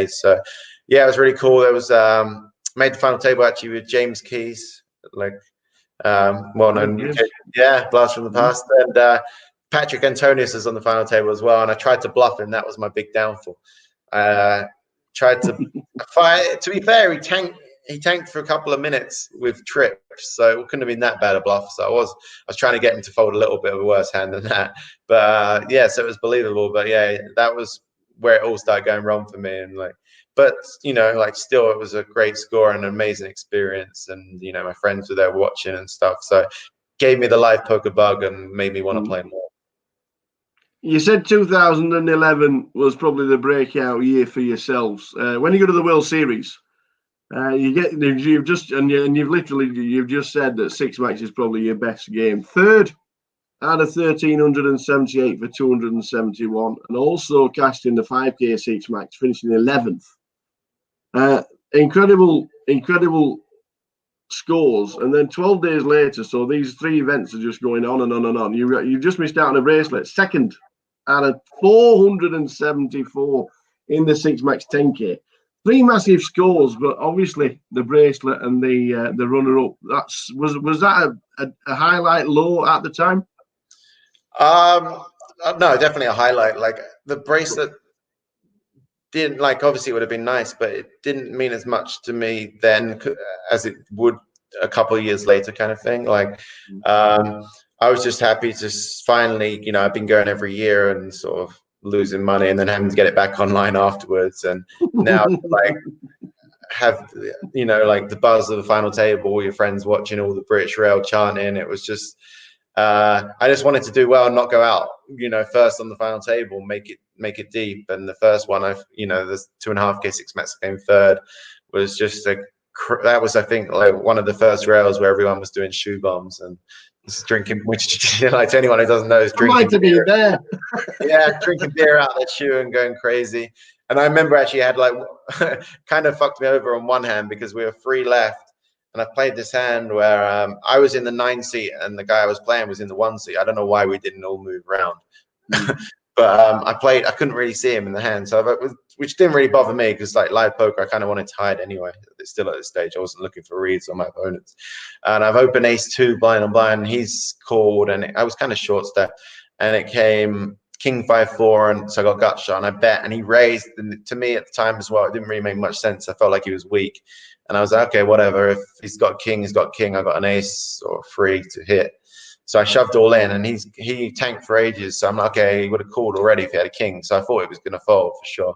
So yeah, it was really cool. There was made the final table actually with James Keys, like well-known UK, blast from the past, and Patrick Antonius is on the final table as well. And I tried to bluff him. That was my big downfall. Tried to fight. To be fair, he tanked for a couple of minutes with trips, so it couldn't have been that bad a bluff. So I was trying to get him to fold a little bit of a worse hand than that. But yeah, so it was believable. But yeah, that was where it all started going wrong for me. And but still, it was a great score and an amazing experience. And my friends were there watching and stuff. So it gave me the live poker bug and made me want to play more. You said 2011 was probably the breakout year for yourselves. When you go to the World Series, you've just said that six match is probably your best game. Third out of 1,378 for 271, and also cashed in the 5K six match, finishing 11th. Incredible scores, and then 12 days later, so these three events are just going on and on and on. You just missed out on a bracelet, second out of 474 in the six match 10K. Three massive scores, but obviously the bracelet and the runner up. Was that a highlight low at the time? No, definitely a highlight. Like the bracelet didn't, obviously it would have been nice, but it didn't mean as much to me then as it would a couple of years later, kind of thing. I was just happy to finally, I've been going every year and sort of losing money and then having to get it back online afterwards. And now have, the buzz of the final table, all your friends watching, all the British Rail chanting. It was just, I just wanted to do well and not go out, first on the final table, make it deep. And the first one, the 2.5K six match came third, was just that was, I think, one of the first rails where everyone was doing shoe bombs and drinking, which to anyone who doesn't know is drinking beer. There. Yeah, drinking beer out of their shoe and going crazy. And I remember actually had kind of fucked me over on one hand because we were three left. And I played this hand where I was in the 9 seat and the guy I was playing was in the 1 seat. I don't know why we didn't all move around. But I couldn't really see him in the hand. So which didn't really bother me because live poker, I kind of wanted to hide anyway. Still at this stage, I wasn't looking for reads on my opponents. And I've opened ace-2 blind on blind. And he's called and I was kind of short step. And it came king 5-4, and so I got gut shot and I bet, and he raised. And to me at the time as well, it didn't really make much sense. I felt like he was weak. And I was like, okay, whatever. If he's got king, he's got king. I got an ace or 3 to hit. So I shoved all in, and he tanked for ages. So I'm like, okay, he would have called already if he had a king. So I thought it was going to fold for sure.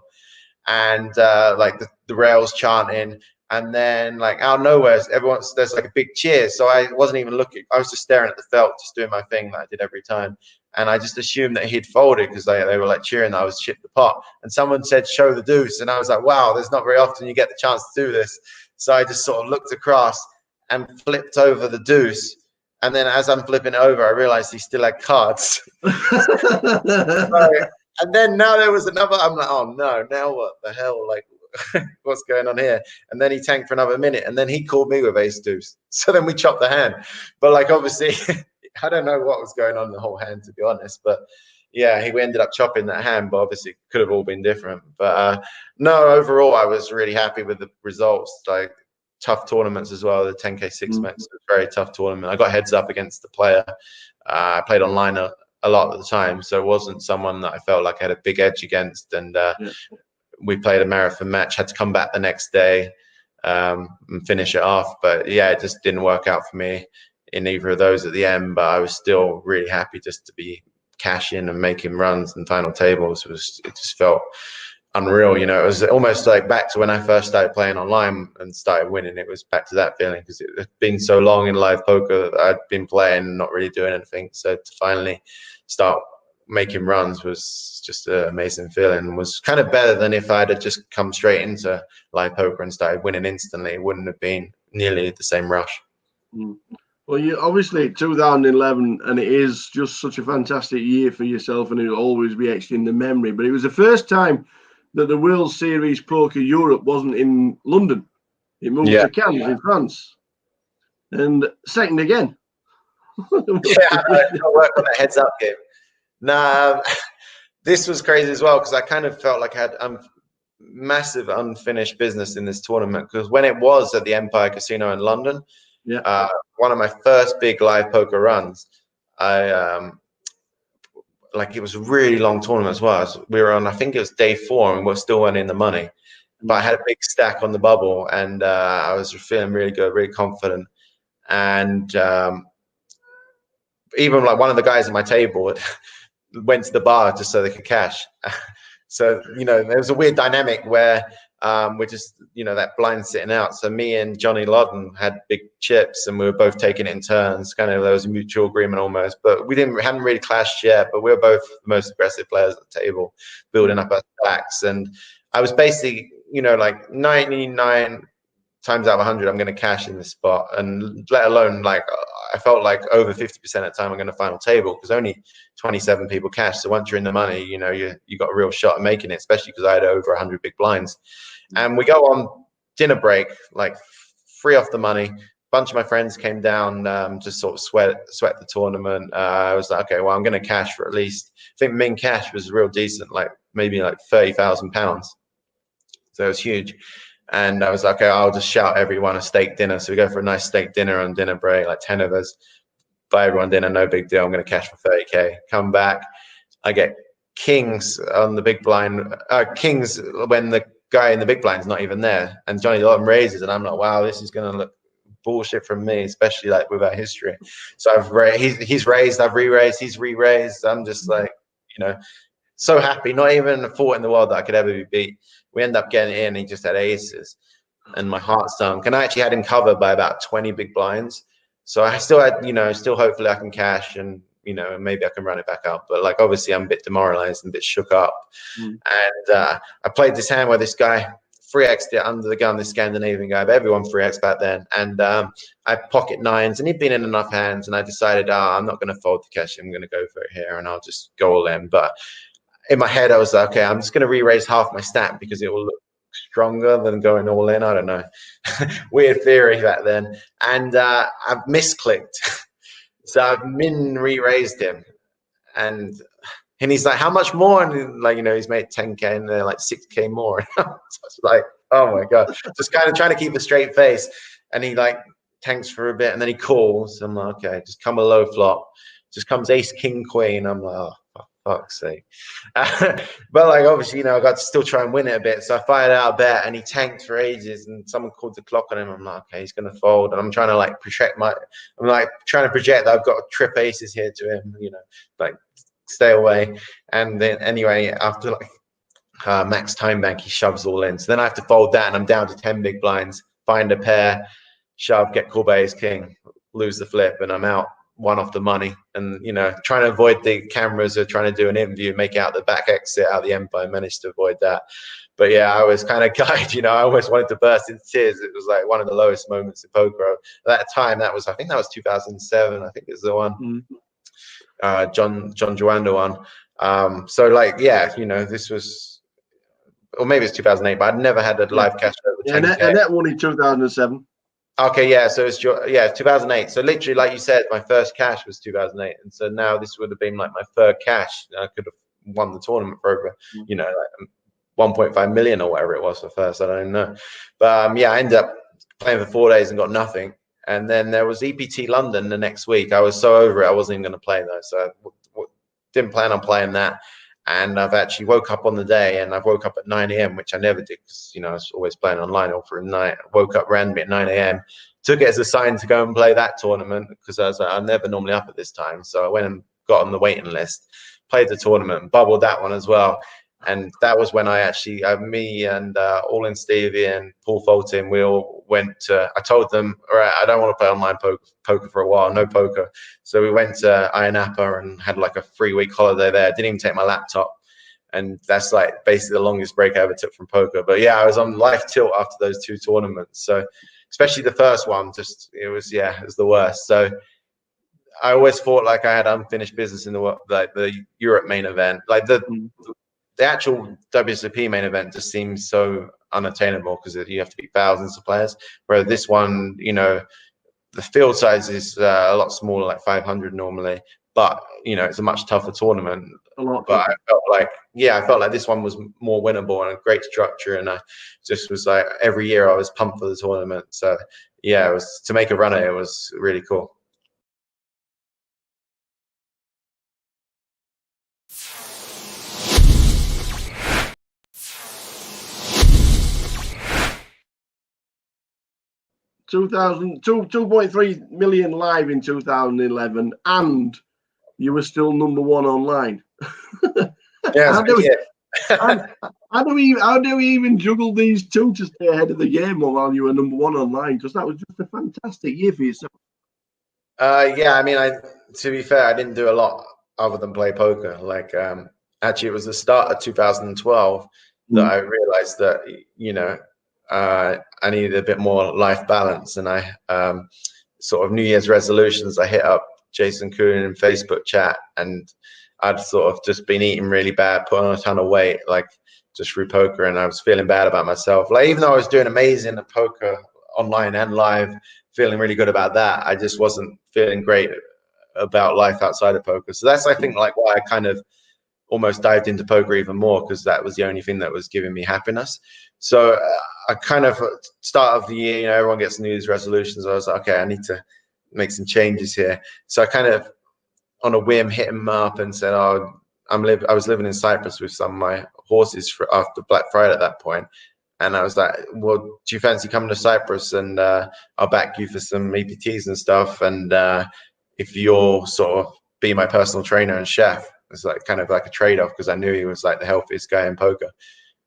And the rails chanting, and then out of nowhere, there's a big cheer. So I wasn't even looking. I was just staring at the felt, just doing my thing that I did every time. And I just assumed that he'd folded because they were cheering that I was chipped the pot. And someone said, show the deuce. And I was like, wow, there's not very often you get the chance to do this. So I just sort of looked across and flipped over the deuce. And then as I'm flipping over, I realized he still had cards. And then now there was another. I'm like, oh no, now what the hell? What's going on here? And then he tanked for another minute, and then he called me with ace deuce. So then we chopped the hand. But obviously, I don't know what was going on in the whole hand, to be honest. But yeah, we ended up chopping that hand. But obviously, it could have all been different. But no, overall, I was really happy with the results. Tough tournaments as well. The 10K six match was a very tough tournament. I got heads up against the player. I played online a lot of the time, so it wasn't someone that I felt like I had a big edge against. And we played a marathon match. Had to come back the next day and finish it off. But yeah, it just didn't work out for me in either of those at the end. But I was still really happy just to be cashing and making runs and final tables. It just felt unreal. It was almost back to when I first started playing online and started winning. It was back to that feeling because it had been so long in live poker that I'd been playing and not really doing anything. So to finally start making runs was just an amazing feeling, and was kind of better than if I'd have just come straight into live poker and started winning instantly. It wouldn't have been nearly the same rush. Well, you obviously 2011, and it is just such a fantastic year for yourself, and it'll always be etched in the memory. But it was the first time that the World Series Poker Europe wasn't in London. It moved to Cannes in France. And second again. I work on a heads up game. Nah, this was crazy as well because I kind of felt like massive unfinished business in this tournament, because when it was at the Empire Casino in London, one of my first big live poker runs, I like, it was a really long tournament as well. We were on, I think it was day 4, and we're still winning the money. But I had a big stack on the bubble, and I was feeling really good, really confident. And even like one of the guys at my table went to the bar just so they could cash. So, you know, there was a weird dynamic where we're just, you know, that blind sitting out. So me and Johnny Lodden had big chips, and we were both taking it in turns. Kind of, there was a mutual agreement almost, but we hadn't really clashed yet. But we were both the most aggressive players at the table, building up our stacks. And I was basically, you know, like 99 times out of 100, I'm going to cash in this spot, and let alone, like, I felt like over 50% of the time I'm going to final table, because only 27 people cash. So once you're in the money, you know, you got a real shot at making it, especially because I had over 100 big blinds. And we go on dinner break, like free off the money. A bunch of my friends came down, just sort of sweat the tournament. I was like, okay, well, I'm going to cash for at least, I think min cash was real decent, like maybe like £30,000. So it was huge. And I was like, okay, I'll just shout everyone a steak dinner. So we go for a nice steak dinner on dinner break, like 10 of us, buy everyone dinner, no big deal. I'm going to cash for 30K. Come back, I get kings on the big blind, kings when the guy in the big blind is not even there. And Johnny Lawton raises, and I'm like, wow, this is going to look bullshit from me, especially like with our history. So he's raised, I've re-raised, he's re-raised. I'm just like, you know, so happy, not even a thought in the world that I could ever be beat. We end up getting in, he just had aces, and my heart sunk. And I actually had him covered by about 20 big blinds. So I still had, you know, still hopefully I can cash, and, you know, maybe I can run it back up. But like, obviously I'm a bit demoralized and a bit shook up. And I played this hand where this guy 3x'd it under the gun, this Scandinavian guy, but everyone 3x back then. And I pocket nines, and he'd been in enough hands, and I decided, I'm not going to fold the cash. I'm going to go for it here, and I'll just go all in. But in my head, I was like, okay, I'm just going to re-raise half my stack because it will look stronger than going all in. I don't know. Weird theory back then. And I've misclicked. So I've min re-raised him. And he's like, how much more? And like, you know, he's made 10K, and they're like 6K more. So it's like, oh my God. Just kind of trying to keep a straight face. And he like tanks for a bit, and then he calls. I'm like, okay, just come a low flop. Just comes ace, king, queen. I'm like, oh, fuck's sake. But like, obviously, you know, I got to still try and win it a bit. So I fired out a bet, and he tanked for ages, and someone called the clock on him. I'm like, okay, he's going to fold. And I'm trying to like project that I've got trip aces here to him, you know, like stay away. And then anyway, after like max time bank, he shoves all in. So then I have to fold that, and I'm down to 10 big blinds, find a pair, shove, get called by ace king, lose the flip, and I'm out one off the money. And, you know, trying to avoid the cameras or trying to do an interview, make out the back exit out of the Empire, managed to avoid that. But yeah, I was kind of gutted, you know, I almost wanted to burst into tears. It was like one of the lowest moments in poker. At that time, I think that was 2007, I think it's the one. John Joanda one. So like, yeah, you know, this was, or maybe it's 2008, but I'd never had a live cash over 10K. And that one in 2007. Okay, yeah, so it's 2008. So literally, like you said, my first cash was 2008, and so now this would have been like my third cash. I could have won the tournament for over, you know, like 1.5 million or whatever it was for first. I don't even know, but yeah, I ended up playing for 4 days and got nothing. And then there was EPT London the next week. I was so over it, I wasn't even going to play though, so I didn't plan on playing that. And I've actually woke up on the day, and I've woke up at 9 a.m., which I never did because, you know, I was always playing online all through the night. I woke up randomly at 9 a.m., took it as a sign to go and play that tournament because I was like, I'm never normally up at this time. So I went and got on the waiting list, played the tournament, bubbled that one as well. And that was when I actually, me and All in Stevie and Paul Fulton, we all went to, I told them, all right, I don't want to play online poker for a while, no poker. So we went to Ayia Napa and had like a 3-week holiday there. Didn't even take my laptop. And that's like basically the longest break I ever took from poker. But yeah, I was on life tilt after those 2 tournaments. So especially the first one, it was the worst. So I always thought like I had unfinished business in the Europe main event. Like the actual WSOP main event just seems so unattainable because you have to beat thousands of players. Whereas this one, you know, the field size is a lot smaller, like 500 normally. But, you know, it's a much tougher tournament. But I felt like yeah, I felt like this one was more winnable and a great structure, and I just was like, every year I was pumped for the tournament. So yeah, it was, to make a run at it was really cool. Two 2.3 million live in 2011, and you were still number one online. Yeah, how, do we, how do we even juggle these two to stay ahead of the game while you were number one online? Because that was just a fantastic year for yourself. Yeah, I mean, to be fair, I didn't do a lot other than play poker. Like, actually, it was the start of 2012 that I realized that, you know, I needed a bit more life balance, and I sort of New Year's resolutions. I hit up Jason Kuhn in Facebook chat, and I'd sort of just been eating really bad, put on a ton of weight, like just through poker, and I was feeling bad about myself. Like, even though I was doing amazing at poker online and live, feeling really good about that, I just wasn't feeling great about life outside of poker. So that's, I think, like why I kind of almost dived into poker even more, because that was the only thing that was giving me happiness. So I kind of, start of the year, you know, everyone gets New Year's resolutions. I was like, okay, I need to make some changes here. So I kind of, on a whim, hit him up and said, oh, I was living in Cyprus with some of my horses after Black Friday at that point. And I was like, well, do you fancy coming to Cyprus, and I'll back you for some EPTs and stuff. And if you'll sort of be my personal trainer and chef, it's like kind of like a trade-off, because I knew he was like the healthiest guy in poker.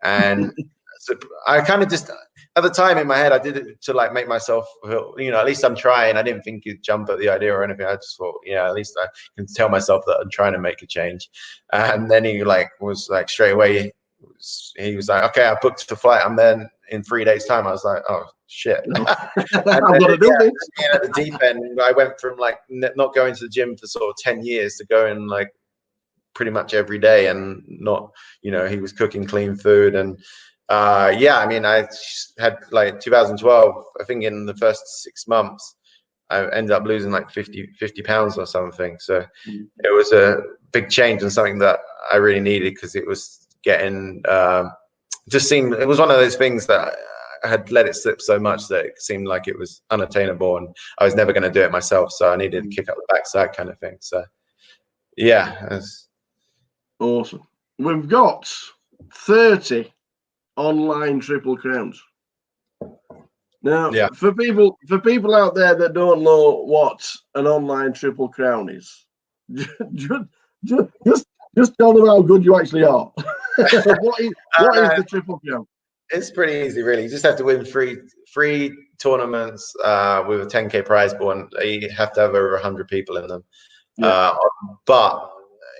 And so I kind of just, at the time in my head, I did it to like make myself, you know, at least I'm trying. I didn't think you'd jump at the idea or anything. I just thought, yeah, at least I can tell myself that I'm trying to make a change. And then he like was like straight away, he was like, okay, I booked the flight. I'm then in 3 days time. I was like, oh shit. I've got to do this. At the deep end, I went from like not going to the gym for sort of 10 years to going like pretty much every day, and not, you know, he was cooking clean food. And yeah, I mean, I had like 2012, I think in the first 6 months, I ended up losing like 50 pounds or something. So it was a big change, and something that I really needed, because it was getting, just seemed, it was one of those things that I had let it slip so much that it seemed like it was unattainable, and I was never going to do it myself. So I needed to kick up the backside kind of thing. So yeah. Awesome. We've got 30 online Triple Crowns. Now, yeah, for people out there that don't know what an online Triple Crown is, just tell them how good you actually are. What is the Triple Crown? It's pretty easy, really. You just have to win three tournaments with a 10K prize pool, and you have to have over 100 people in them. But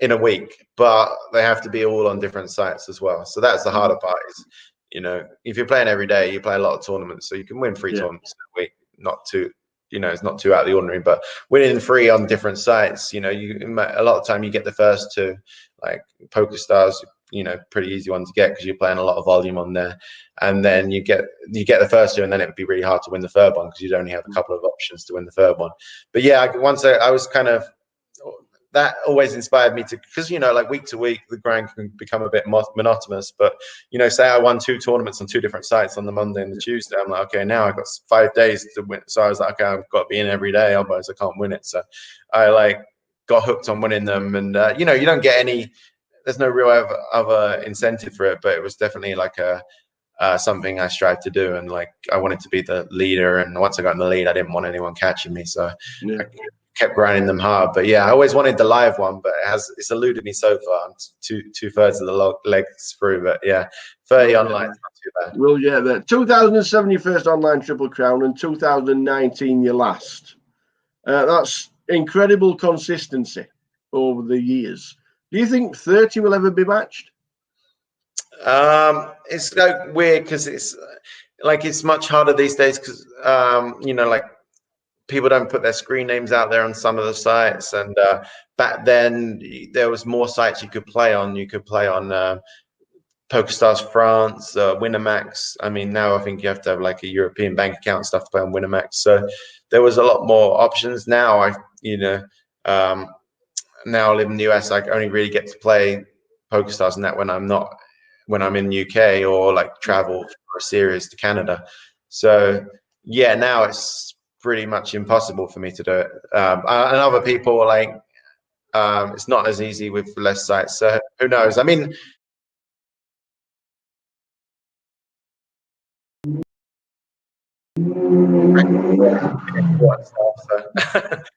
in a week, but they have to be all on different sites as well. So that's the harder part. Is, you know, if you're playing every day, you play a lot of tournaments, so you can win 3 tournaments in a week. Not too, you know, it's not too out of the ordinary, but winning 3 on different sites, you know, a lot of time you get the first 2, like Poker Stars, you know, pretty easy one to get because you're playing a lot of volume on there, and then you get the first 2, and then it would be really hard to win the third one because you'd only have a couple of options to win the third one. But yeah, once I was kind of, that always inspired me to, because, you know, like week to week the grind can become a bit monotonous. But, you know, say I won 2 tournaments on 2 different sites on the Monday and the Tuesday, I'm like, okay, now I've got 5 days to win. So I was like, okay, I've got to be in every day, otherwise I can't win it. So I like got hooked on winning them. And you know, you don't get any, there's no real other incentive for it, but it was definitely like something I strived to do, and like I wanted to be the leader. And once I got in the lead, I didn't want anyone catching me, so I kept grinding them hard. But yeah, I always wanted the live one, but it's eluded me so far. I'm 2/3 of the legs through, but yeah, 30 online is not too bad. We'll get there. 2007 your first online Triple Crown, and 2019 your last. That's incredible consistency over the years. Do you think 30 will ever be matched? It's like weird, because it's like, it's much harder these days, because you know, like people don't put their screen names out there on some of the sites, and back then there was more sites you could play on. You could play on PokerStars France, Winamax. I mean, now I think you have to have like a European bank account and stuff to play on Winamax. So there was a lot more options. Now now I live in the US, I only really get to play PokerStars and that when I'm in UK or like travel for a series to Canada. So yeah, now it's pretty much impossible for me to do it. And other people are like, it's not as easy with less sites. So who knows? I mean,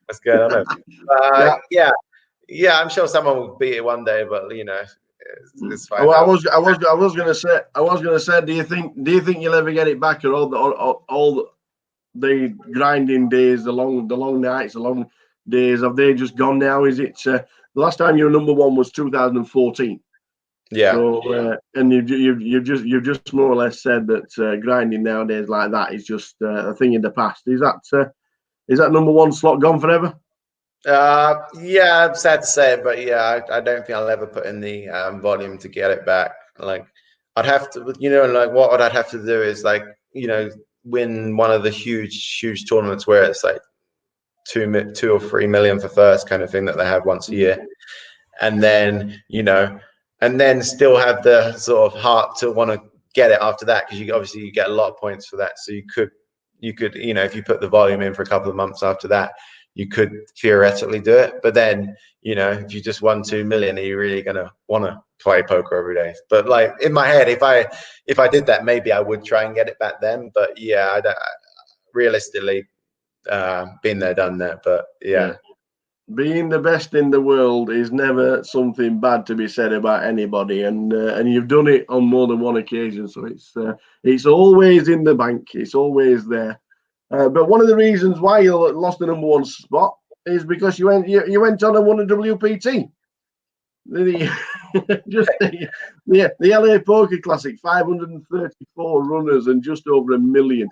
what's going on? Yeah, I'm sure someone will beat it one day, but it's fine. I was going to say, do you think you'll ever get it back, or all the grinding days, the long nights, the long days, have they just gone now? Is it the last time you were number one was 2014? Yeah. So and you've just more or less said that grinding nowadays like that is just a thing in the past. Is that number one slot gone forever? Yeah, I'm sad to say it, but yeah, I don't think I'll ever put in the volume to get it back. Like, I'd have to, like what I'd have to do is like, win one of the huge tournaments where it's like 2 or 3 million for first kind of thing that they have once a year, and then and then still have the sort of heart to want to get it after that, because you get a lot of points for that. So you could if you put the volume in for a couple of months after that, you could theoretically do it. But then, if you just won 2 million, are you really going to want to play poker every day? But like in my head, if I did that, maybe I would try and get it back then. But yeah, I don't, realistically, been there, done that. But yeah. Being the best in the world is never something bad to be said about anybody, and you've done it on more than one occasion. So it's always in the bank. It's always there. But one of the reasons why you lost the number one spot is because you went on and won a WPT. The LA Poker Classic, 534 runners and just over $1 million.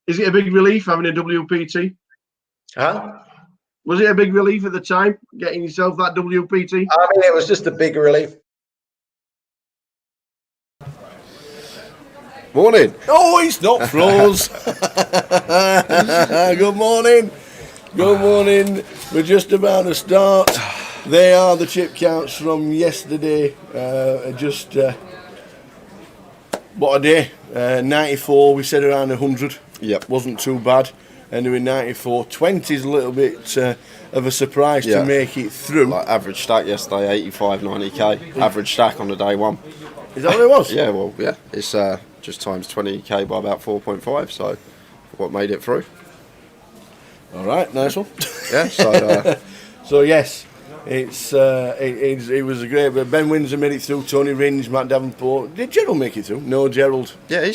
Is it a big relief having a WPT? Huh? Was it a big relief at the time, getting yourself that WPT? I mean, it was just a big relief. Morning. Oh, it's not froze. Good morning. Good morning. We're just about to start. They are the chip counts from yesterday. What a day. 94, we said around 100. Yep. Wasn't too bad. Anyway, 94. 20 is a little bit of a surprise to make it through. Like average stack yesterday, 85, 90k. Average stack on the day one. Is that what it was? Yeah, well, yeah. It's just times 20k by about 4.5, so what made it through. All right, nice one. Yeah, so... So, yes, it was a great... But Ben Windsor made it through, Tony Ringe, Matt Davenport. Did Gerald make it through? No, Gerald. Yeah,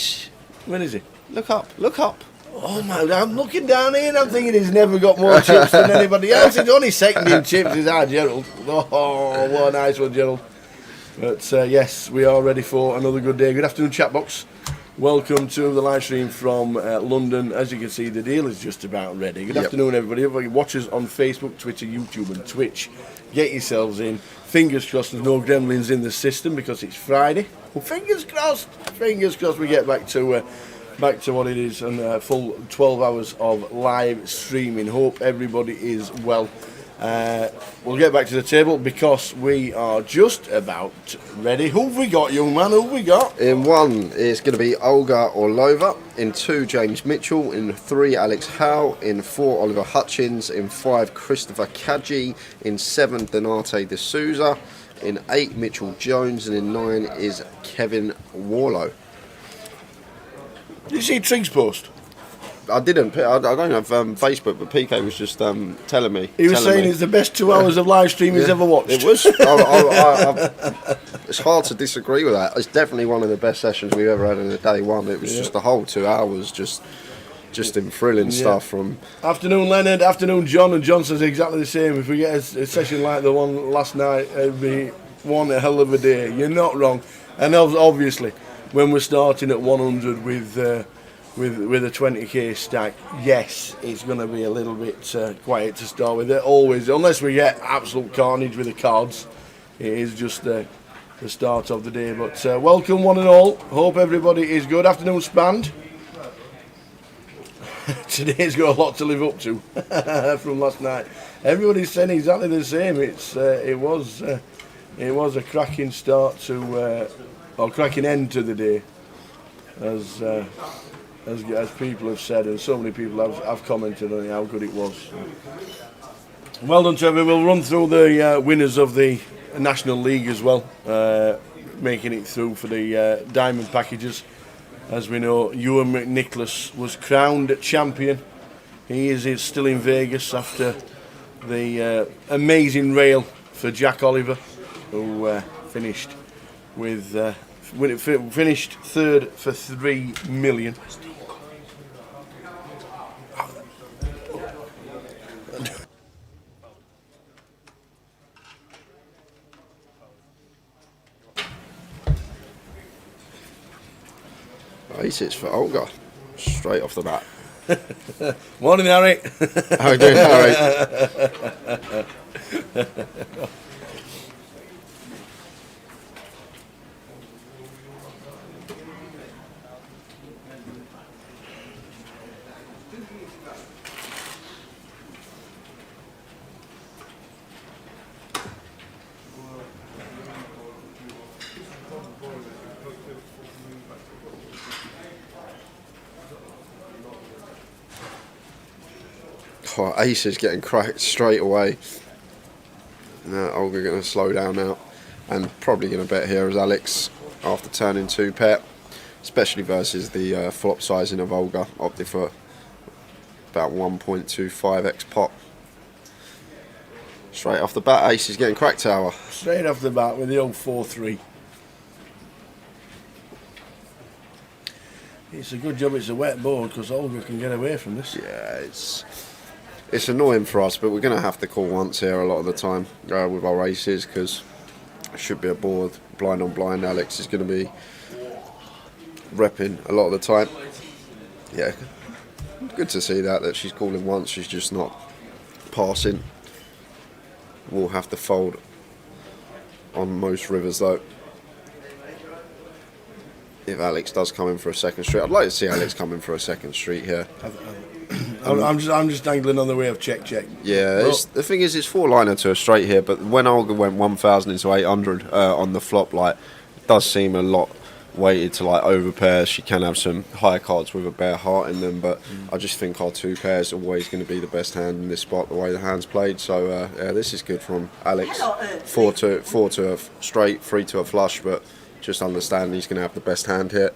Where is he? Look up. Oh man, I'm looking down here and I'm thinking he's never got more chips than anybody else. He's only second in chips, is our Gerald. Oh, what a nice one, Gerald. But yes, we are ready for another good day. Good afternoon, chat box. Welcome to the live stream from London. As you can see, the deal is just about ready. Good afternoon, everybody. Everybody watch us on Facebook, Twitter, YouTube and Twitch. Get yourselves in. Fingers crossed there's no gremlins in the system because it's Friday. Well, fingers crossed we get back to what it is, and a full 12 hours of live streaming. Hope everybody is well. We'll get back to the table because we are just about ready. Who have we got, young man? Who have we got? In 1, it's going to be Olga Orlova. In 2, James Mitchell. In 3, Alex Howe. In 4, Oliver Hutchins. In 5, Christopher Kadji. In 7, Donate de Souza. In 8, Mitchell Jones. And in 9 is Kevin Warlow. Did you see Triggs' post? I didn't. I don't have Facebook, but PK was just telling me. He was saying it's the best 2 hours of live stream he's ever watched. It was. It's hard to disagree with that. It's definitely one of the best sessions we've ever had in a day one. It was just the whole 2 hours, just in thrilling stuff from... Afternoon, Leonard. Afternoon, John. And John says exactly the same. If we get a session like the one last night, it'd be one hell of a day. You're not wrong. And obviously, when we're starting at 100 with a 20k stack, yes, it's going to be a little bit quiet to start with. It always, unless we get absolute carnage with the cards, it is just the start of the day. But welcome one and all. Hope everybody is good. Afternoon, Spand. Today's got a lot to live up to from last night. Everybody's saying exactly the same. It was It was a cracking start to, or cracking end to the day, as people have said, and so many people have commented on how good it was. Well done, Trevor. We'll run through the winners of the National League as well, making it through for the diamond packages. As we know, Ewan McNicholas was crowned champion. He is still in Vegas after the amazing rail for Jack Oliver, who finished third for $3 million. Aces for Olga, straight off the bat. Morning, Harry. How are you doing, Harry? Oh, Ace is getting cracked straight away. Now Olga going to slow down now, and probably going to bet here as Alex after turning 2-pair, especially versus the flop sizing of Olga, opted for about 1.25x pot. Straight off the bat, Ace is getting cracked tower. Straight off the bat with the old 4-3. It's a good job it's a wet board, because Olga can get away from this. Yeah, it's annoying for us, but we're going to have to call once here a lot of the time with our aces, because it should be a board blind on blind. Alex is going to be repping a lot of the time. Yeah, good to see that she's calling once, she's just not passing. We'll have to fold on most rivers though. If Alex does come in for a second street, I'd like to see Alex come in for a second street here. I'm just angling on the way of check. Yeah, the thing is, it's 4-liner to a straight here, but when Olga went 1,000 into 800 on the flop, like, it does seem a lot weighted to like overpair. She can have some higher cards with a bare heart in them, but I just think our 2 pairs are always going to be the best hand in this spot, the way the hand's played. So yeah, this is good from Alex. 4 to a straight, 3 to a flush, but just understand he's going to have the best hand here.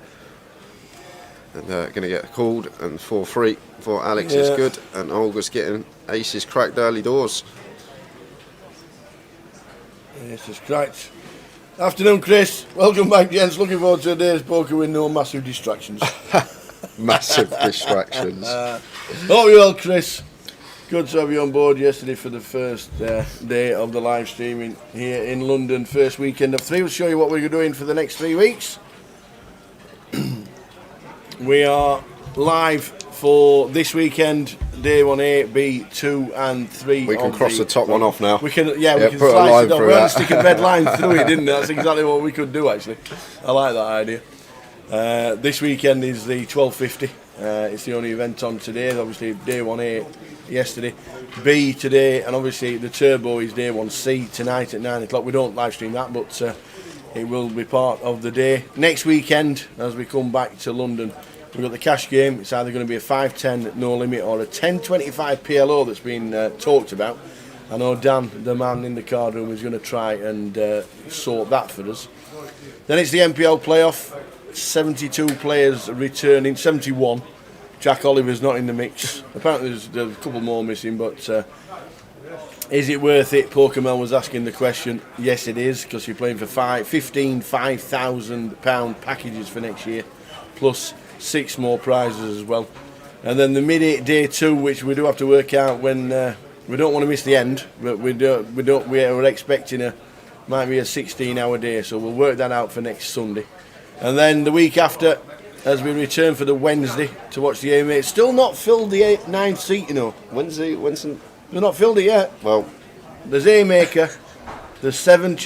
And going to get called, and 4-3 for Alex is good, and Olga's getting aces cracked early doors. Aces cracked. Afternoon, Chris. Welcome back, gents. Looking forward to today's poker with no massive distractions. Massive distractions. Hope you're well, Chris. Good to have you on board yesterday for the first day of the live streaming here in London. First weekend of 3. We'll show you what we're doing for the next 3 weeks. We are live for this weekend, day 1A, B, 2 and 3. We can cross the top one off now. We can, we can slice it off. We had to stick a red line through it, didn't we? That's exactly what we could do, actually. I like that idea. This weekend is the 1250. It's the only event on today. Obviously, day 1A yesterday, B today, and obviously the Turbo is day 1C tonight at 9 o'clock. We don't live stream that, but it will be part of the day. Next weekend, as we come back to London, we've got the cash game. It's either going to be a 5-10 no limit or a 10-25 PLO that's been talked about. I know Dan, the man in the card room, is going to try and sort that for us. Then it's the MPL playoff. 72 players returning, 71. Jack Oliver's not in the mix. Apparently there's a couple more missing, but is it worth it? Pokerman was asking the question. Yes, it is, because you're playing for 15 £5,000 packages for next year, plus 6 more prizes as well. And then the mid-8 day 2, which we do have to work out when we don't want to miss the end, but we're expecting might be a 16-hour day, so we'll work that out for next Sunday. And then the week after, as we return for the Wednesday to watch the AMA, it's still not filled the 9th seat, you know. Wednesday, they're not filled it yet. Well, there's A-Maker, there's 7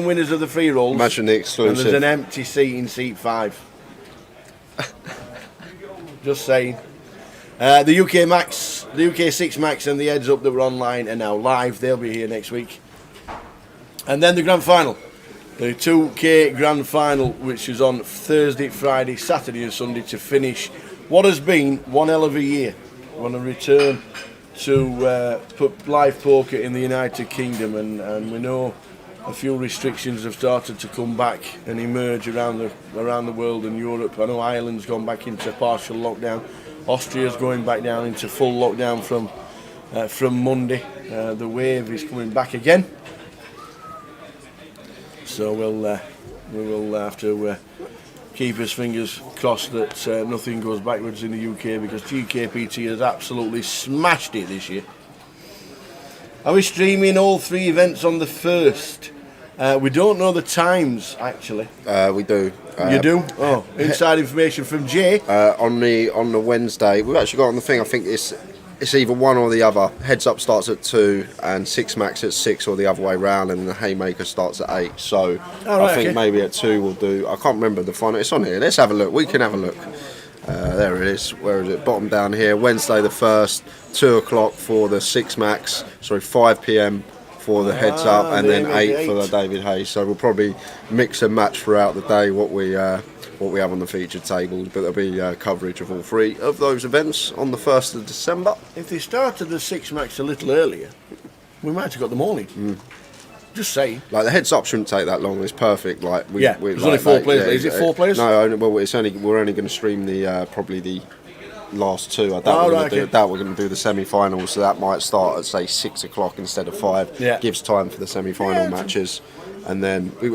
winners of the free rolls. Imagine the exclusive. And there's an empty seat in seat 5. Just saying. The UK Max, the UK 6 Max and the Heads Up that were online are now live. They'll be here next week. And then the grand final. The 2K grand final, which is on Thursday, Friday, Saturday and Sunday to finish what has been one hell of a year. I want to return to put live poker in the United Kingdom, and we know a few restrictions have started to come back and emerge around the world and Europe. I know Ireland's gone back into partial lockdown. Austria's going back down into full lockdown from Monday. The wave is coming back again. So we will have to keep his fingers crossed that nothing goes backwards in the UK, because GUKPT has absolutely smashed it this year. Are we streaming all 3 events on the 1st? We don't know the times actually. We do. You do? Oh, inside information from Jay. On the Wednesday, we've actually got on the thing. I think it's either one or the other. Heads up starts at 2 and 6 max at 6, or the other way round, and the haymaker starts at 8. So I think maybe at 2 we'll do. I can't remember the final. It's on here. Let's have a look. We can have a look. There it is. Where is it? Bottom down here. Wednesday the 1st, 2 o'clock for the 6 max. Sorry, 5 p.m. for the heads up, and then 8 for the David Hayes. So we'll probably mix and match throughout the day what we have on the featured table, but there'll be coverage of all 3 of those events on the 1st of December. If they started the 6 max a little earlier, we might have got the morning. Just saying. Like the heads up shouldn't take that long. It's perfect. Like there's only 4 players. Is it 4 players? No, well, we're only going to stream the probably the last 2. I doubt we're going to do the semi-finals, so that might start at say 6 o'clock instead of 5. Yeah. Gives time for the semi-final matches, and then we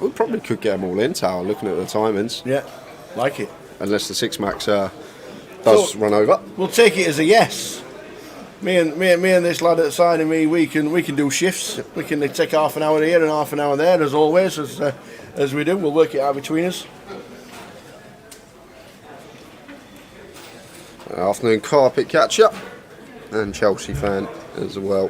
probably could get them all in, Tower, looking at the timings. Yeah, like it. Unless the 6 max does run over. We'll take it as a yes. Me and this lad at the side of me, we can do shifts. We can take half an hour here and half an hour there, as always, as we do. We'll work it out between us. Afternoon carpet catch up, and Chelsea fan as well.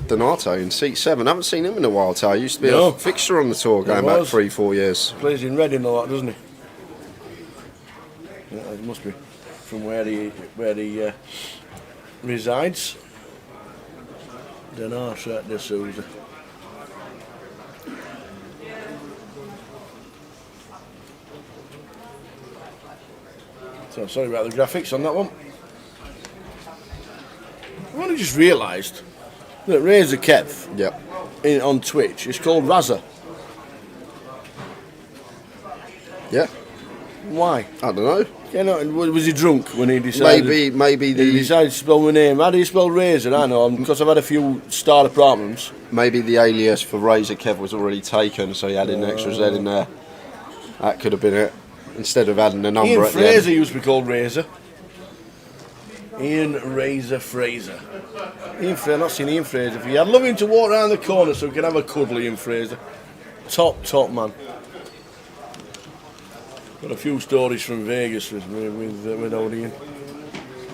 Donato in seat 7. I haven't seen him in a while, Ty. Used to be a fixture on the tour going back 3-4 years. Plays in Reading a lot, doesn't he? Yeah, it must be from where he resides. Donato de Souza. So sorry about the graphics on that one. I've only just realised that Razor Kev on Twitch is called Razza. Yeah. Why? I don't know. You know, was he drunk when he decided? Maybe he decided to spell my name. How do you spell Razor? I know, because I've had a few starter problems. Maybe the alias for Razor Kev was already taken, so he added an extra Z in there. That could have been it. Instead of adding a number Ian at Fraser the end. used to be called Razor. Ian Razor Fraser. I've not seen Ian Fraser for you. I'd love him to walk around the corner so we can have a cuddle, Ian Fraser. Top man. Got a few stories from Vegas with old Ian.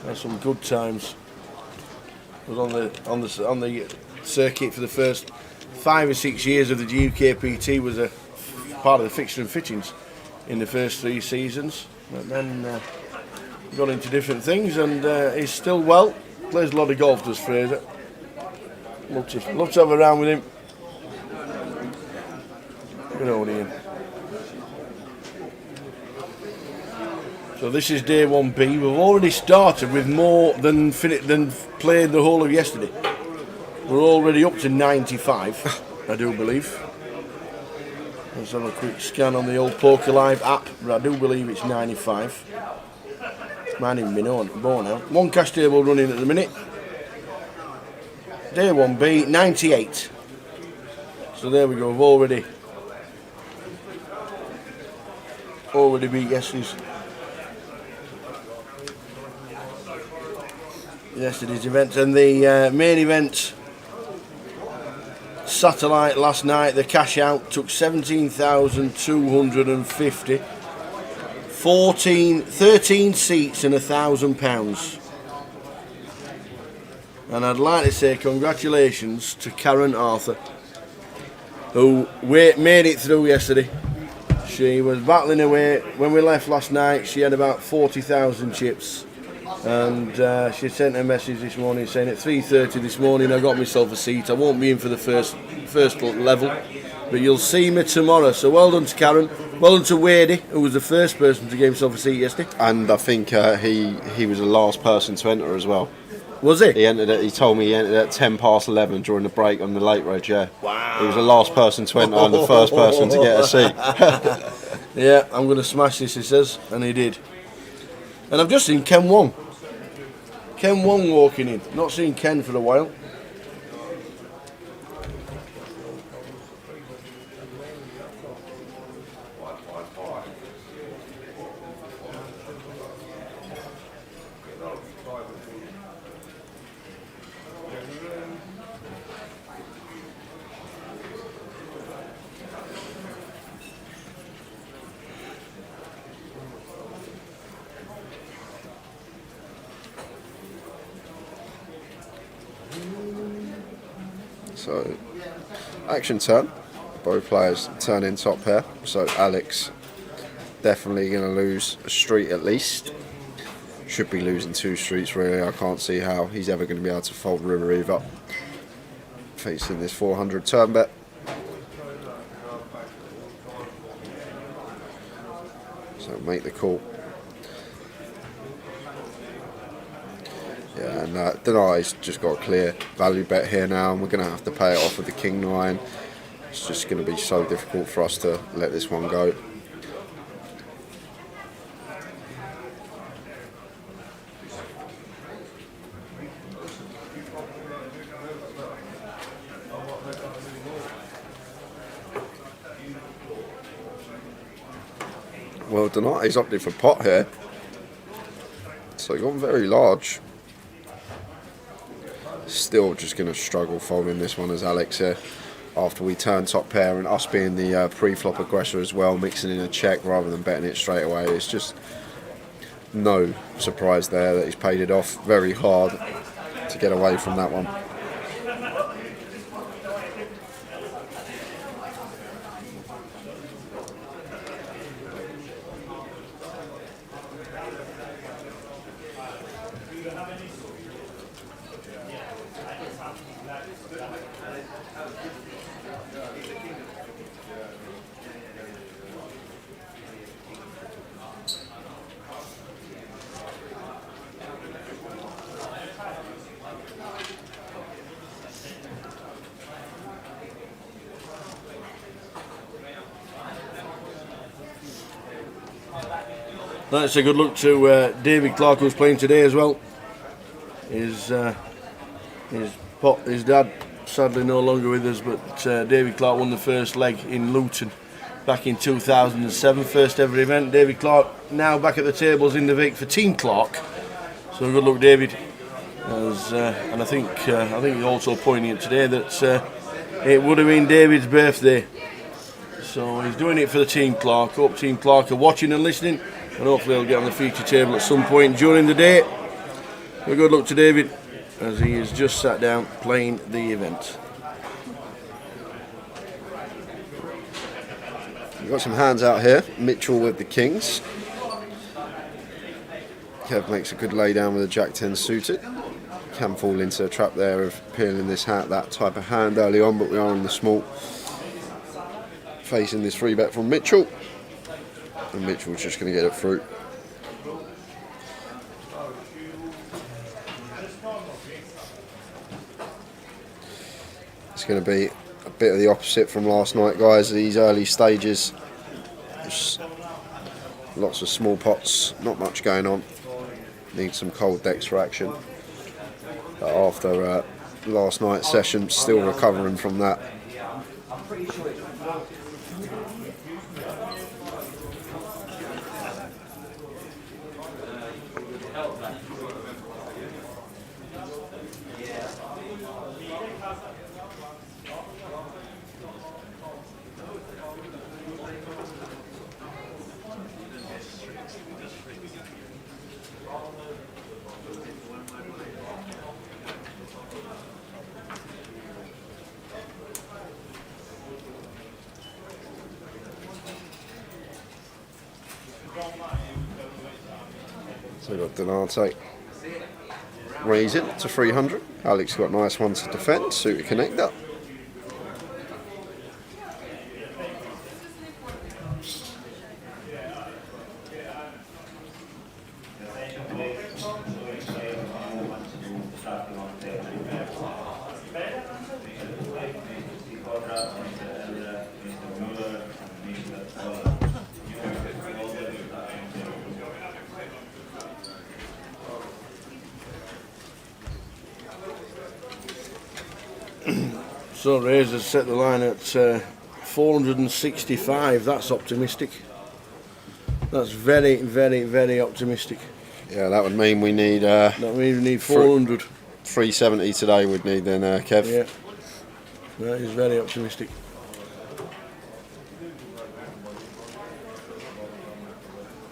Had some good times. Was on the circuit for the first 5 or 6 years of the GUKPT. Was a part of the fixture and fittings in the first 3 seasons, but then got into different things, and he's still well. Plays a lot of golf, does Fraser. Love to have a round with him. Good old Ian. So this is day 1B. We've already started with more than played the whole of yesterday. We're already up to 95, I do believe. Let's have a quick scan on the old Poker Live app, but I do believe it's 95. Might even be more now. 1 cash table running at the minute. Day 1B, 98. So there we go, we've already beat yesterday's event. And the main event, satellite last night, the cash out took 17,250, 13 seats and £1,000. And I'd like to say congratulations to Karen Arthur, who made it through yesterday. She was battling away. When we left last night, she had about 40,000 chips. and she sent a message this morning saying at 3:30 this morning I got myself a seat. I won't be in for the first level, but you'll see me tomorrow. So well done to Karen, well done to Wadey, who was the first person to get himself a seat yesterday. And I think he was the last person to enter as well. Was he? He told me he entered at 11:10 during the break on the late road, yeah. Wow. He was the last person to enter and the first person to get a seat. Yeah, I'm going to smash this, he says, and he did. And I've just seen Ken Wong. Ken Wong walking in. Not seen Ken for a while. So, action turn. Both players turn in top pair. So Alex definitely going to lose a street at least. Should be losing 2 streets really. I can't see how he's ever going to be able to fold river either. Facing this 400 turn bet. So make the call. Yeah, and Denai's just got a clear value bet here now, and we're going to have to pay it off with the King 9. It's just going to be so difficult for us to let this one go. Well, Denai's opted for pot here, so gone very large. Still just going to struggle folding this one as Alex here after we turn top pair, and us being the pre-flop aggressor as well, mixing in a check rather than betting it straight away. It's just no surprise there that he's paid it off. Very hard to get away from that one. That's a good look to David Clark, who's playing today as well. His dad sadly no longer with us, but David Clark won the first leg in Luton back in 2007, first ever event. David Clark now back at the tables in the Vic for Team Clark. So good luck, David. And I think he's also pointing out today that it would have been David's birthday. So he's doing it for the Team Clark. Hope Team Clark are watching and listening, and hopefully they'll get on the feature table at some point during the day. But good luck to David as he has just sat down playing the event. We've got some hands out here. Mitchell with the Kings. Kev makes a good lay down with a Jack-10 suited. Can fall into a trap there of peeling this hat, that type of hand early on, but we are in the small. Facing this 3-bet from Mitchell. And Mitchell's just going to get it through. It's going to be a bit of the opposite from last night, guys. These early stages, just lots of small pots, not much going on. Need some cold decks for action. But after last night's session, still recovering from that. So we've got Donate raising to 300. Alex got nice one to defend, suited connector. So Razor's set the line at 465. That's optimistic. That's very, very, very optimistic. Yeah, that would mean we need That means we need 400. 370 today. Would need then, Kev. Yeah, that is very optimistic.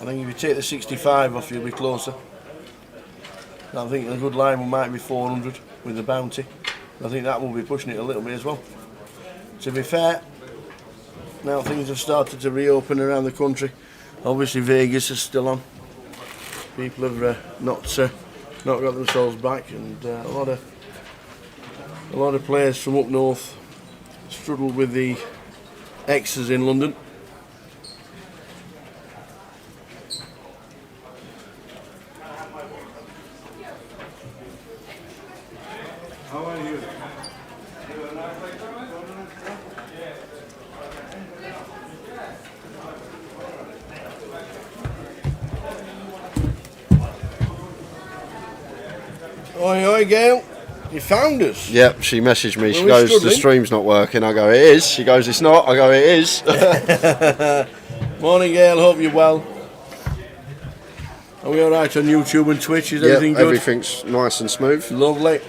I think if you take the 65 off, you'll be closer. I think a good line might be 400 with the bounty. I think that will be pushing it a little bit as well. To be fair, now things have started to reopen around the country. Obviously Vegas is still on. People have not got themselves back, and a lot of players from up north struggle with the X's in London. How are you? Oi, oi, Gail. You found us. Yep, she messaged me. She we goes, struggling? the stream's not working. I go, it is. She goes, it's not. I go, it is. Morning, Gail. Hope you're well. Are we all right on YouTube and Twitch? Is Yep, everything good? everything's nice and smooth. Lovely.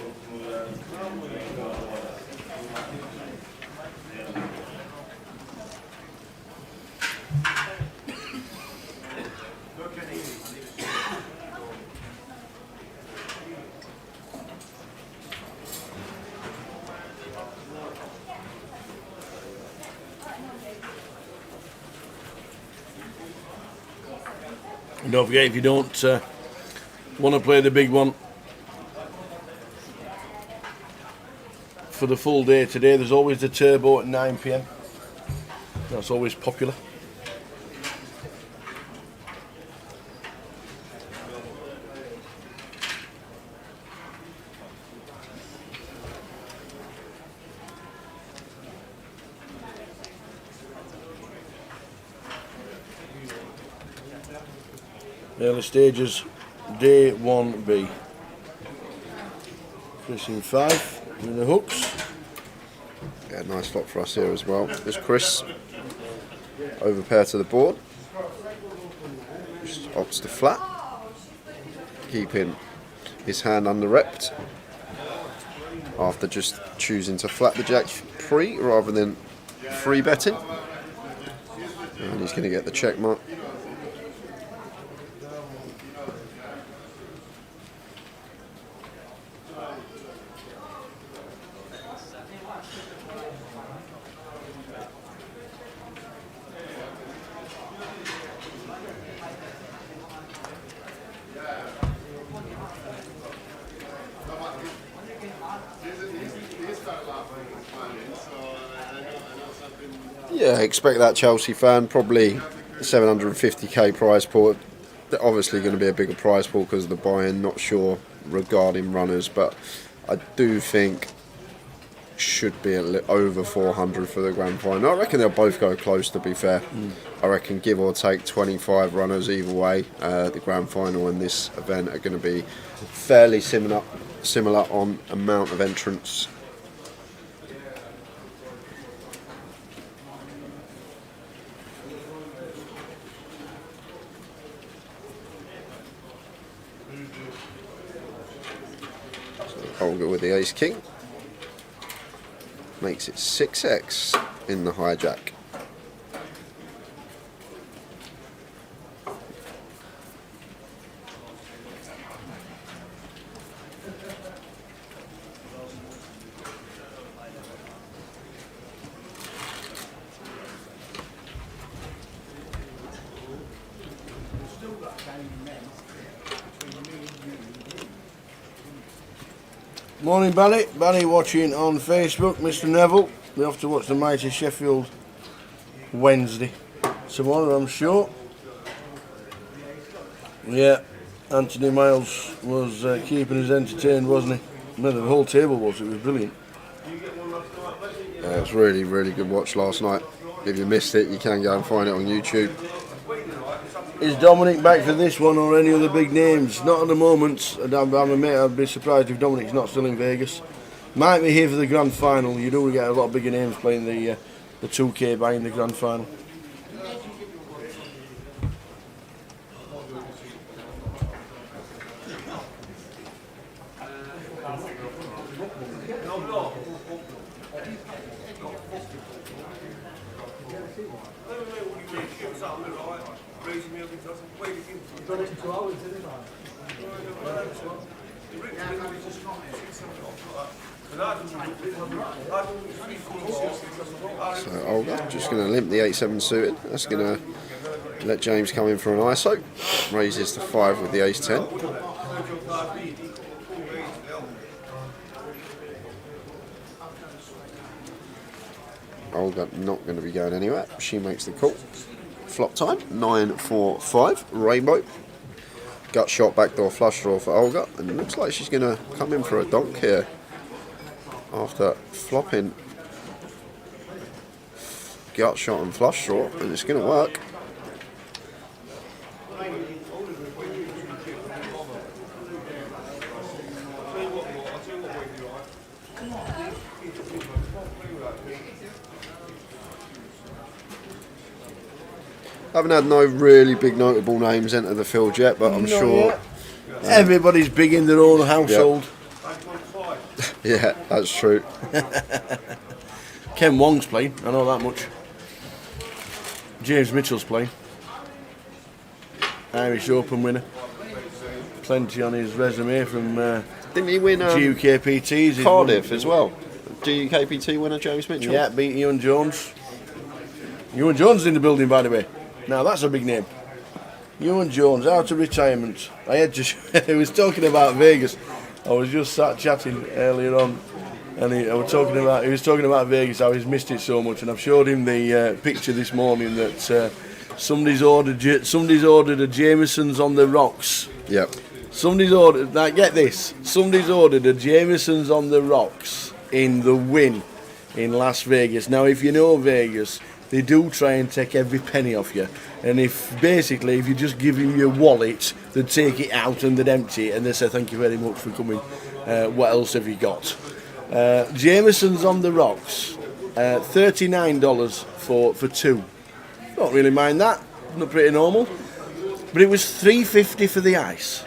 And don't forget, if you don't want to play the big one for the full day today, there's always the turbo at 9 PM. That's always popular. Early stages, day 1B. Chris in 5 with the hooks. Yeah, nice lot for us here as well. There's Chris. Over pair to the board. Just opts to flat. Keeping his hand under-repped. After just choosing to flat the jack pre rather than free betting. And he's going to get the check mark. Yeah, expect that Chelsea fan, probably 750k prize pool. They're obviously going to be a bigger prize pool because of the buy-in, not sure regarding runners, but I do think should be over 400 for the grand final. I reckon they'll both go close, to be fair. I reckon give or take 25 runners either way. The grand final and this event are going to be fairly similar on amount of entrants. Olga with the ace king makes it 6x in the hijack. Morning, Barry. Barry watching on Facebook. Mr. Neville. We have to watch the mighty Sheffield Wednesday tomorrow, I'm sure. Yeah, Anthony Miles was keeping us entertained, wasn't he? No, the whole table was. It was brilliant. Yeah, it was really, really good watch last night. If you missed it, you can go and find it on YouTube. Is Dominic back for this one or any other big names? Not at the moment. I'd be surprised if Dominic's not still in Vegas. Might be here for the grand final. You do get a lot of bigger names playing the 2K buy in the grand final. So Olga just going to limp the 8-7 suited. That's going to let James come in for an ISO. Raises to 5 with the ace-10. Olga not going to be going anywhere. She makes the call. Flop time, 9-4-5, rainbow. Gut shot, backdoor flush draw for Olga. And it looks like she's going to come in for a donk here. After flopping gut shot and flush draw, and it's going to work. Haven't had no really big notable names enter the field yet, but I'm sure everybody's big in their own household. Yeah, that's true. Ken Wong's playing, I know that much. James Mitchell's playing. Irish Open winner. Plenty on his resume from Didn't he win GUKPTs. Cardiff as well? GUKPT winner James Mitchell? Yeah, beat Ewan Jones. Ewan Jones is in the building, by the way. Now that's a big name. Ewan Jones out of retirement. I had to. He was talking about Vegas. I was just sat chatting earlier on, and he was talking about Vegas. How he's missed it so much, and I've showed him the picture this morning that somebody's ordered a Jameson's on the rocks. Yep. Somebody's ordered. Now get this. Somebody's ordered a Jameson's on the rocks in the Wynn in Las Vegas. Now, if you know Vegas, they do try and take every penny off you. And if you just give them your wallet, they'd take it out and they'd empty it and they say thank you very much for coming. What else have you got? Jameson's on the rocks, $39 for two. Don't really mind that. Not pretty normal. But it was $3.50 for the ice.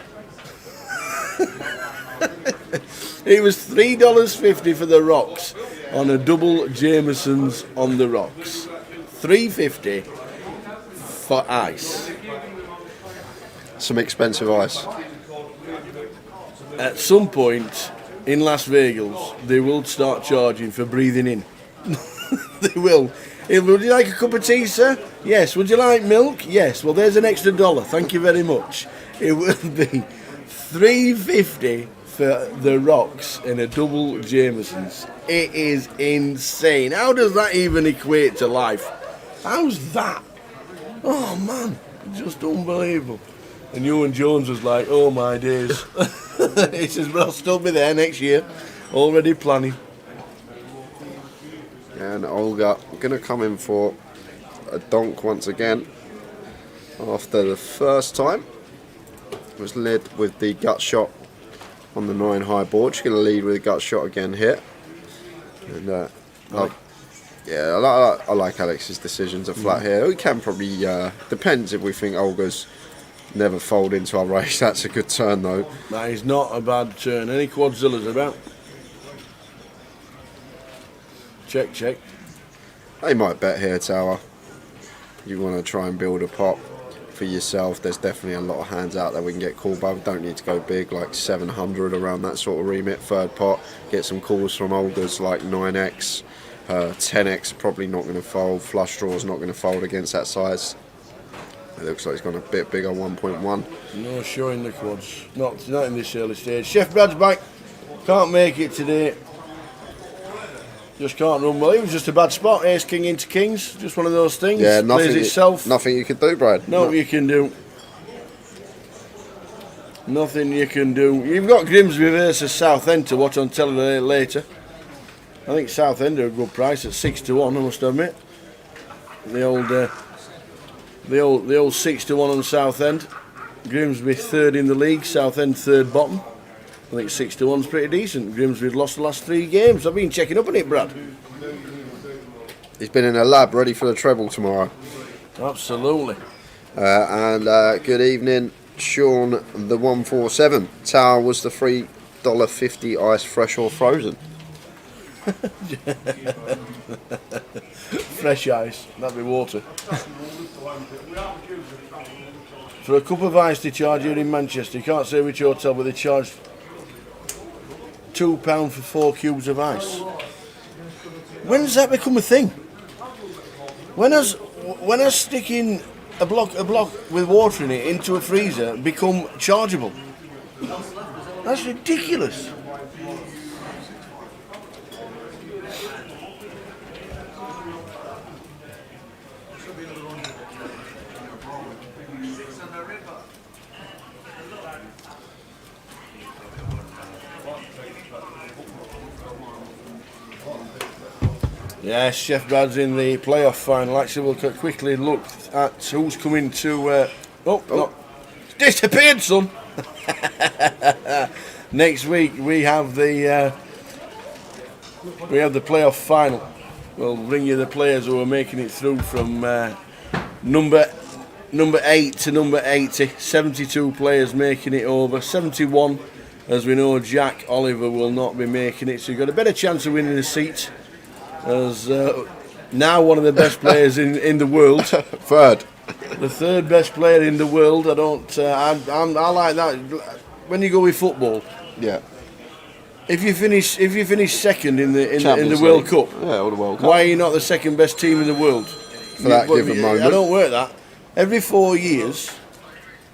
It was $3.50 for the rocks on a double Jameson's on the rocks. $3.50 for ice. Some expensive ice. At some point in Las Vegas, they will start charging for breathing in. They will. Would you like a cup of tea, sir? Yes. Would you like milk? Yes. Well, there's an extra $1. Thank you very much. It will be $3.50 for the rocks in a double Jameson's. It is insane. How does that even equate to life? How's that? Oh man, just unbelievable. And Ewan Jones was like, oh my days. He says, but I'll still be there next year. Already planning. And Olga going to come in for a donk once again. After the first time was led with the gut shot on the 9 high board. She's going to lead with a gut shot again here. And I like Alex's decisions of flat here. We can probably depends if we think Olga's never fold into our race. That's a good turn though. That is not a bad turn. Any quadzillas about? Check, check. They might bet here, Tower. You want to try and build a pot for yourself. There's definitely a lot of hands out there we can get called by. We don't need to go big, like 700 around that sort of remit. Third pot, get some calls from Olga's like 9x. 10x probably not going to fold. Flush draw is not going to fold against that size. It looks like he's gone a bit bigger, 1.1. No showing the quads. Not in this early stage. Chef Brad's back. Can't make it today. Just can't run well. It was just a bad spot. Ace king into kings. Just one of those things. Yeah, Plays itself. Nothing you could do, Brad. No, you can do. Nothing you can do. You've got Grimsby versus Southend to watch on telly later. I think Southend are a good price at 6-1. I must admit. The old 6-1 on Southend. Grimsby third in the league. Southend third bottom. I think 6-1's pretty decent. Grimsby's lost the last 3 games. I've been checking up on it, Brad. He's been in a lab ready for the treble tomorrow. Absolutely. Good evening, Sean the 147. Tower was the $3.50 ice, fresh or frozen? Fresh ice, that'd be water. For a cup of ice they charge here in Manchester, you can't say which hotel, but they charge £2 for 4 cubes of ice. When does that become a thing? When has sticking a block with water in it into a freezer become chargeable? That's ridiculous. Yes, Chef Brad's in the playoff final. Actually, we'll quickly look at who's coming to. No, disappeared, son. Next week we have the playoff final. We'll bring you the players who are making it through from number 8 to number 80. 72 players making it over. 71, as we know, Jack Oliver will not be making it. So you've got a better chance of winning a seat. As now one of the best players in the world. Third. The third best player in the world. I like that. When you go with football, yeah. If you finish second in the League. World Cup, yeah, or the World Cup, why are you not the second best team in the world? For that given moment. I don't work that. Every 4 years,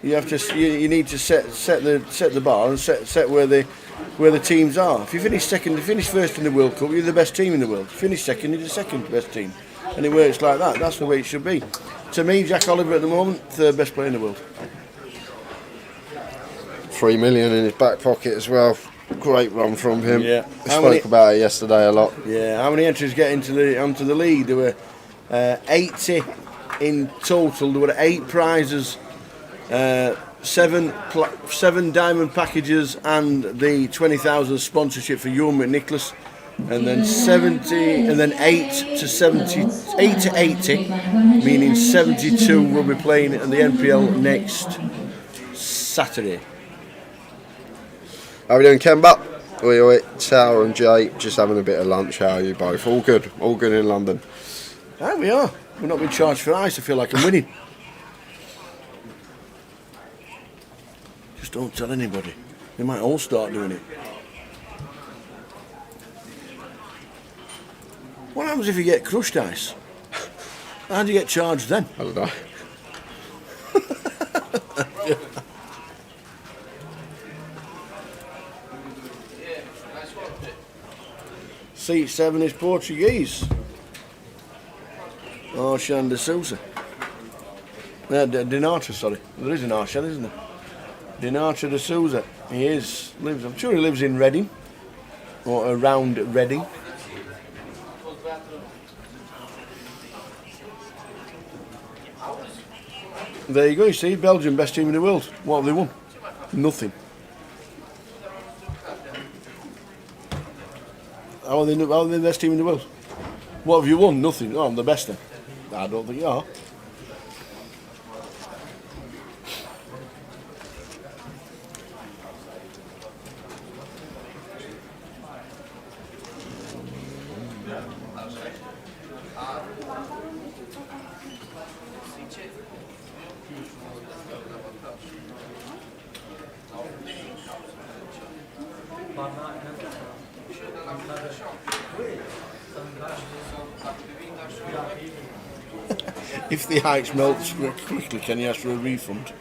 you have to. You need to set the bar and set where the teams are. If you finish second, you finish first in the World Cup, you're the best team in the world. If you finish second, you're the second best team, and it works like that. That's the way it should be. To me, Jack Oliver at the moment, third best player in the world. 3 million in his back pocket as well. Great run from him. Yeah. We spoke about it yesterday a lot. Yeah. How many entries get onto the league? There were 80 in total. There were 8 prizes, 7 diamond packages, and the 20,000 sponsorship for Ewan McNicholas, and then 70, and then 8 to 80, meaning 72 will be playing in the NPL next Saturday. How are we doing, Kemba? Oi, Tower and Jay, just having a bit of lunch. How are you both? All good in London. Ah, we are. We're not being charged for ice. I feel like I'm winning. Just don't tell anybody. They might all start doing it. What happens if you get crushed ice? How do you get charged then? I don't know. Seat 7 is Portuguese. Arshan de Souza. Dinatra, sorry. There is an Arshan, isn't there? Dinatra de Souza. I'm sure he lives in Reading. Or around Reading. There you go, you see, Belgium, best team in the world. What have they won? Nothing. How are they the best team in the world? What have you won? Nothing. Oh, I'm the best then. I don't think you are. If the ice melts quickly, can you ask for a refund?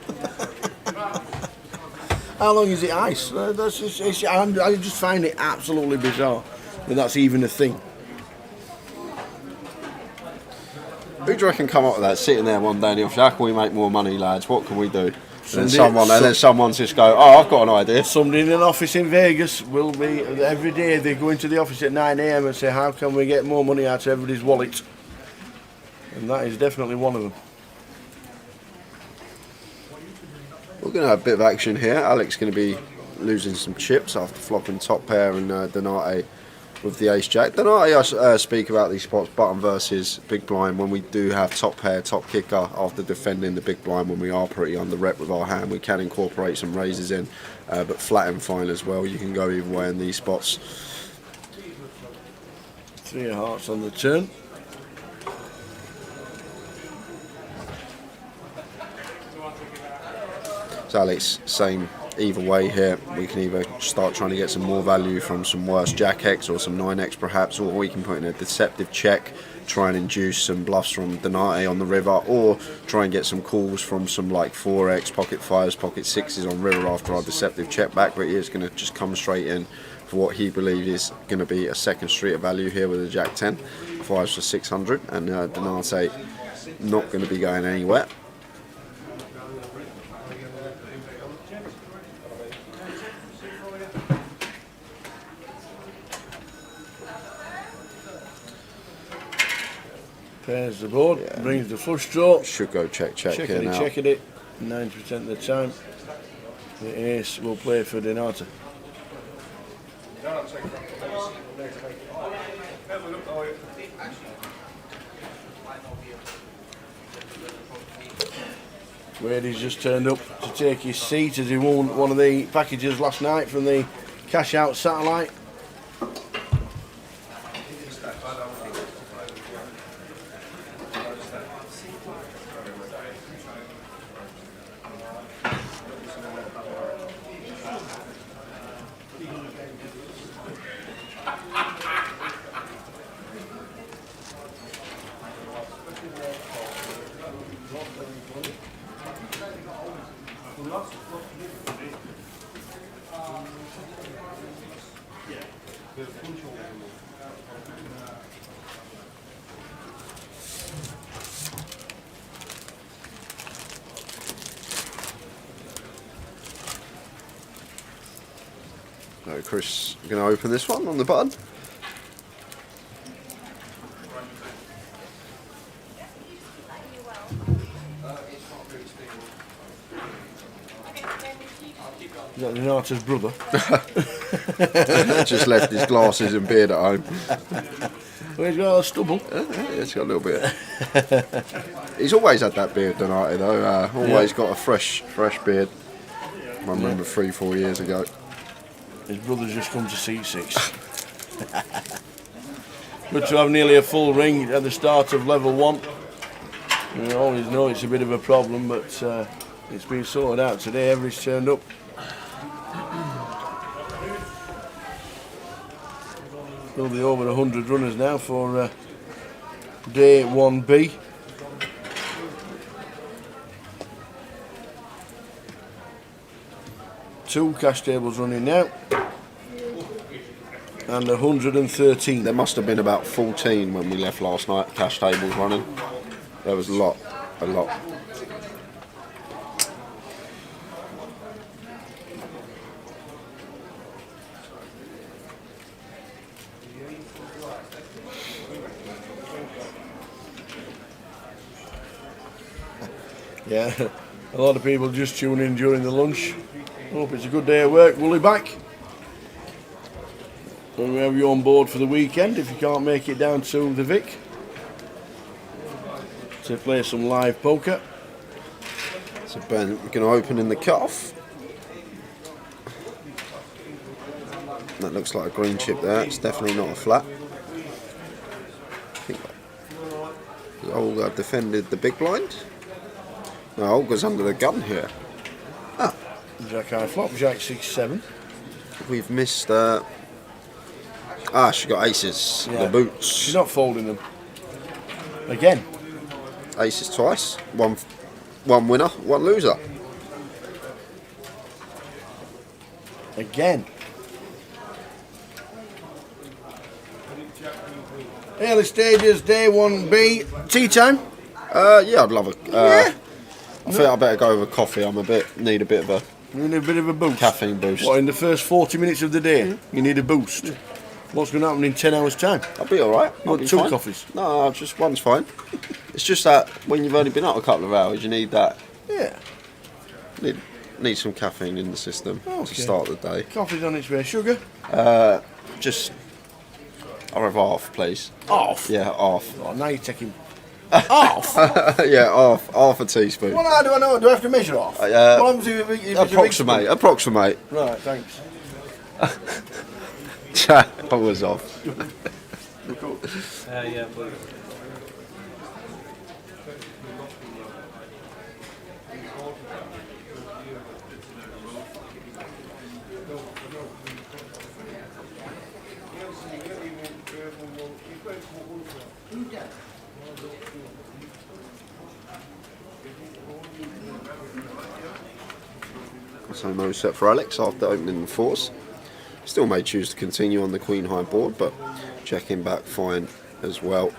How long is it ice? I just find it absolutely bizarre that that's even a thing. Who do you reckon come up with that? Sitting there one day in the office, how can we make more money, lads? What can we do? And then someone's just go, oh, I've got an idea. Somebody in an office in Vegas will be, every day they go into the office at 9 AM and say, how can we get more money out of everybody's wallet? And that is definitely one of them. We're going to have a bit of action here. Alex going to be losing some chips after flopping top pair and Donate with the ace jack. Donate, I speak about these spots, button versus big blind, when we do have top pair, top kicker after defending the big blind, when we are pretty under rep with our hand. We can incorporate some raises in, but flat and fine as well. You can go either way in these spots. 3 of hearts on the turn. So Alex, same either way here. We can either start trying to get some more value from some worse Jack X or some 9X perhaps, or we can put in a deceptive check, try and induce some bluffs from Donate on the river, or try and get some calls from some like 4X, pocket 5s, pocket 6s on river after our deceptive check back. But he is going to just come straight in for what he believes is going to be a second street of value here with a Jack 10, 5s for 600, and Donate not going to be going anywhere. Pairs the board, brings the flush draw. Should go check here now. Checking it, 90% of the time. The ace will play for Donate. Wade's just turned up to take his seat as he won one of the packages last night from the cash out satellite. So Chris, going to open this one on the button. Is that Donate's brother? Just left his glasses and beard at home. Well, he's got a stubble. He's got a little bit. He's always had that beard, Donate, though. Always got a fresh beard. I remember 3-4 years ago. His brother's just come to seat 6. Good to have nearly a full ring at the start of level 1. You always know it's a bit of a problem, but it's been sorted out today. Everybody's turned up. Will be over 100 runners now for day 1B. Two cash tables running now, and 113. There must have been about 14 when we left last night, cash tables running. There was a lot. Yeah, a lot of people just tune in during the lunch. Hope it's a good day at work. We'll be back. We'll have you on board for the weekend if you can't make it down to the Vic to play some live poker. So Ben, we're going to open in the cutoff. That looks like a green chip there. It's definitely not a flat. I think Olga defended the big blind. No, Olga's under the gun here. Ah. Jack high flop, Jack 6-7. We've missed. She got aces. Yeah. The boots. She's not folding them. Again. Aces twice. One winner, one loser. again. Early stages, day 1B. Tea time? Yeah, I'd love a. Yeah. I think I better go with a coffee. Need a bit of a You need a bit of a boost. caffeine boost. What, in the first 40 minutes of the day? You need a boost. What's going to happen in 10 hours' time? I'll be all right. You want 2 coffees? No, just one's fine. It's just that when you've only been up a couple of hours, you need that. Yeah. Need some caffeine in the system to start the day. Coffee's on its way. Sugar? Just. I'll have half, please. Half? Yeah, half. Oh, now you're taking... half? Yeah, half a teaspoon. Well, how do I know? Do I have to measure off? What happens if it's a big spoon? Approximate. Right, thanks. I was off. Yeah, please. So no set for Alex after opening the fours. Still may choose to continue on the queen high board, but checking back fine as well.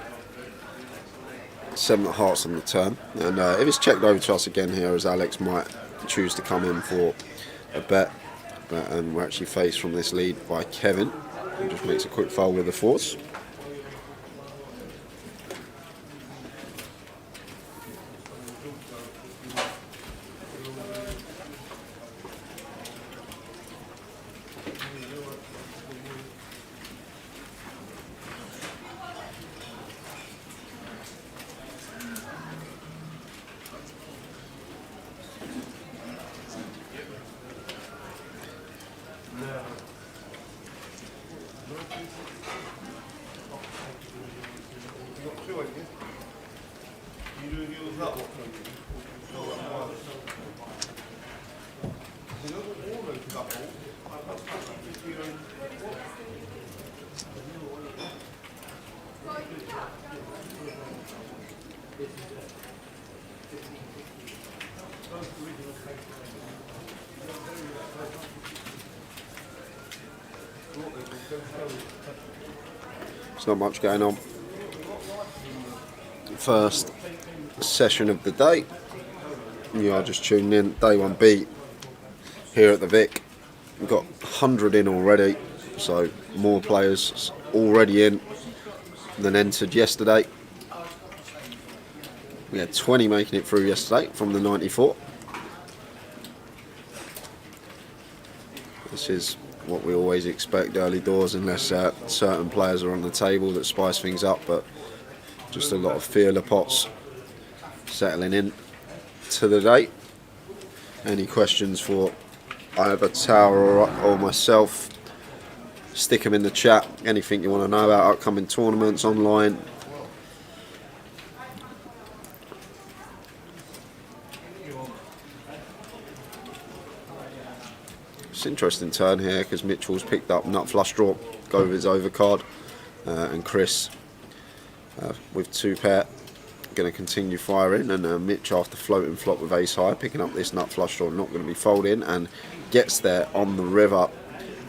7 of hearts on the turn, and if it's checked over to us again here, as Alex might choose to come in for a bet, and we're actually faced from this lead by Kevin, who just makes a quick fold with the fours. There's not much going on. First session of the day. You are just tuning in. Day 1B here at the Vic. We've got 100 in already, so more players already in than entered yesterday. We had 20 making it through yesterday from the 94. This is what we always expect early doors, unless certain players are on the table that spice things up, but just a lot of feeler pots settling in to the day. Any questions for either Tower or myself, stick them in the chat. Anything you want to know about upcoming tournaments online. It's an interesting turn here because Mitchell's picked up nut flush draw, go with his overcard, and Chris with 2 pair going to continue firing, and Mitch after floating flop with ace high picking up this nut flush draw, not going to be folding, and gets there on the river.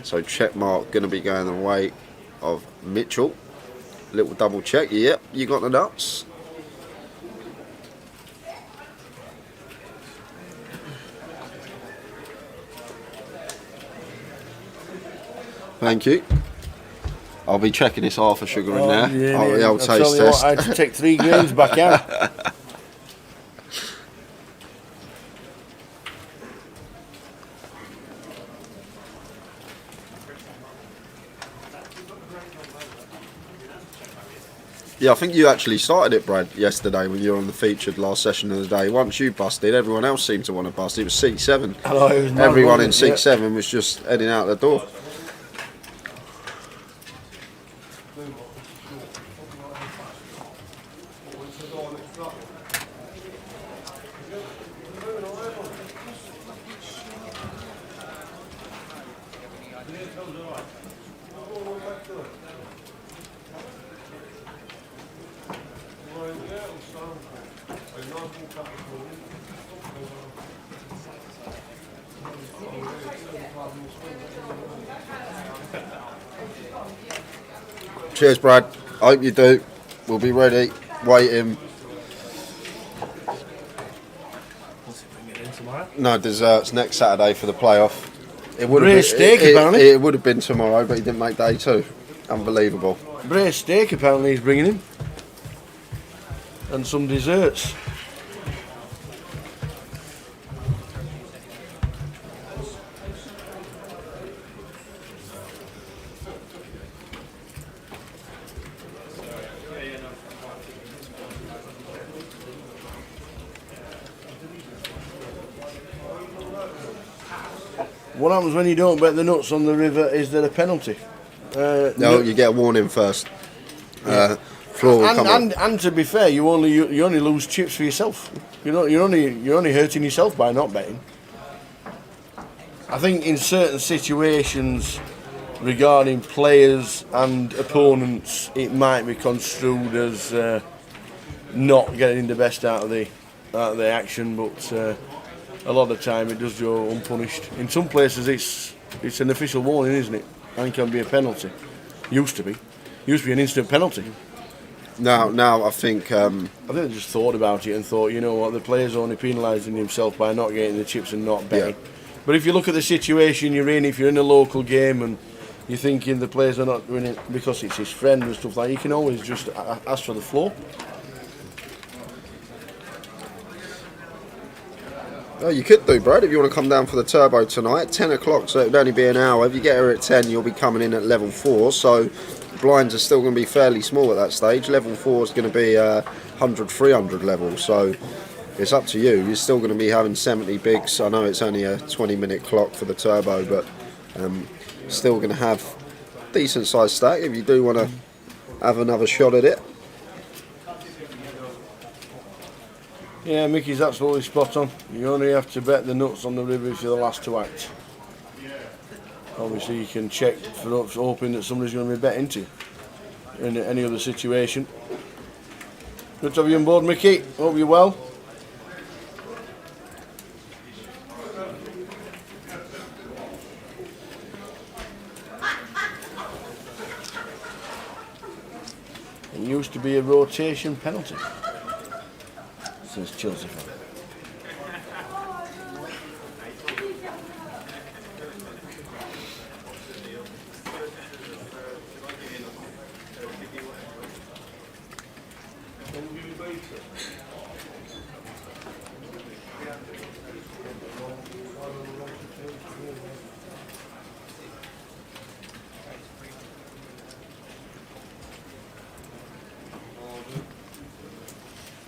So check mark going to be going the way of Mitchell. Little double check. Yep, you got the nuts. Thank you. I'll be checking this half a sugar in there. Yeah, The old I'll taste tell you test. what, I had to take 3 grains back out. Yeah, I think you actually started it, Brad, yesterday when you were on the featured last session of the day. Once you busted, everyone else seemed to want to bust. It was seat 7. Everyone in seat 7 was just heading out the door. Cheers, Brad. I hope you do. We'll be ready, waiting. No, desserts next Saturday for the playoff. It would have been steak, it apparently. it would have been tomorrow, but he didn't make day 2. Unbelievable. Braised steak apparently he's bringing in. And some desserts. What happens when you don't bet the nuts on the river? Is there a penalty? No, you get a warning first. Floor will come up. And to be fair, you only lose chips for yourself. You're only hurting yourself by not betting. I think in certain situations regarding players and opponents, it might be construed as not getting the best out of the action, but a lot of the time it does go unpunished. In some places, it's an official warning, isn't it? And it can be a penalty. Used to be an instant penalty. Now I think I think they just thought about it and thought, you know what, the player's only penalising himself by not getting the chips and not betting. Yeah. But if you look at the situation you're in, if you're in a local game and you're thinking the players are not doing it because it's his friend and stuff like that, you can always just ask for the floor. Oh, you could do, Brad, if you want to come down for the turbo tonight. 10 o'clock, so it would only be an hour. If you get here at 10, you'll be coming in at level 4. So blinds are still going to be fairly small at that stage. Level 4 is going to be 100, 300 level. So it's up to you. You're still going to be having 70 bigs. I know it's only a 20-minute clock for the turbo, but still going to have decent sized stack if you do want to have another shot at it. Yeah, Mickey's absolutely spot on. You only have to bet the nuts on the river if you're the last to act. Obviously, you can check for hoping that somebody's going to be betting to you in any other situation. Good to have you on board, Mickey. Hope you're well. It used to be a rotation penalty. Says Chelsea fan.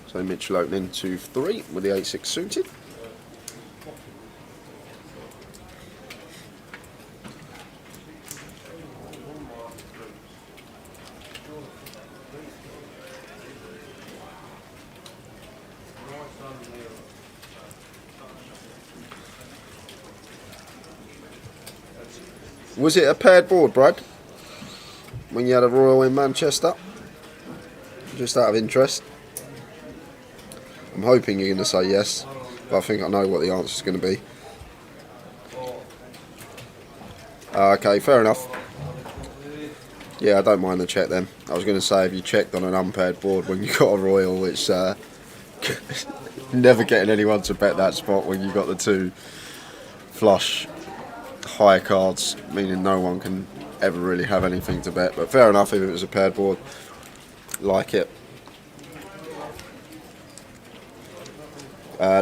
So Mitchell opening 2-3 with the 8-6 suited. Was it a paired board, Brad, when you had a Royal in Manchester? Just out of interest. I'm hoping you're going to say yes, but I think I know what the answer is going to be. Okay, fair enough. Yeah, I don't mind the check then. I was going to say, if you checked on an unpaired board when you got a Royal, it's never getting anyone to bet that spot when you got the 2 flush high cards, meaning no one can ever really have anything to bet. But fair enough if it was a paired board, like it.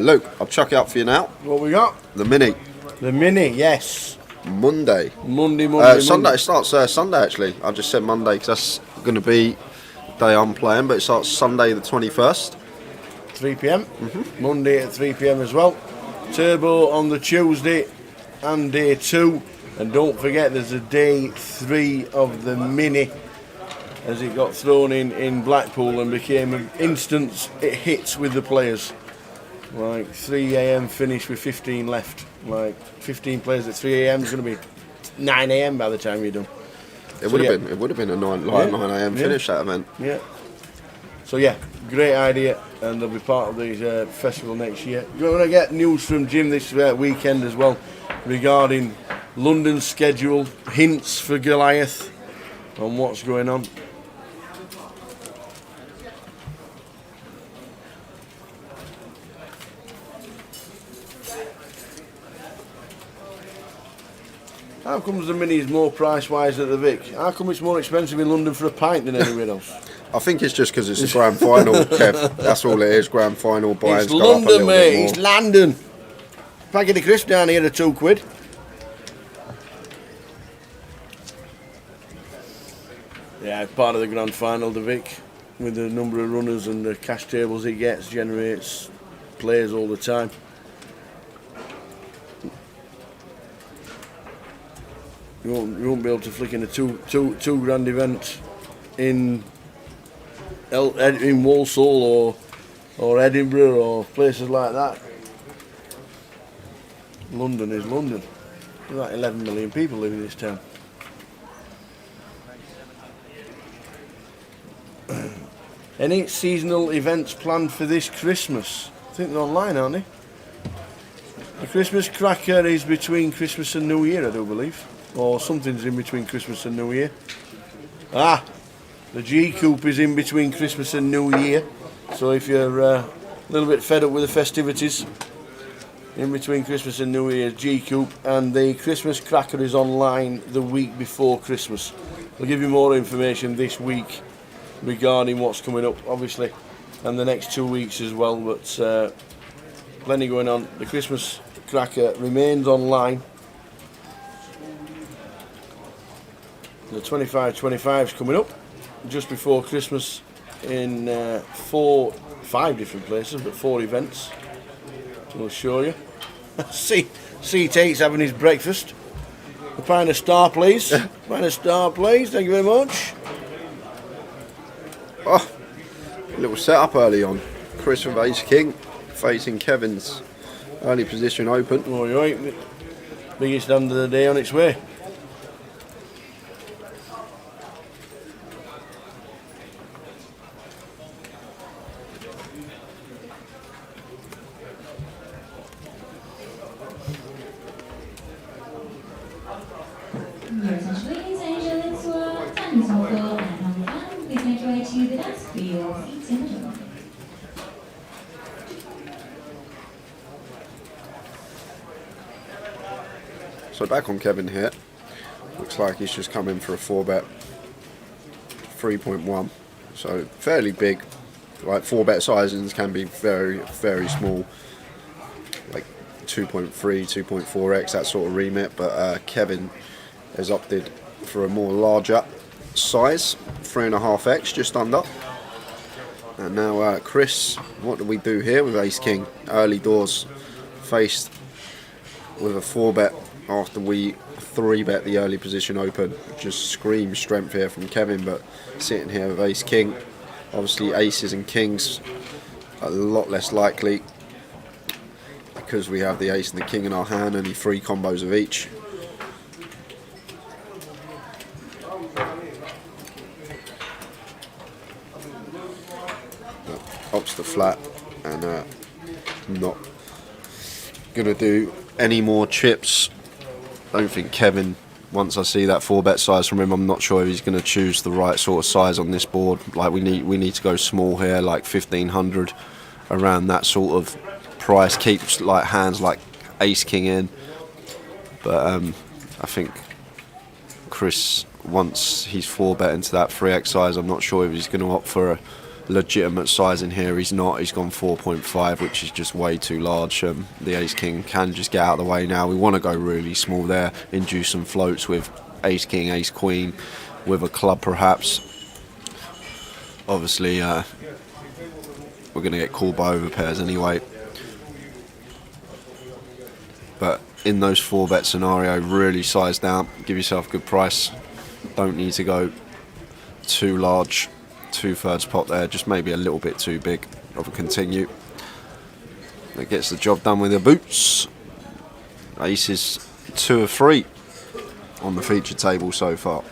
Luke, I'll chuck it up for you now. What we got? The Mini. The Mini, yes. Monday. Monday. Sunday. It starts Sunday, actually. I just said Monday because that's going to be the day I'm playing, but it starts Sunday the 21st. 3 p.m. Monday at 3 p.m. as well. Turbo on the Tuesday and day 2. And don't forget there's a day 3 of the Mini, as it got thrown in Blackpool and became an instant hit with the players. Like 3 a.m. finish with 15 left. Like 15 players at 3 a.m. is going to be 9 a.m. by the time you're done. It would have been a 9 a.m. finish, that event. Yeah. So yeah, great idea, and they'll be part of the festival next year. You're going to get news from Jim this weekend as well regarding London's schedule, hints for Goliath on what's going on. How comes the Mini is more price-wise at the Vic? How come it's more expensive in London for a pint than anywhere else? I think it's just because it's a grand final, Kev. That's all it is, grand final. Buy-ins It's go up a London, little mate. bit more. It's London. Packet of crisps down here are £2. Yeah, part of the grand final, the Vic, with the number of runners and the cash tables it gets, generates players all the time. You won't be able to flick in a two grand event in Walsall or Edinburgh or places like that. London is London. There's like 11 million people live in this town. Any seasonal events planned for this Christmas? I think they're online, aren't they? The Christmas cracker is between Christmas and New Year, I do believe. Or something's in between Christmas and New Year. Ah! The G-Coop is in between Christmas and New Year. So if you're a little bit fed up with the festivities, in between Christmas and New Year, G-Coop, and the Christmas cracker is online the week before Christmas. We'll give you more information this week regarding what's coming up, obviously, and the next 2 weeks as well, but plenty going on. The Christmas cracker remains online. The 25-25 is coming up just before Christmas in 5 different places, but 4 events. We'll show you. C-Tate's having his breakfast. A pint of Star, please. Pint of Star, please. Thank you very much. Oh, a little setup early on. Chris with Ace King facing Kevin's early position open. Oh, you're right. Biggest hand of the day on its way. So back on Kevin here. Looks like he's just come in for a 4-bet 3.1. So fairly big. Like 4-bet sizings can be very, very small. Like 2.3, 2.4x, that sort of remit. But Kevin has opted for a more larger size, 3.5x, just under. And now Chris, what do we do here with Ace King? Early doors, faced with a 4-bet after we 3-bet the early position open. Just screams strength here from Kevin, but sitting here with Ace King, obviously aces and kings a lot less likely because we have the ace and the king in our hand, only 3 combos of each. Opts the flat and not gonna do any more chips. I don't think Kevin, once I see that 4-bet size from him, I'm not sure if he's going to choose the right sort of size on this board. Like we need to go small here, like 1500, around that sort of price. Keeps like hands like Ace King in, but I think Chris, once he's 4-bet into that 3x size, I'm not sure if he's going to opt for a legitimate size in here. He's not. He's gone 4.5, which is just way too large. The Ace King can just get out of the way now. We want to go really small there, induce some floats with Ace King, Ace Queen, with a club perhaps. Obviously we're going to get called by overpairs anyway, but in those 4-bet scenario, really size down, give yourself a good price. Don't need to go too large. 2/3 pot there, just maybe a little bit too big of a continue. That gets the job done with the boots. Ace is 2 of 3 on the feature table so far.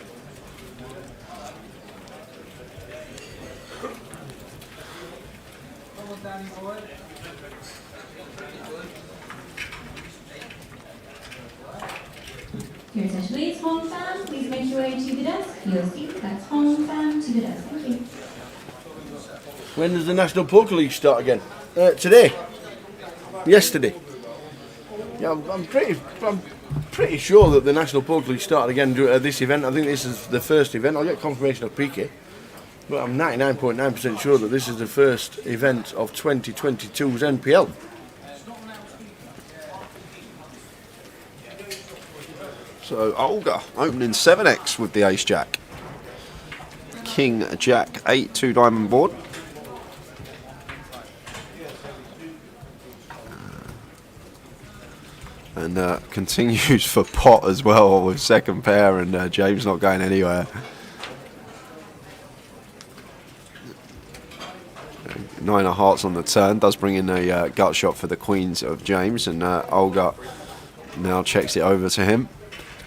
Your attention please, home fan, please make your way to the desk. Your seat, that's home fan to the desk. Thank you. When does the National Poker League start again? Today. Yesterday. Yeah, I'm pretty sure that the National Poker League started again at this event. I think this is the first event. I'll get confirmation of PK, but I'm 99.9% sure that this is the first event of 2022's NPL. So Olga opening 7x with the ace jack. King jack 8 2 diamond board. And continues for pot as well with second pair, and James not going anywhere. Nine of hearts on the turn does bring in a gut shot for the queens of James, and Olga now checks it over to him.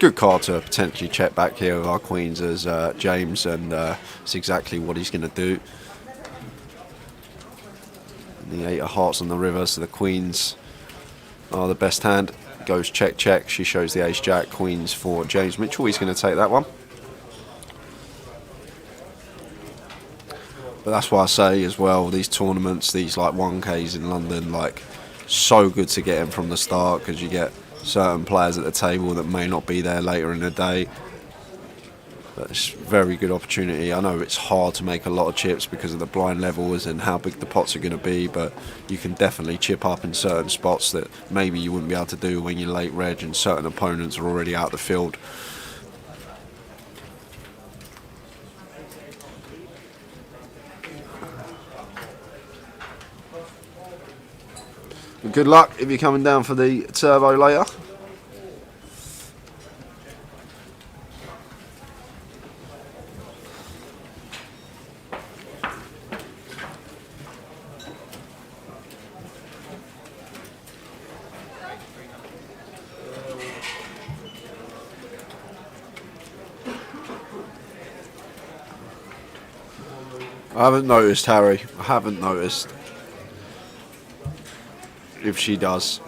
Good card to potentially check back here with our queens as James, and it's exactly what he's going to do. And the 8 of hearts on the river, so the queens are the best hand. Goes check check. She shows the ace jack, queens for James Mitchell. He's going to take that one. But that's why I say as well, these tournaments, these like 1Ks in London, like so good to get in from the start, because you get certain players at the table that may not be there later in the day. But it's a very good opportunity. I know it's hard to make a lot of chips because of the blind levels and how big the pots are going to be, but you can definitely chip up in certain spots that maybe you wouldn't be able to do when you're late reg and certain opponents are already out the field. Good luck if you're coming down for the turbo later. I haven't noticed, Harry. I haven't noticed. If she does.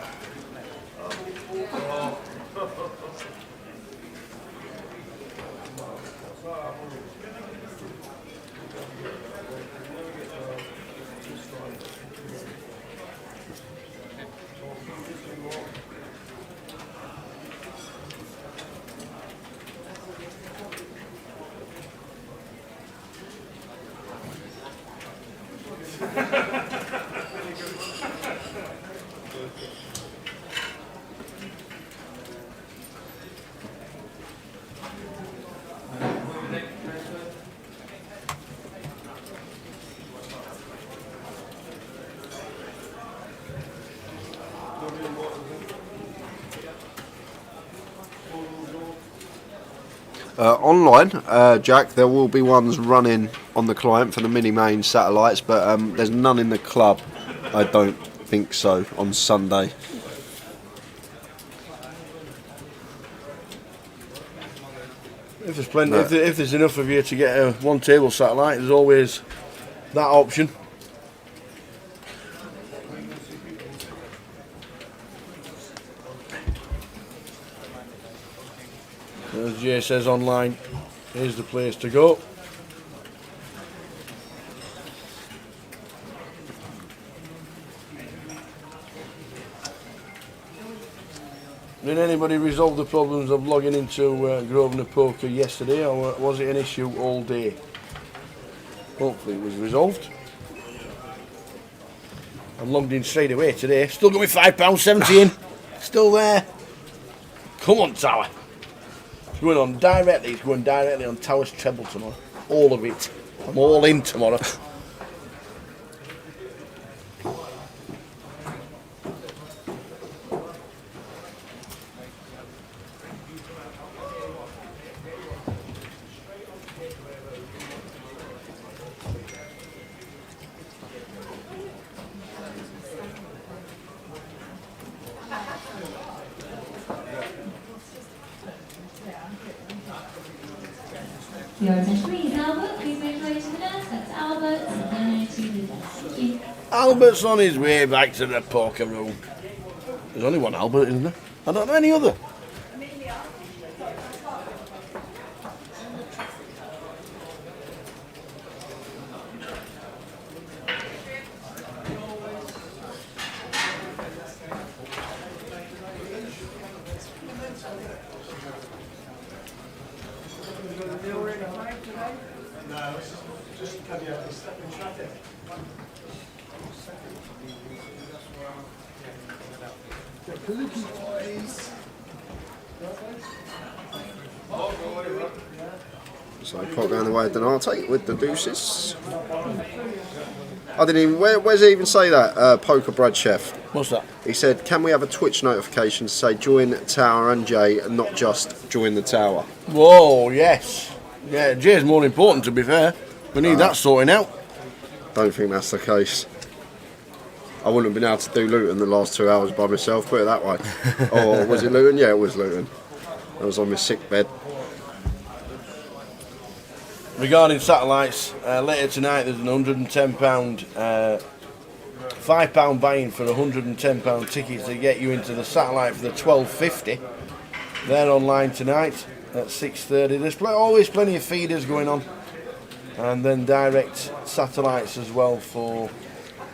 Online, Jack, there will be ones running on the client for the mini main satellites, but there's none in the club. I don't think so on Sunday. If there's plenty, if there's enough of you to get a one table satellite, there's always that option. As Jay says online, here's the place to go. Did anybody resolve the problems of logging into Grosvenor Poker yesterday, or was it an issue all day? Hopefully it was resolved. I'm logged in straight away today. Still got me £5.70 in. Still there. Come on, Tower. It's going on directly. It's going directly on Tower's treble tomorrow. All of it. I'm all in tomorrow. Your attention please, Albert. Please make your way to the desk. That's Albert. And then to the desk. Thank you. Albert's on his way back to the poker room. There's only one Albert, isn't there? I don't know any other. So pot going the way of Donate with the deuces. I didn't even. Where's he even say that? Poker Brad Chef. What's that? He said, "Can we have a Twitch notification to say join Tower and Jay, and not just join the Tower?" Whoa, yes. Yeah, Jay's more important, to be fair. We need that sorting out. Don't think that's the case. I wouldn't have been able to do Luton the last 2 hours by myself, put it that way. Or was it Luton? Yeah, it was Luton. I was on my sick bed. Regarding satellites, later tonight there's an £110, £5 buy-in for £110 tickets to get you into the satellite for the 12.50. They're online tonight at 6:30. There's always plenty of feeders going on, and then direct satellites as well for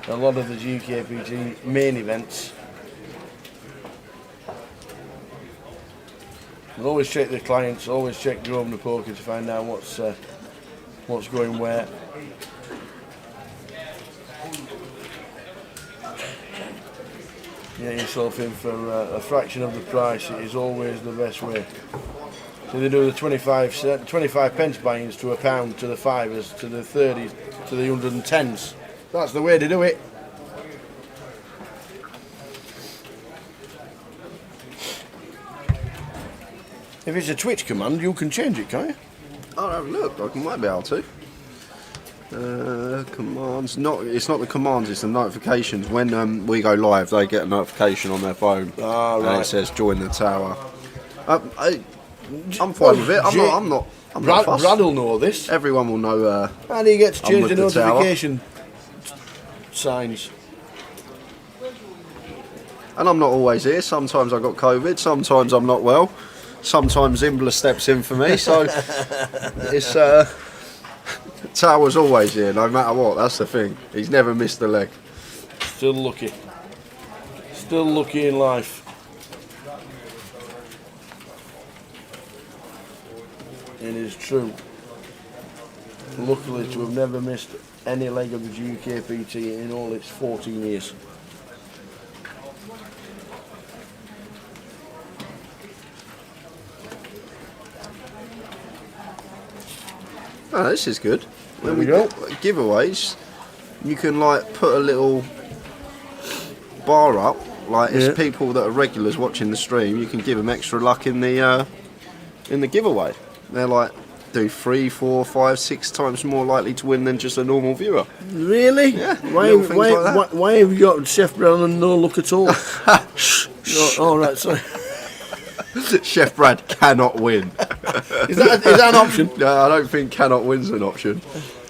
a lot of the GUKPT main events. We'll always check the clients, always check Grosvenor Poker to find out what's going where. Get yourself in for a fraction of the price. It is always the best way. So they do the 25 pence buy-ins to £1, to the 5s, to the 30s, to the 110s. That's the way to do it. If it's a Twitch command, you can change it, can't you? I'll have a look. I might be able to. Commands. It's not the commands. It's the notifications. When we go live, they get a notification on their phone, Right. and it says "Join the Tower." I'm fine with it. I'm not fussed. Brad will know this. Everyone will know. And he gets to I'm change the with the Tower. notification signs. And I'm not always here. Sometimes I got COVID. Sometimes I'm not well. Sometimes Imbler steps in for me. So it's Tower's always here, no matter what. That's the thing. He's never missed a leg. Still lucky. Still lucky in life. It is true. Luckily to have never missed any leg of the GUKPT in all its 14 years. Oh, this is good. There we go. Giveaways, you can like put a little bar up. Like it's people that are regulars watching the stream. You can give them extra luck in the giveaway. They're like do 3, 4, 5, 6 times more likely to win than just a normal viewer. Really? Yeah. Why have you got Chef Brown and no look at all? Oh, right, sorry. Chef Brad cannot win. Is that an option? No, I don't think cannot win's an option.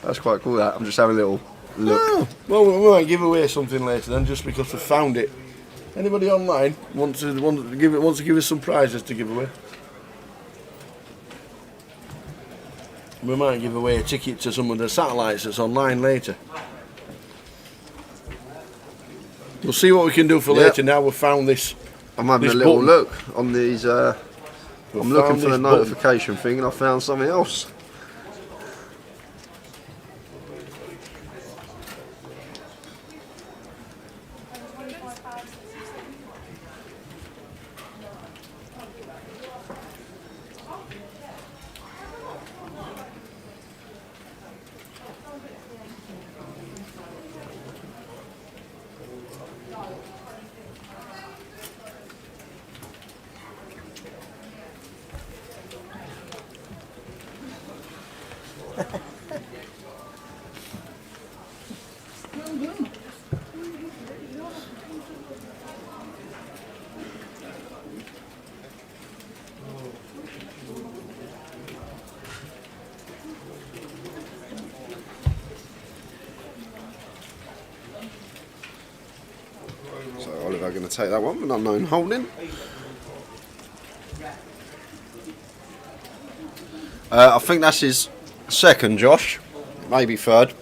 That's quite cool. That I'm just having a little look. Oh, well, we might give away something later then, just because we found it. Anybody online wants to give us some prizes to give away? We might give away a ticket to some of the satellites that's online later. We'll see what we can do for later. Now we've found this. I'm having a little look on these. I'm looking for the notification thing, and I found something else. So Oliver going to take that one, an unknown holding. I think that's his second, Josh. Maybe third.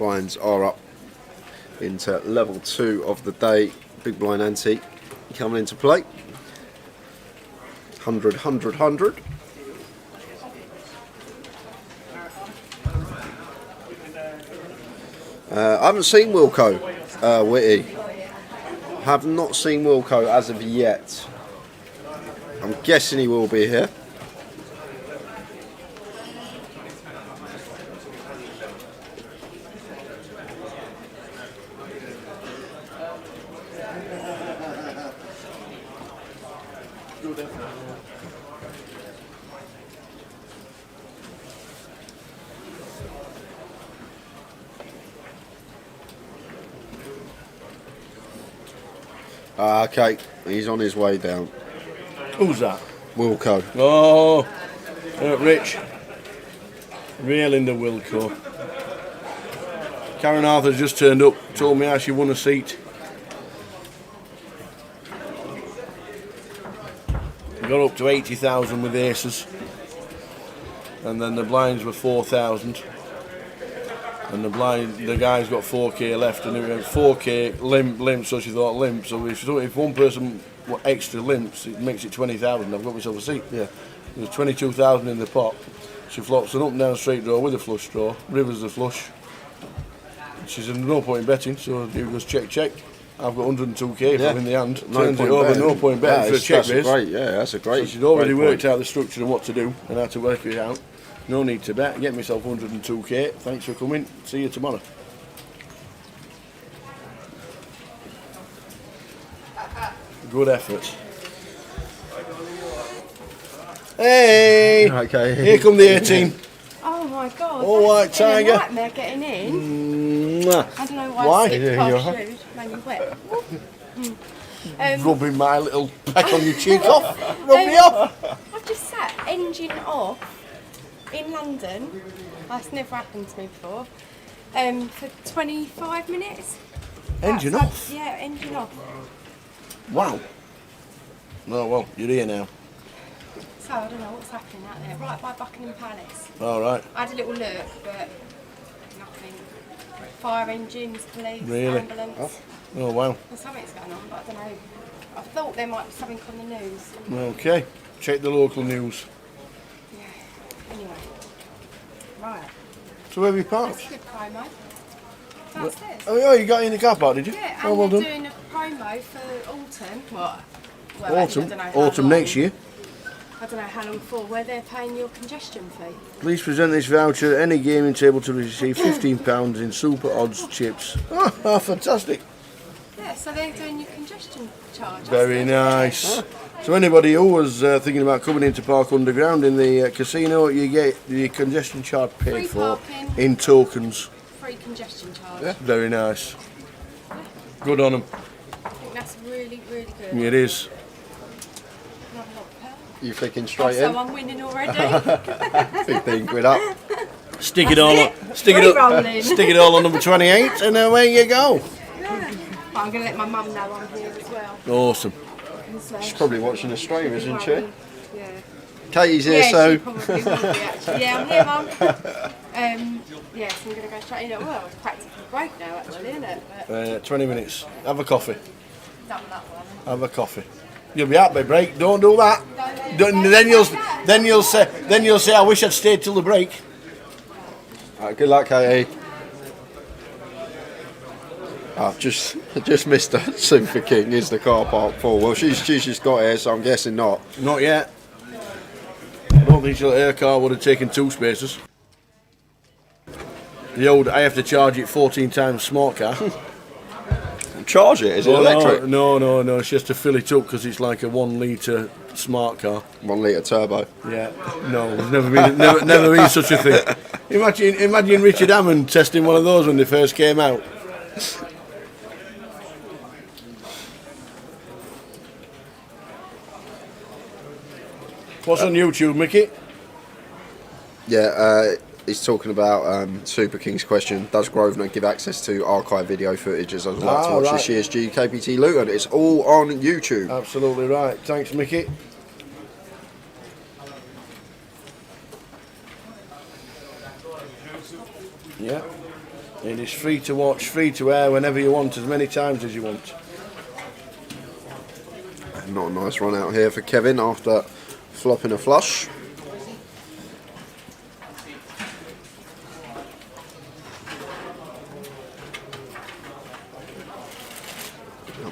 blinds are up into level 2 of the day. Big blind ante coming into play. 100, 100, 100. I haven't seen Wilco, Whitty. Have not seen Wilco as of yet. I'm guessing he will be here. Okay, he's on his way down. Who's that? Wilco. Oh, Rich. Reeling the Wilco. Karen Arthur's just turned up, told me how she won a seat. Got up to 80,000 with aces. And then the blinds were 4,000. And the guy's got 4k left, and it went 4k limp, so she thought limp. So if one person extra limps, it makes it 20,000. I've got myself a seat. Yeah, there's 22,000 in the pot. She flops an up and down straight draw with a flush draw. River's the flush. She's in no point betting, so he goes check. I've got 102k if I'm in the hand. Turns it over, no point betting for a check raise. That's a great. So she'd already worked out the structure and what to do and how to work it out. No need to bet. Get myself 102k. Thanks for coming. See you tomorrow. Good effort. Hey! Okay. Here come the 18. Oh my god. All white that's been a tiger. nightmare getting in. Mwah. I don't know why, Why? I slipped Yeah, past you're you. Made me wet. Rubbing my little peck on your cheek off. Rub me off. I've just sat engine off in London. That's never happened to me before. For 25 minutes. Engine Outside- off? Yeah, engine off. Wow. Oh well, you're here now. So I don't know what's happening out there. Right by Buckingham Palace. All right. I had a little look, but nothing. Fire engines, police, Really? ambulance. Oh wow. There's something's going on, but I don't know. I thought there might be something on the news. Okay. Check the local news. Yeah. Anyway. Right. So where have you That's parked? a good promo. Downstairs. Oh, you got in the car park, did you? Yeah, Oh, and well they're done. doing a promo for autumn. What? Well, actually, I Autumn. don't know how Autumn long. next year. I don't know how long for, where they're paying your congestion fee. Please present this voucher at any gaming table to receive £15 in super odds chips. Oh, fantastic. Yeah, so they're doing your congestion charge. That's Very good. nice. So anybody who was thinking about coming into Park Underground in the casino, you get the congestion charge paid Free for parking. in tokens. Free congestion charge. Very nice. Good on them. I think that's really, really good. It is. Another lot of pearl. You flicking Oh, straight so in? I'm winning already. 15 quid up. Stick it all on. Stick it Re-rolling. Stick it all on number 28 and away you go. But I'm going to let my mum know I'm here as well. Awesome. She's probably watching the stream, isn't she? Yeah. Katie's here, Yeah, so she probably will be actually. Yeah, I'm here, Mum. Yeah, so I'm going to go straight in. Well, it's practically break now, actually, isn't it? But 20 minutes. Have a coffee. done that one. Have a coffee. You'll be out by break. Don't do that. Then you'll say I wish I'd stayed till the break. Right, good luck, Katie. I've just missed her. Super King is the car park full. Well, she's just got here, so I'm guessing not. Not yet. I don't think her car would have taken 2 spaces. The old I have to charge it 14 times smart car. Charge it? Is it electric? No. She has to fill it up because it's like a 1 litre smart car. 1 litre turbo. Yeah. No, there's never been such a thing. Imagine Richard Hammond testing one of those when they first came out. What's on YouTube, Mickey? Yeah, he's talking about Super King's question. Does Grosvenor give access to archive video footage as I would like to watch this year's GUKPT Luton? It's all on YouTube. Absolutely right. Thanks, Mickey. Yeah. It is free to watch, free to air whenever you want, as many times as you want. Not a nice run out here for Kevin after flopping a flush.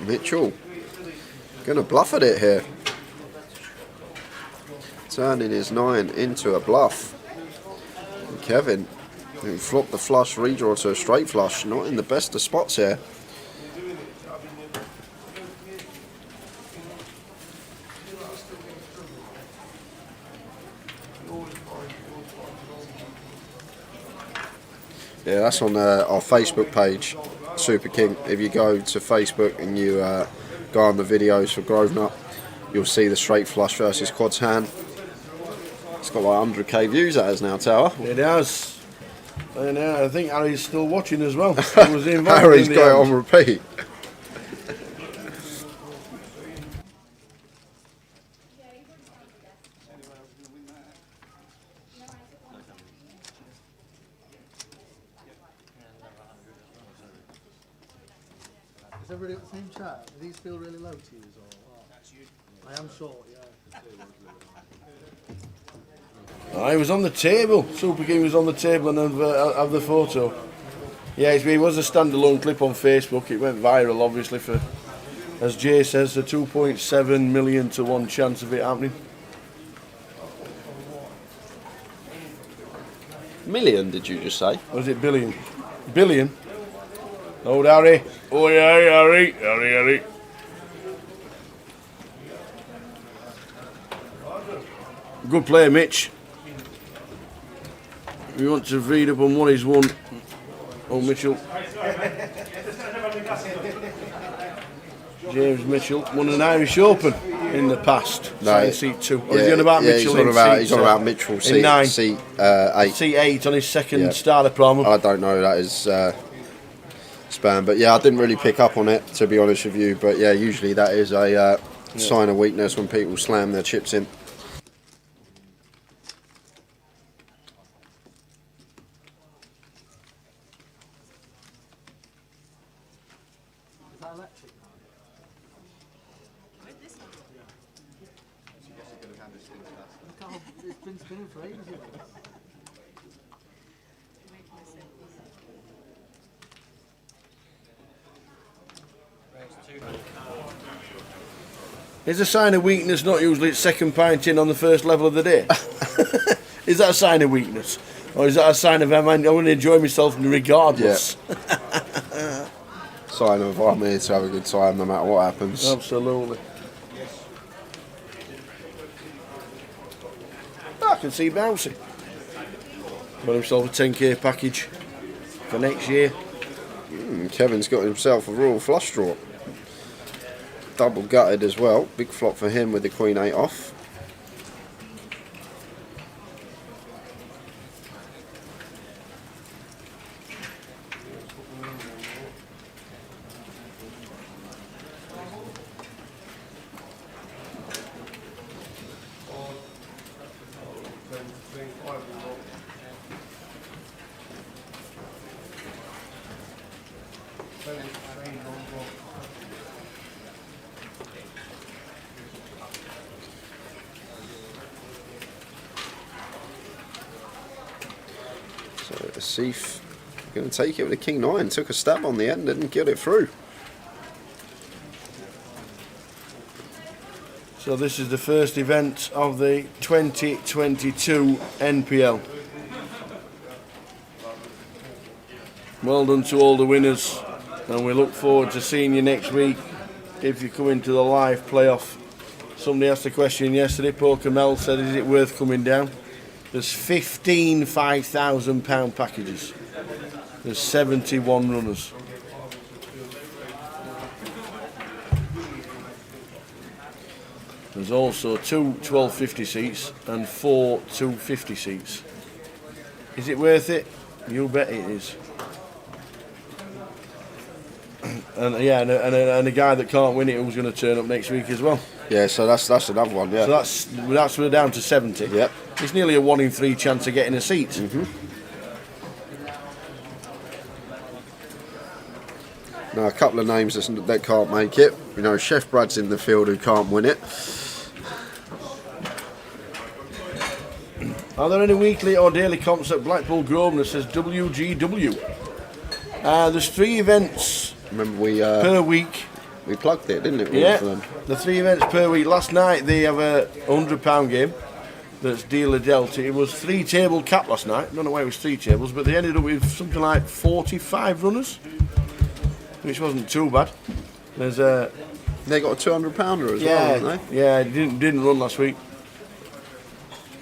Mitchell gonna bluff at it here. Turning his 9 into a bluff. And Kevin, who flopped the flush, redraw to a straight flush, not in the best of spots here. Yeah, that's on our Facebook page, Super King. If you go to Facebook and you go on the videos for Grosvenor, you'll see the straight flush versus quads hand. It's got like 100k views that has now, Tower. It has. And I think Harry's still watching as well. He was involved Harry's in the got it end. on repeat. Is everybody at the same chat? Do these feel really low to you? Or? That's you. I am short, yeah. He was on the table. Super King was on the table and of the photo. Yeah, it was a standalone clip on Facebook. It went viral, obviously, for, as Jay says, a 2.7 million to 1 chance of it happening. Million, did you just say? Was it billion? Billion? Old Harry. Oh yeah, Harry. Harry. Good player, Mitch. We want to read up on what he's won. Oh, Mitchell. James Mitchell won an Irish Open in the past. No, in seat 2. Or is he on about Mitchell he's on about Mitchell in 9. Seat 8. Seat 8 on his second starter promo. I don't know, that is spam, but yeah, I didn't really pick up on it, to be honest with you. But yeah, usually that is a sign of weakness when people slam their chips in. Is that electric now? It's been spinning for ages. Is a sign of weakness not usually its second pint in on the first level of the day? Is that a sign of weakness? Or is that a sign of I want to enjoy myself regardless? Yeah. Sign of I'm here to have a good time no matter what happens. Absolutely. I can see Bouncy. Got himself a 10k package for next year. Kevin's got himself a royal flush draw. Double gutted as well. Big flop for him with the Queen 8 off. So Asif going to take it with a King 9. Took a stab on the end, didn't get it through. So this is the first event of the 2022 NPL. Well done to all the winners, and we look forward to seeing you next week if you come into the live playoff. Somebody asked a question yesterday, Poker Mel said, is it worth coming down? There's 15 £5,000 packages. There's 71 runners. There's also 2 1250 seats and 4 250 seats. Is it worth it? You bet it is. And yeah, and a guy that can't win it who's going to turn up next week as well. Yeah, so that's another one. Yeah. So that's we're down to 70. Yep. It's nearly a 1 in 3 chance of getting a seat. Now, a couple of names that can't make it. You know, Chef Brad's in the field who can't win it. Are there any weekly or daily comps at Blackpool Grosvenor, says WGW? There's 3 events Remember we per week. we plugged it, didn't it? Yeah, the 3 events per week. Last night they have a £100 game that's dealer dealt. It was 3 table cap last night. I don't know why it was 3 tables, but they ended up with something like 45 runners, which wasn't too bad. There's a They got a £200 as well, haven't they? yeah, it didn't run last week.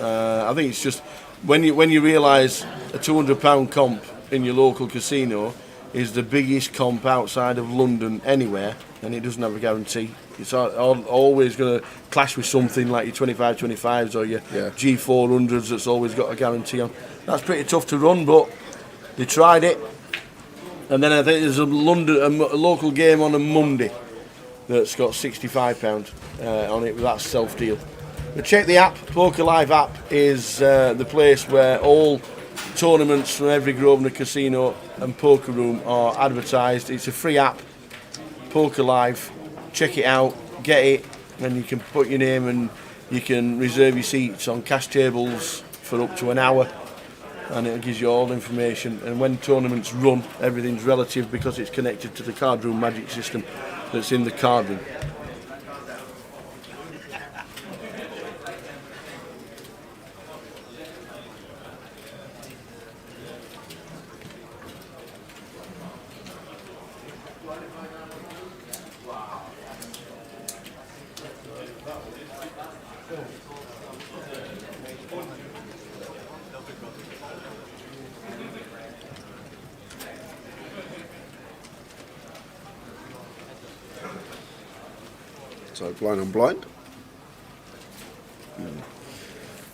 I think it's just when you realise a £200 comp in your local casino is the biggest comp outside of London anywhere, and it doesn't have a guarantee. It's always going to clash with something like your 25/25s or your G400s that's always got a guarantee on. That's pretty tough to run, but they tried it. And then I think there's a local game on a Monday that's got £65 on it, but that's self-deal. But check the app. Poker Live app is the place where all tournaments from every Grosvenor casino and poker room are advertised. It's a free app, Poker Live. Check it out, get it, and you can put your name and you can reserve your seats on cash tables for up to an hour, and it gives you all the information. And when tournaments run, everything's relative because it's connected to the card room magic system that's in the card room. So blind on blind.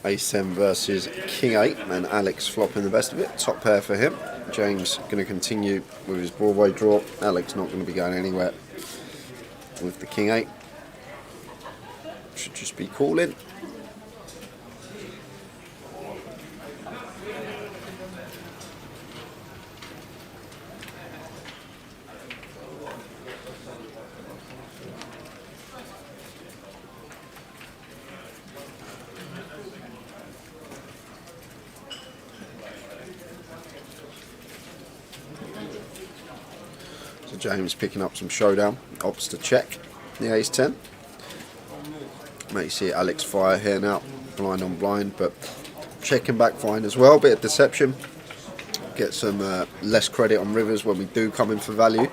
Ace 10 versus King 8, and Alex flopping the best of it. Top pair for him. James going to continue with his Broadway draw. Alex not going to be going anywhere with the King 8. Should just be calling. James picking up some showdown, opts to check the ace 10. May see Alex fire here now, blind on blind, but checking back fine as well. Bit of deception, get some less credit on rivers when we do come in for value.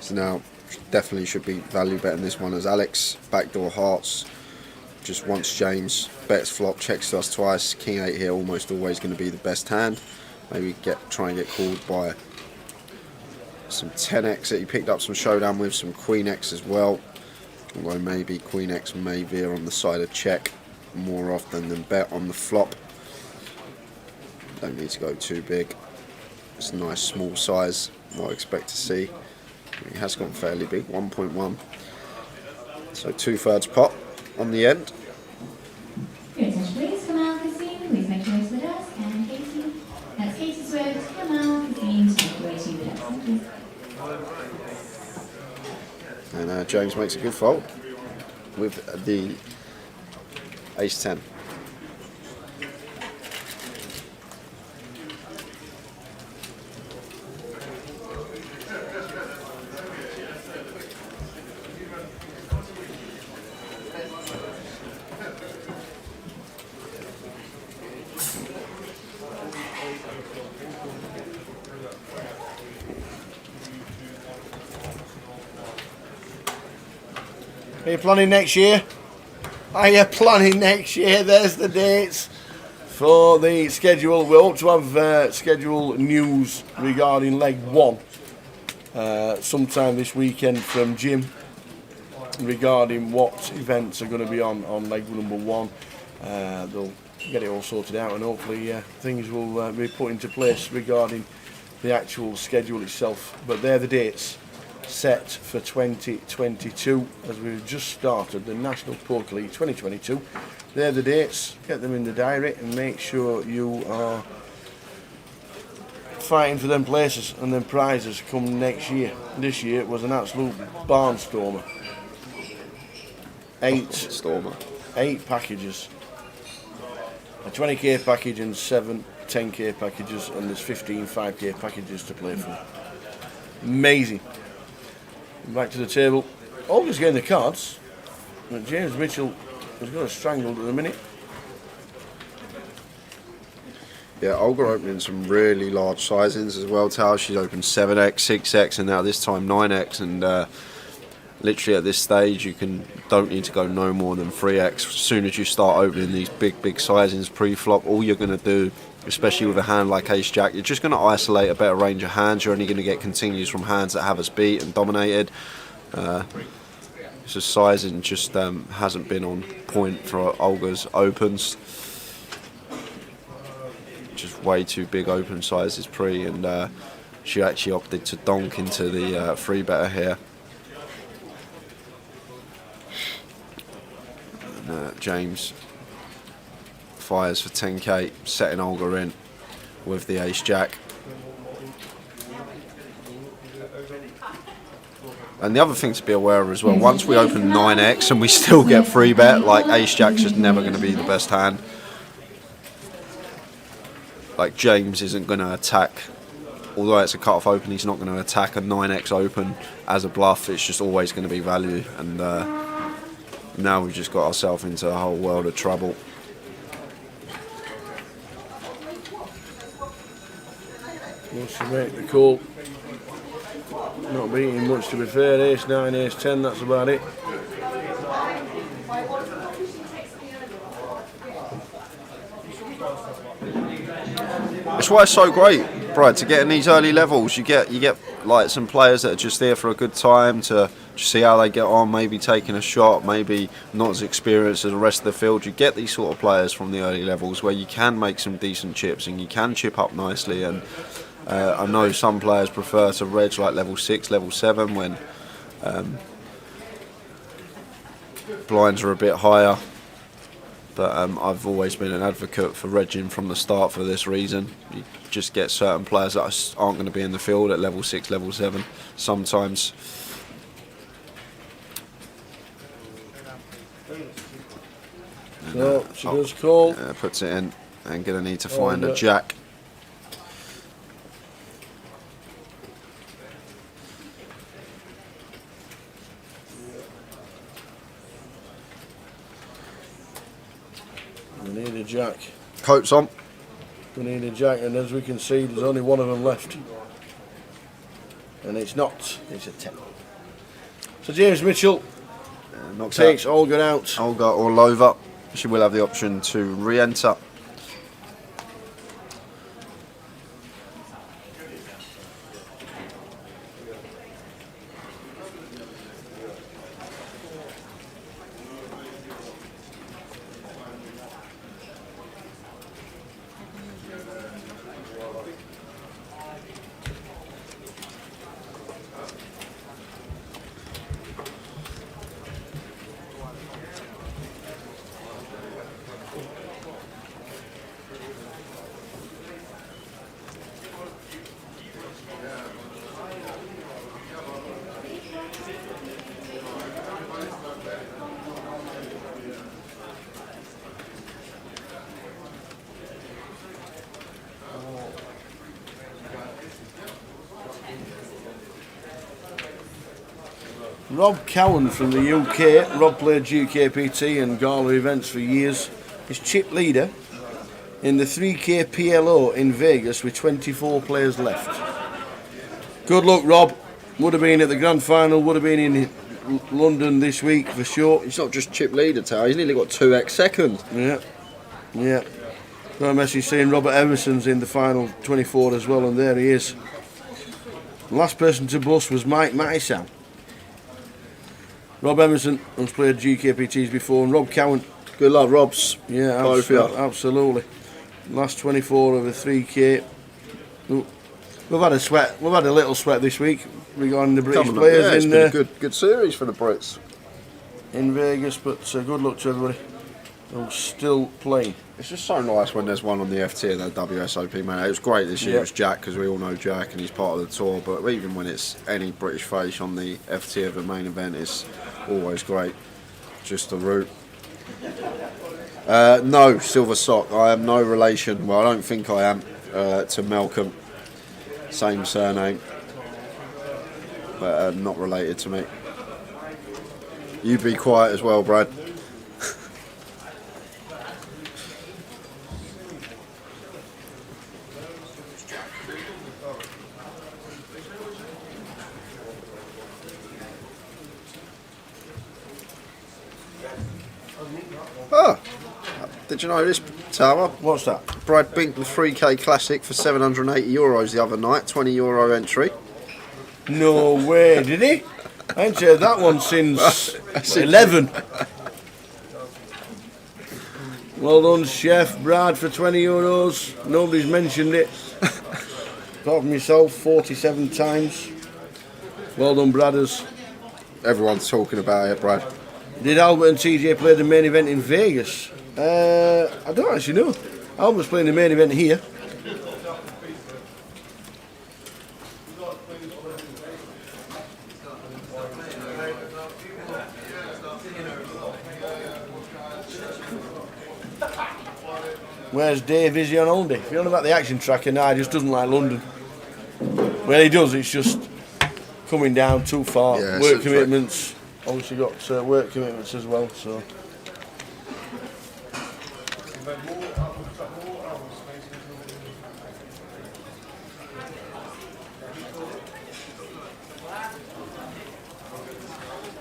So now definitely should be value betting this one, as Alex backdoor hearts just wants James, bets flop, checks to us twice. King 8 here almost always going to be the best hand. Maybe try and get called by some 10x that he picked up some showdown with, some Queen X as well. Although maybe Queen X may veer on the side of check more often than bet on the flop. Don't need to go too big. It's a nice small size, what I expect to see. It has gone fairly big, 1.1. So 2/3 pot on the end. Your attention please, Kamal Casine, please make your way to the desk, and Katie, that's Katie Swift, Kamal Casine, to make your way to the desk, thank you. And James makes a good fold with the ace 10. Are you planning next year? Are you planning next year? There's the dates for the schedule. We hope to have schedule news regarding leg 1 sometime this weekend from Jim regarding what events are going to be on leg number 1. They'll get it all sorted out, and hopefully things will be put into place regarding the actual schedule itself. But they're the dates set for 2022, as we've just started the National Poker League 2022. They're the dates. Get them in the diary and make sure you are fighting for them places and them prizes come next year. This year it was an absolute barnstormer. Stormer. 8 packages. A 20k package and 7 10k packages, and there's 15 5k packages to play for. Amazing. Back to the table. Olga's getting the cards, but James Mitchell has got us strangled at the minute. Yeah, Olga opening some really large sizings as well, Tal. She's opened 7x, 6x, and now this time 9x, and literally at this stage you don't need to go no more than 3x. As soon as you start opening these big sizings pre-flop, all you're going to do, especially with a hand like Ace Jack, you're just going to isolate a better range of hands. You're only going to get continues from hands that have us beat and dominated. So sizing just hasn't been on point for Olga's opens. Just way too big open sizes pre, and she actually opted to donk into the 3-better here. And, James fires for 10k, setting Olga in with the Ace Jack. And the other thing to be aware of as well, once we open 9x and we still get 3-bet, like Ace Jack's just never going to be the best hand. Like James isn't going to attack, although it's a cut-off open, he's not going to attack a 9x open as a bluff. It's just always going to be value, and now we've just got ourselves into a whole world of trouble. Wants to make the call. Not beating much, to be fair. Ace 9, Ace 10, that's about it. That's why it's so great, Brad, to get in these early levels. You get like some players that are just there for a good time to just see how they get on, maybe taking a shot, maybe not as experienced as the rest of the field. You get these sort of players from the early levels where you can make some decent chips and you can chip up nicely. And I know some players prefer to reg like level 6, level 7 when blinds are a bit higher. But I've always been an advocate for regging from the start for this reason. You just get certain players that aren't going to be in the field at level 6, level 7 sometimes. So she does call. Puts it in, and going to need to find a jack. We need a jack. Coats on. We need a jack, and as we can see, there's only one of them left. And it's not, it's a 10. So James Mitchell takes Olga out. Olga all over. She will have the option to re-enter. Rob Cowan from the UK. Rob played GUKPT and Gala events for years. He's chip leader in the 3K PLO in Vegas with 24 players left. Good luck, Rob. Would have been at the grand final, would have been in London this week for sure. He's not just chip leader, Tal. He's nearly got 2x second. Yeah. Got a message saying Robert Emerson's in the final 24 as well, and there he is. The last person to bust was Mike Mattisau. Rob Emerson has played GKPTs before, and Rob Cowan. Good luck, Robs. Yeah, absolutely. Last 24 of a 3K. We've had a sweat. We've had a little sweat this week regarding the British players. Yeah, it's been a good series for the Brits in Vegas. But good luck to everybody. who's still playing. It's just so nice when there's one on the FT and the WSOP, man. It was great this year. It was Jack, because we all know Jack and he's part of the tour. But even when it's any British face on the FT of the main event, it's always great. Just the route. No, Silver Sock. I am no relation. Well, I don't think I am to Malcolm. Same surname, but not related to me. You be quiet as well, Brad. Oh, did you know this, Tower? What's that? Brad binked the 3K Classic for €780 the other night, €20 entry. No way, did he? I ain't heard that one since 11. Well done, Chef Brad, for €20. Nobody's mentioned it. Apart from yourself, 47 times. Well done, Bradders. Everyone's talking about it, Brad. Did Albert and TJ play the main event in Vegas? I don't actually know. Albert's playing the main event here. Where's Dave? Is he on holiday? If you're on about the action tracker now, he just doesn't like London. Well, he does, it's just coming down too far. Yeah, Work commitments. Obviously got work commitments as well, so.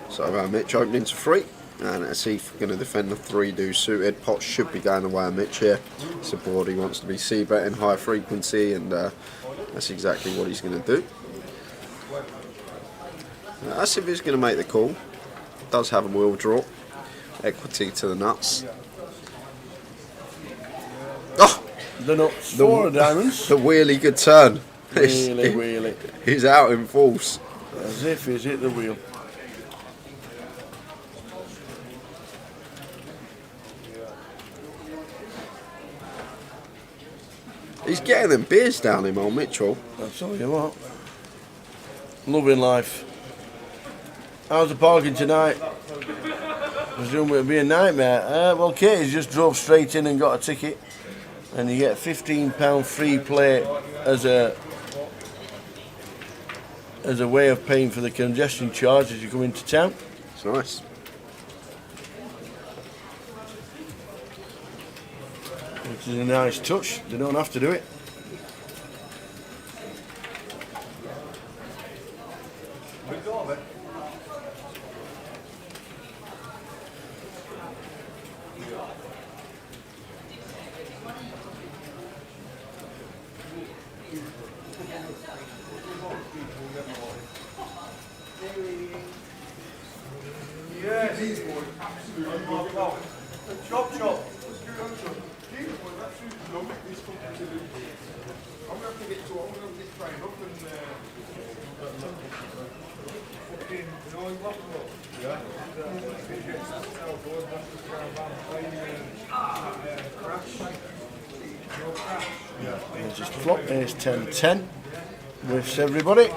So Mitch opening to 3, and let's see if we're going to defend the 3-do suited. Pot should be going away on Mitch here. It's a board he wants to be c-betting high frequency, and that's exactly what he's going to do. That's if he's going to make the call. Does have a wheel draw. Equity to the nuts. Oh! The nuts, 4 diamonds. The wheelie good turn. Wheelie. He's out in force. As if he's hit the wheel. He's getting them beers down him, old Mitchell. I'll tell you what. Loving life. How's the parking tonight? Presume it'll be a nightmare. Well, Katie's just drove straight in and got a ticket, and you get £15 free play as a way of paying for the congestion charge as you come into town. It's nice. Which is a nice touch. They don't have to do it. Just flop, there's 10-10 with everybody.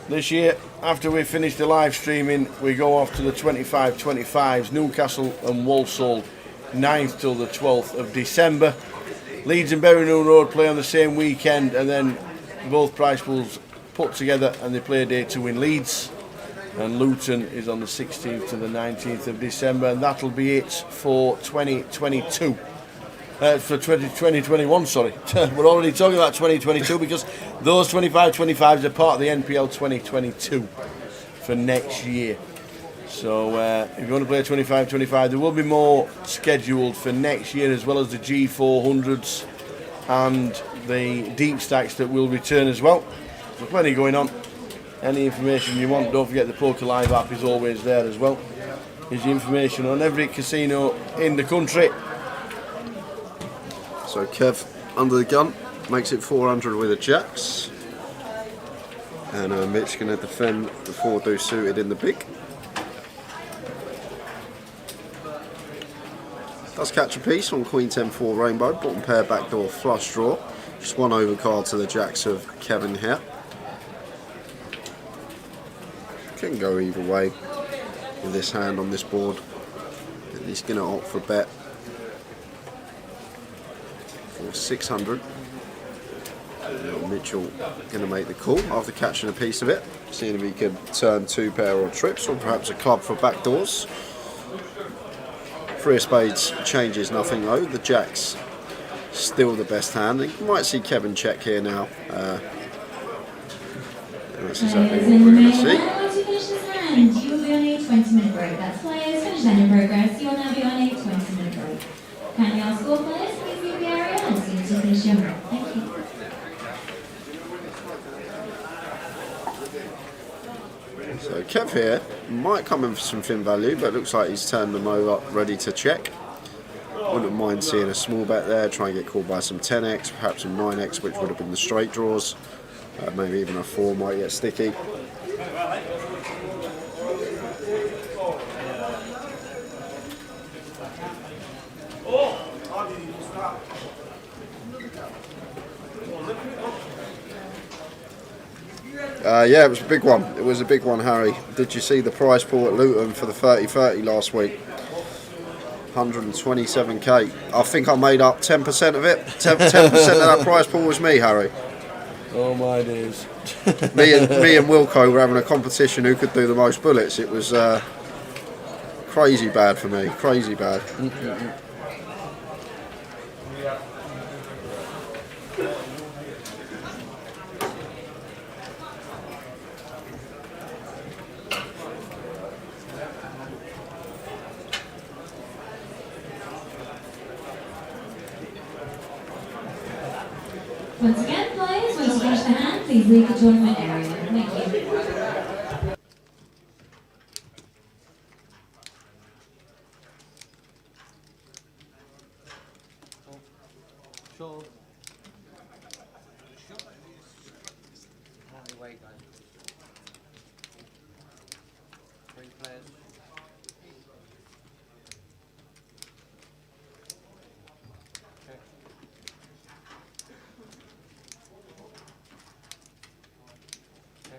This year, after we finish the live streaming, we go off to the 25-25s, Newcastle and Walsall, 9th till the 12th of December. Leeds and Berrynoon Road play on the same weekend, and then both prize pools put together and they play a day 2 in Leeds. And Luton is on the 16th to the 19th of December, and that'll be it for 2022. For 2021, sorry. We're already talking about 2022 because those 25-25s are part of the NPL 2022 for next year. So if you want to play a 25-25, there will be more scheduled for next year, as well as the G400s and the deep stacks that will return as well. So plenty going on. any information you want, don't forget the Poker Live app is always there as well. There's the information on every casino in the country. So Kev under the gun makes it 400 with a jacks, and Mitch going to defend the 4-deuce suited in the big. Does catch a piece on Queen 10-4 rainbow, bottom pair backdoor flush draw. Just one overcard to the jacks of Kevin here. Can go either way with this hand on this board. And he's going to opt for a bet for 600. And Mitchell going to make the call after catching a piece of it, seeing if he can turn 2 pair or trips, or perhaps a club for backdoors. 3 of spades changes nothing though. The jacks still the best hand. You might see Kevin check here now. That's exactly what we're going to see. Once you finish this hand, you will be on a 20-minute break. That's players, finish hand in progress. You will now be on a 20-minute break. Kindly ask all players, please leave the area as soon as you finish your break. Thank you. So Kev here might come in for some thin value, but it looks like he's turned them over, ready to check. Wouldn't mind seeing a small bet there, try and get called by some 10x, perhaps some 9x, which would have been the straight draws. Maybe even a 4 might get sticky. Yeah, it was a big one. It was a big one, Harry. Did you see the prize pool at Luton for the 30-30 last week? 127k. I think I made up 10% of it. 10% of that prize pool was me, Harry. Oh my days. me and Wilco were having a competition who could do the most bullets. It was crazy bad for me. Crazy bad. Once again, players, once you finish the hand, please leave the tournament area. Thank you. Sure. Three players. Okay. Okay.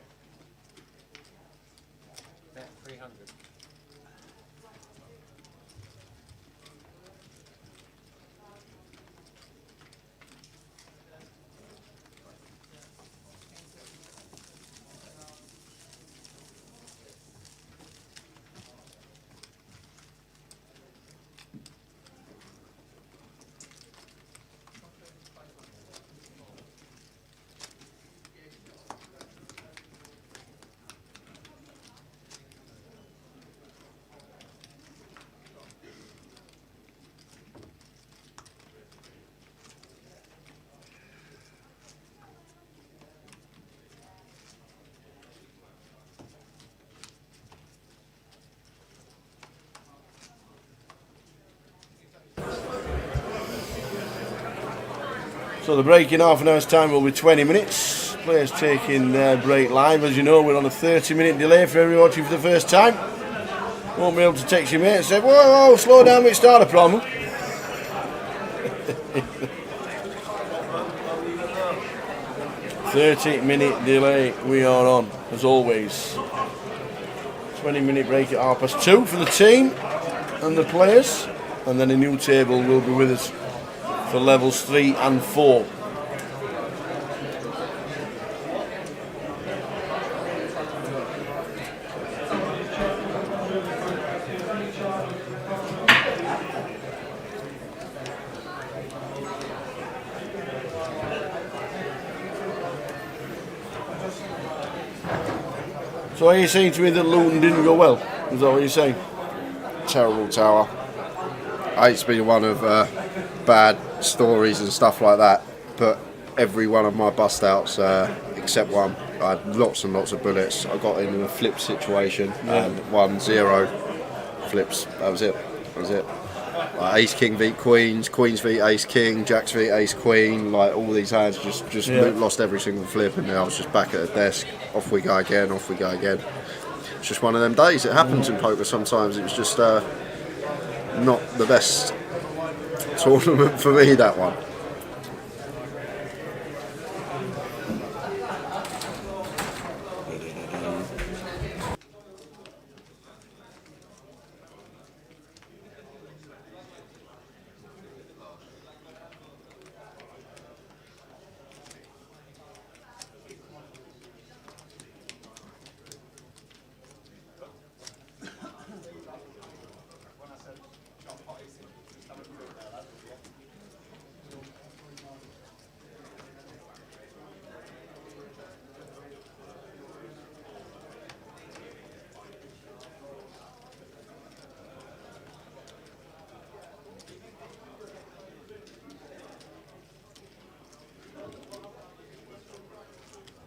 Bet 300. So the break in half an hour's time will be 20 minutes. Players taking their break live. As you know, we're on a 30-minute delay for everyone watching for the first time. Won't be able to text your mate and say, whoa, whoa, slow down, we start a problem. 30-minute delay we are on, as always. 20-minute break at 2:30 for the team and the players. And then a new table will be with us for levels 3 and 4. So are you saying to me that Luton didn't go well? Is that what you're saying? Terrible tower. I hate to be one of bad stories and stuff like that, but every one of my bust outs, except one, I had lots and lots of bullets. I got in a flip situation and 1-0 flips. That was it. Like ace king v queens, queens v ace king, jacks v ace queen. Like all these hands just lost every single flip, and then I was just back at the desk. Off we go again. It's just one of them days. It happens in poker sometimes. It was just not the best tournament for me, that one.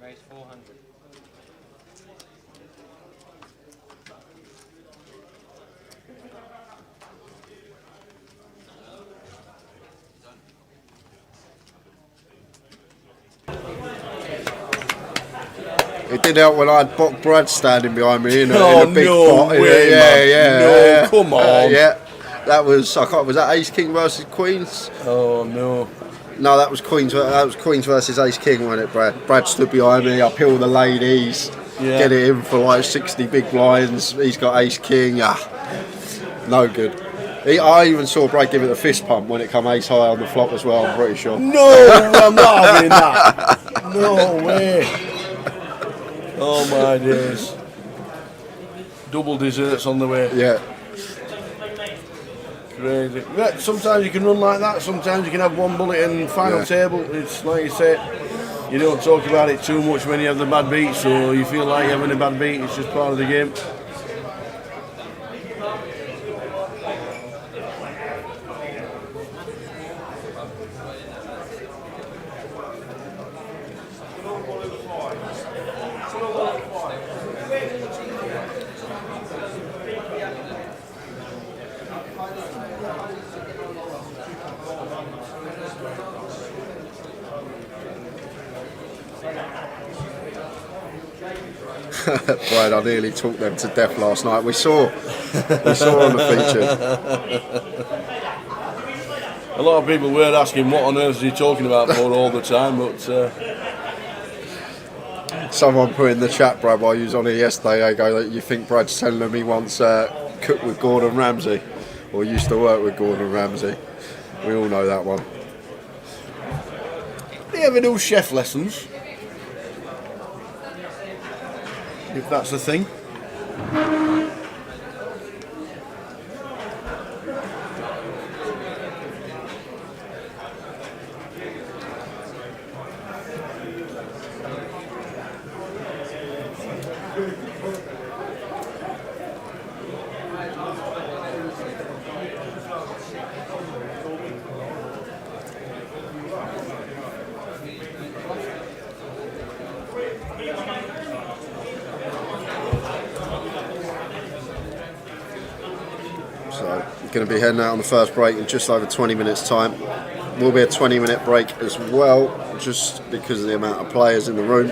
Raise 400. It did help when I had Brad standing behind me in a big no pot. way, no, come on. Yeah, that was was that ace king versus queens? Oh no. No, that was queens. That was queens versus ace king, wasn't it, Brad? Brad stood behind me. I peeled the ladies. Yeah. Get it in for like 60 big blinds. He's got ace king. No good. I even saw Brad give it a fist pump when it come ace high on the flop as well. I'm pretty sure. No, I'm not having that. No way. Oh my days. Double desserts on the way. Yeah. Crazy. Yeah, sometimes you can run like that, sometimes you can have one bullet and final table. It's like you say, you don't talk about it too much when you have the bad beat, so you feel like you're having a bad beat, it's just part of the game. Brian, I nearly talked them to death last night. We saw on the feature. A lot of people were asking what on earth is he talking about for all the time, but someone put in the chat, Brad, while you was on here yesterday, they go, you think Brad's telling them he once cooked with Gordon Ramsay or used to work with Gordon Ramsay. We all know that one. do you ever do chef lessons? If that's the thing. Going to be heading out on the first break in just over 20 minutes time. Will be a 20-minute break as well, just because of the amount of players in the room.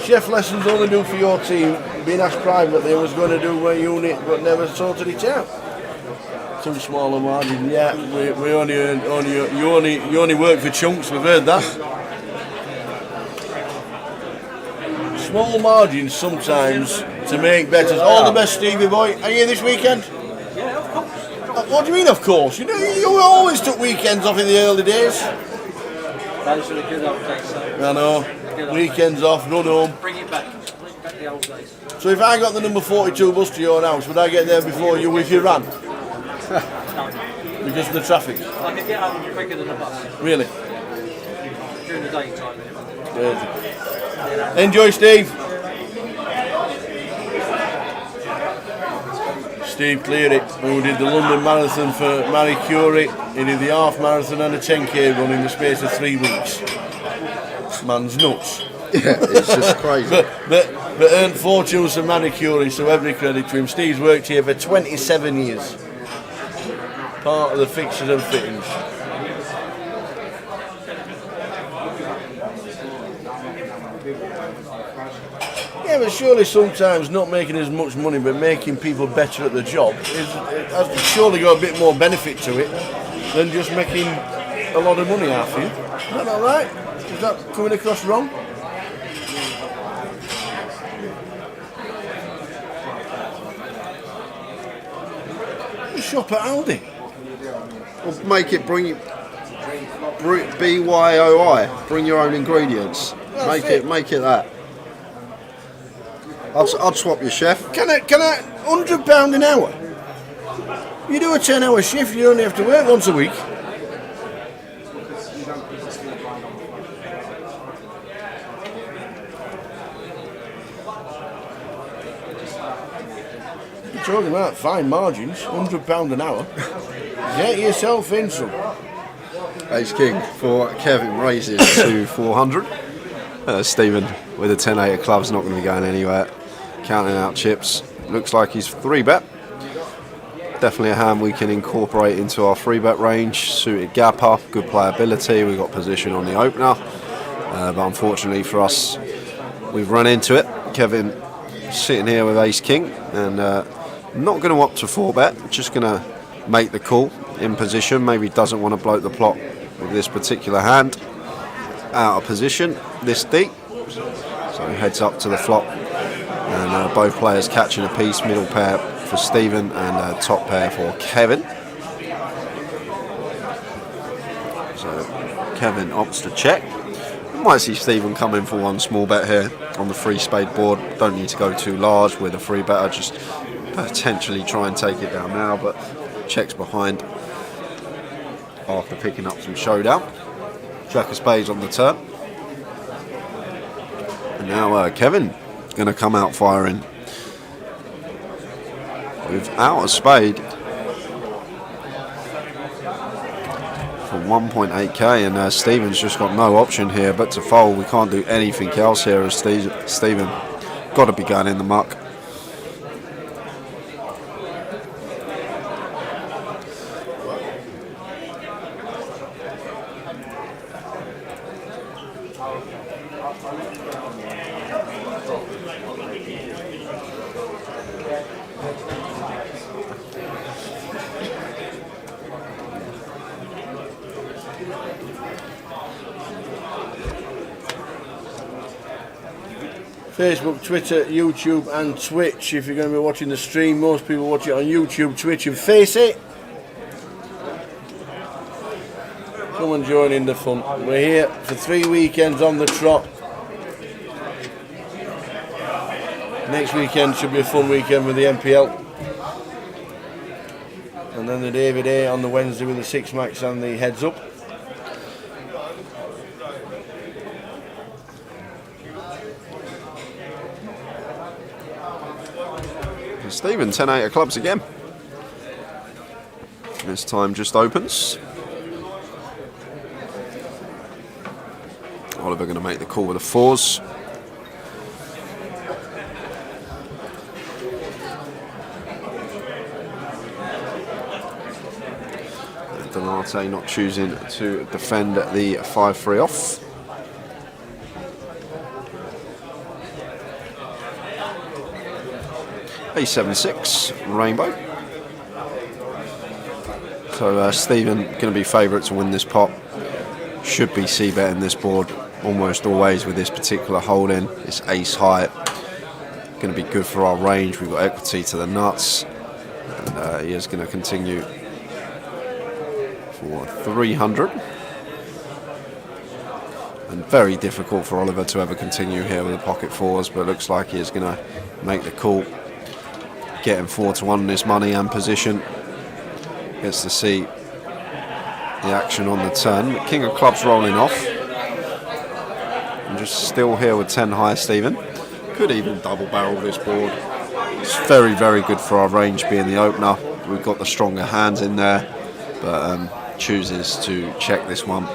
Chef lessons only do for your team. Being asked privately, I was going to do one unit, but never sorted it out. Too small a margin. Yeah, we you only work for chunks. We've heard that. Small margins sometimes to make better. All the best, Stevie boy. Are you here this weekend? Yeah, of course. What do you mean, of course? You always took weekends off in the early days. Those are the good updates. I know. Weekends off, run home. Bring it back. Bring back the old days. So if I got the number 42 bus to your house, would I get there before you if you ran? Because of the traffic? I could get home quicker than a bus. Really? During the daytime. Enjoy, Steve. Steve Cleary, who did the London Marathon for Marie Curie. He did the half marathon and a 10k run in the space of 3 weeks. This man's nuts. Yeah, it's just crazy. but earned fortunes from Marie Curie, so every credit to him. Steve's worked here for 27 years. Part of the fixtures and fittings. Yeah, but surely sometimes not making as much money but making people better at the job has surely got a bit more benefit to it than just making a lot of money off you. Is that not right? Is that coming across wrong? You shop at Aldi. Well, make it BYOI. Bring your own ingredients. Make it that. I'd swap your chef. Can I £100 an hour? You do a 10-hour shift, you only have to work once a week. You're talking about fine margins, £100 an hour. Get yourself in some. Ace King for Kevin raises to 400. Stephen with a 10-8 club's not going to be going anywhere. Counting out chips. Looks like he's 3-bet. Definitely a hand we can incorporate into our 3-bet range. Suited gapper, good playability. We've got position on the opener. But unfortunately for us, we've run into it. Kevin sitting here with Ace King. And not going to opt to 4-bet. Just going to make the call in position. Maybe doesn't want to bloat the plot with this particular hand. Out of position, this deep. So he heads up to the flop. And both players catching a piece, middle pair for Stephen and top pair for Kevin. So Kevin opts to check. We might see Stephen come in for one small bet here on the free spade board. Don't need to go too large with a free bet. I just potentially try and take it down now, but checks behind after picking up some showdown. Jack of spades on the turn. And now Kevin going to come out firing without a spade for 1.8k, and Stephen's just got no option here but to fold. We can't do anything else here as Stephen got to be going in the muck. Facebook, Twitter, YouTube and Twitch. If you're going to be watching the stream, most people watch it on YouTube, Twitch and Face It. Come and join in the fun. We're here for 3 weekends on the trot. Next weekend should be a fun weekend with the MPL. And then the David A on the Wednesday with the 6 max and the heads up. Stephen, 10-8 of clubs again. This time just opens. Oliver going to make the call with the 4s. And Donate not choosing to defend the 5-3 off. A7-6, rainbow. So Stephen going to be favourite to win this pot. Should be c-betting this board almost always with this particular holding. It's ace high. Going to be good for our range. We've got equity to the nuts. And he is going to continue for 300. And very difficult for Oliver to ever continue here with the pocket fours, but looks like he is going to make the call. Getting 4-1 in this money and position. Gets to see the action on the turn. King of clubs rolling off. And just still here with 10 high, Stephen. Could even double barrel this board. It's very, very good for our range being the opener. We've got the stronger hands in there, but chooses to check this one.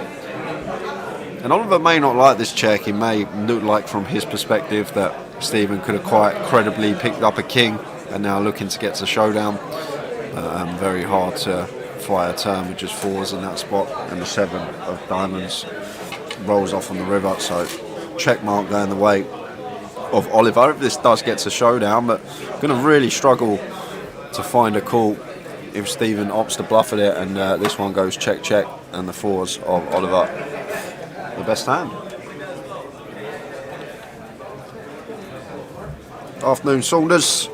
And Oliver may not like this check. He may look like from his perspective that Stephen could have quite credibly picked up a king and now looking to get to showdown. Very hard to fly a turn with just fours in that spot, and the 7 of diamonds rolls off on the river, so check mark going the way of Oliver if this does get to showdown, but going to really struggle to find a call if Stephen opts to bluff at it, and this one goes check check, and the 4s of Oliver the best hand. Afternoon, Saunders.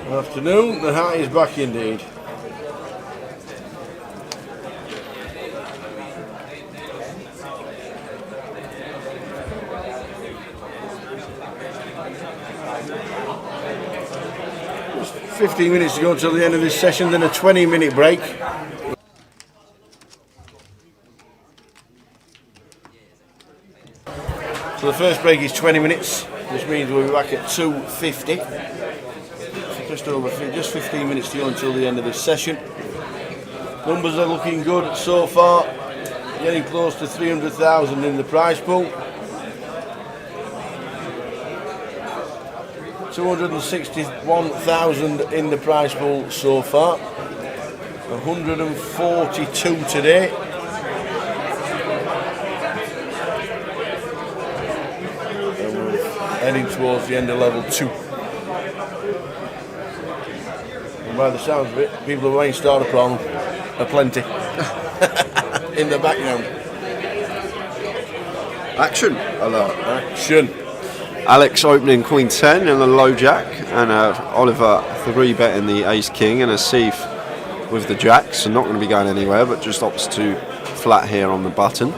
Good afternoon, the hat is back indeed. Just 15 minutes to go until the end of this session, then a 20-minute break. So the first break is 20 minutes, which means we'll be back at 2:50. Just 15 minutes to go until the end of this session. Numbers are looking good so far, getting close to 300,000 in the prize pool. 261,000 in the prize pool so far. 142 today. And we're heading towards the end of level 2. By the sounds of it, people who ain't started prawn are plenty in the background. Action alert. Action. Alex opening Queen 10 and a low jack, and Oliver 3-betting the Ace King and a Seif with the jacks, so not going to be going anywhere, but just opts to flat here on the button.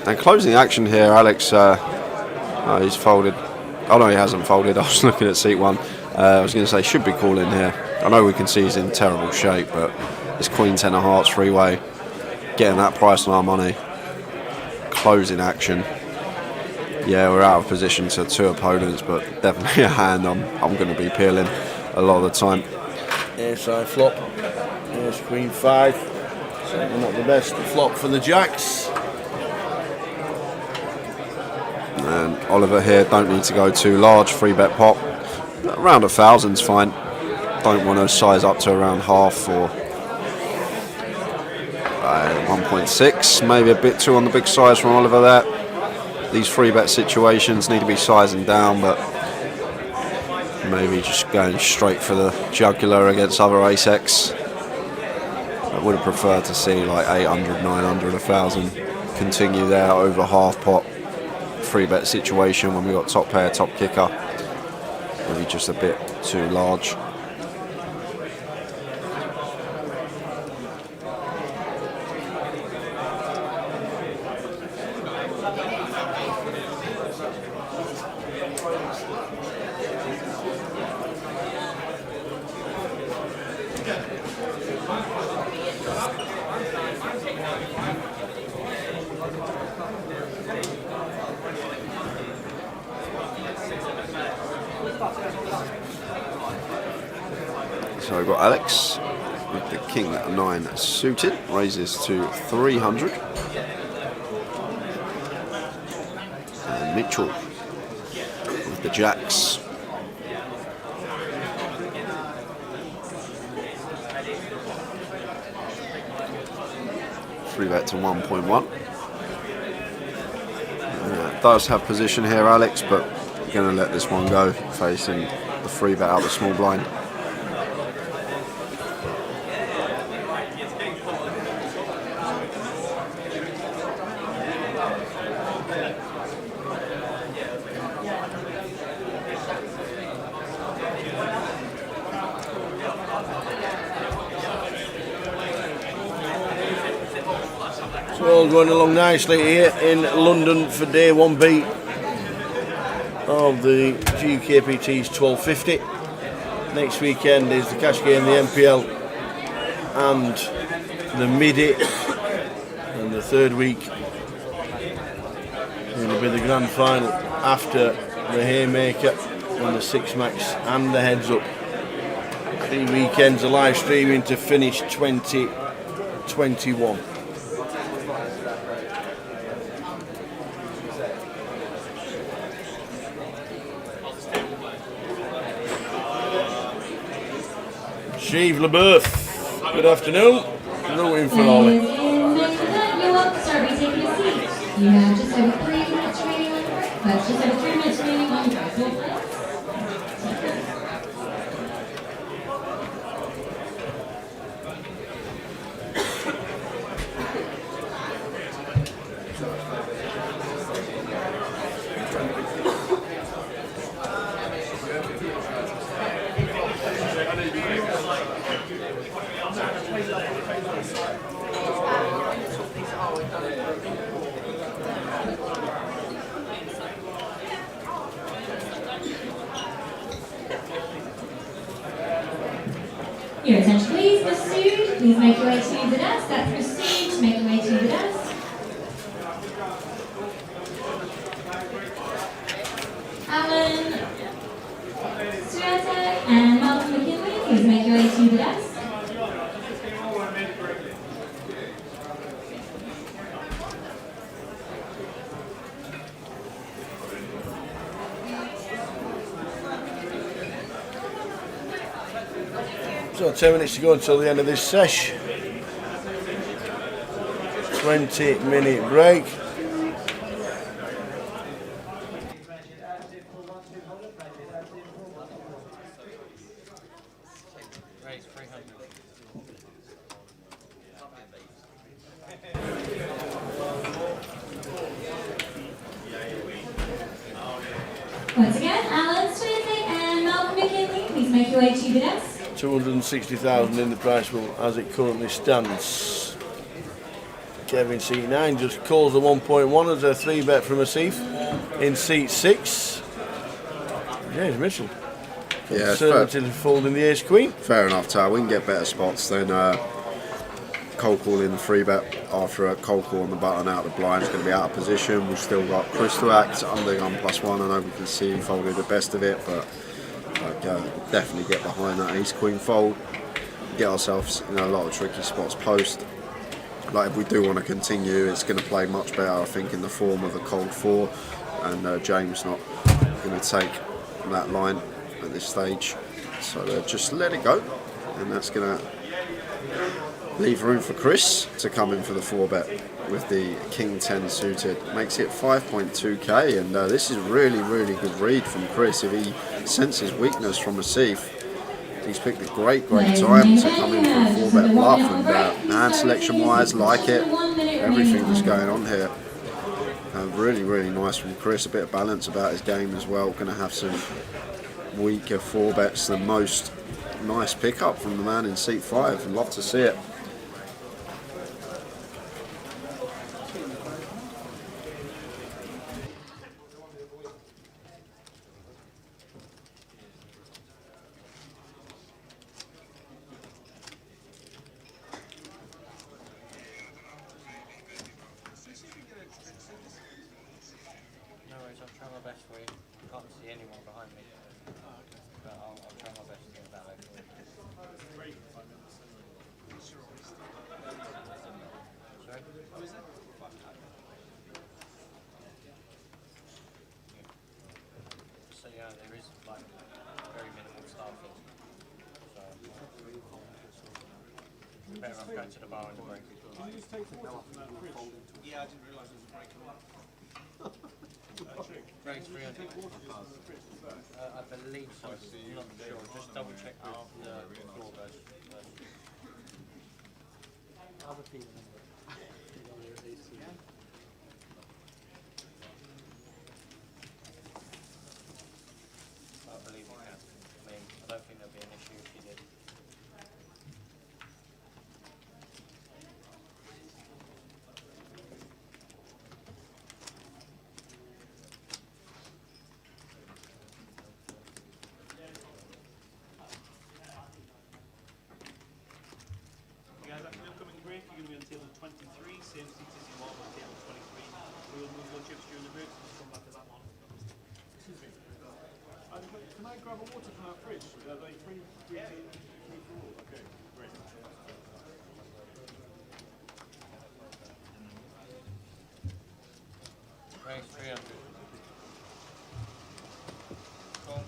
And closing action here, Alex, he's folded. Oh no, he hasn't folded. I was looking at seat 1. I was going to say should be calling here. I know we can see he's in terrible shape, but it's Queen 10 of hearts freeway, getting that price on our money. Closing action. Yeah, we're out of position to 2 opponents, but definitely a hand I'm going to be peeling a lot of the time. Ace high flop. Ace Queen 5. Certainly not the best flop for the jacks. And Oliver here, don't need to go too large, 3-bet pop. Around 1,000's fine. Don't want to size up to around half or 1.6. Maybe a bit too on the big size from Oliver there. These 3-bet situations need to be sizing down, but maybe just going straight for the jugular against other ace-X. I would have preferred to see like 800, 900, 1,000 continue there over half pot. 3-bet situation when we got top pair, top kicker. Maybe just a bit too large. So we've got Alex with the King 9 suited, raises to 300. And Mitchell with the jacks. Three bet to 1.1. Does have position here, Alex, but going to let this one go, facing the 3-bet out the small blind. All going along nicely here in London for day 1B of the GUKPT's 1250. Next weekend is the cash game, the MPL and the MIDI, and the third week it'll be the grand final after the Haymaker and the Six Max and the Heads Up. 3 weekends of live streaming to finish 2021. Steve LeBeuf, good afternoon. Rooting for Ollie. You're welcome, sir. Be taking a seat. You have just over 3 minutes remaining on your break. Just over 3 minutes remaining on your break. Your attention please, pursued. Please make your way to the desk. That's pursued. Make your way to the desk. Alan Swiatek and Malcolm McKinley, please make your way to the desk. So 10 minutes to go until the end of this sesh. 20-minute break. Once again, Alan Swiatek and Malcolm McKinley, please make your way to the desk. 260,000 in the price pool as it currently stands. Kevin seat 9 just calls the 1.1 as a 3-bet from Asif. In seat 6, James Mitchell. Yeah, Conservatively folding the ace queen. Fair enough, Tar. We can get better spots than cold calling the 3-bet after a cold call on the button out of the blind. Is going to be out of position. We've still got Crystal Act under gun +1. I know we can see him folded the best of it, but definitely get behind that ace queen fold, get ourselves in a lot of tricky spots post. Like if we do want to continue, it's going to play much better, I think, in the form of a cold 4, and James not going to take that line at this stage, so just let it go, and that's going to leave room for Chris to come in for the 4-bet with the King 10 suited. Makes it 5.2k, and this is really good read from Chris. If he senses weakness from Asif, he's picked a great time to come in for a 4-bet bluff, and hand selection wise, like it, everything that's going on here. Really nice from Chris. A bit of balance about his game as well. Going to have some weaker 4-bets than most. Nice pickup from the man in seat 5. Love to see it. Raise 300. I believe so. I'm not sure. Just double check the floor version. Other people. I believe you can. I mean, I don't think there'll be an issue if you did. Raise 300. Cool.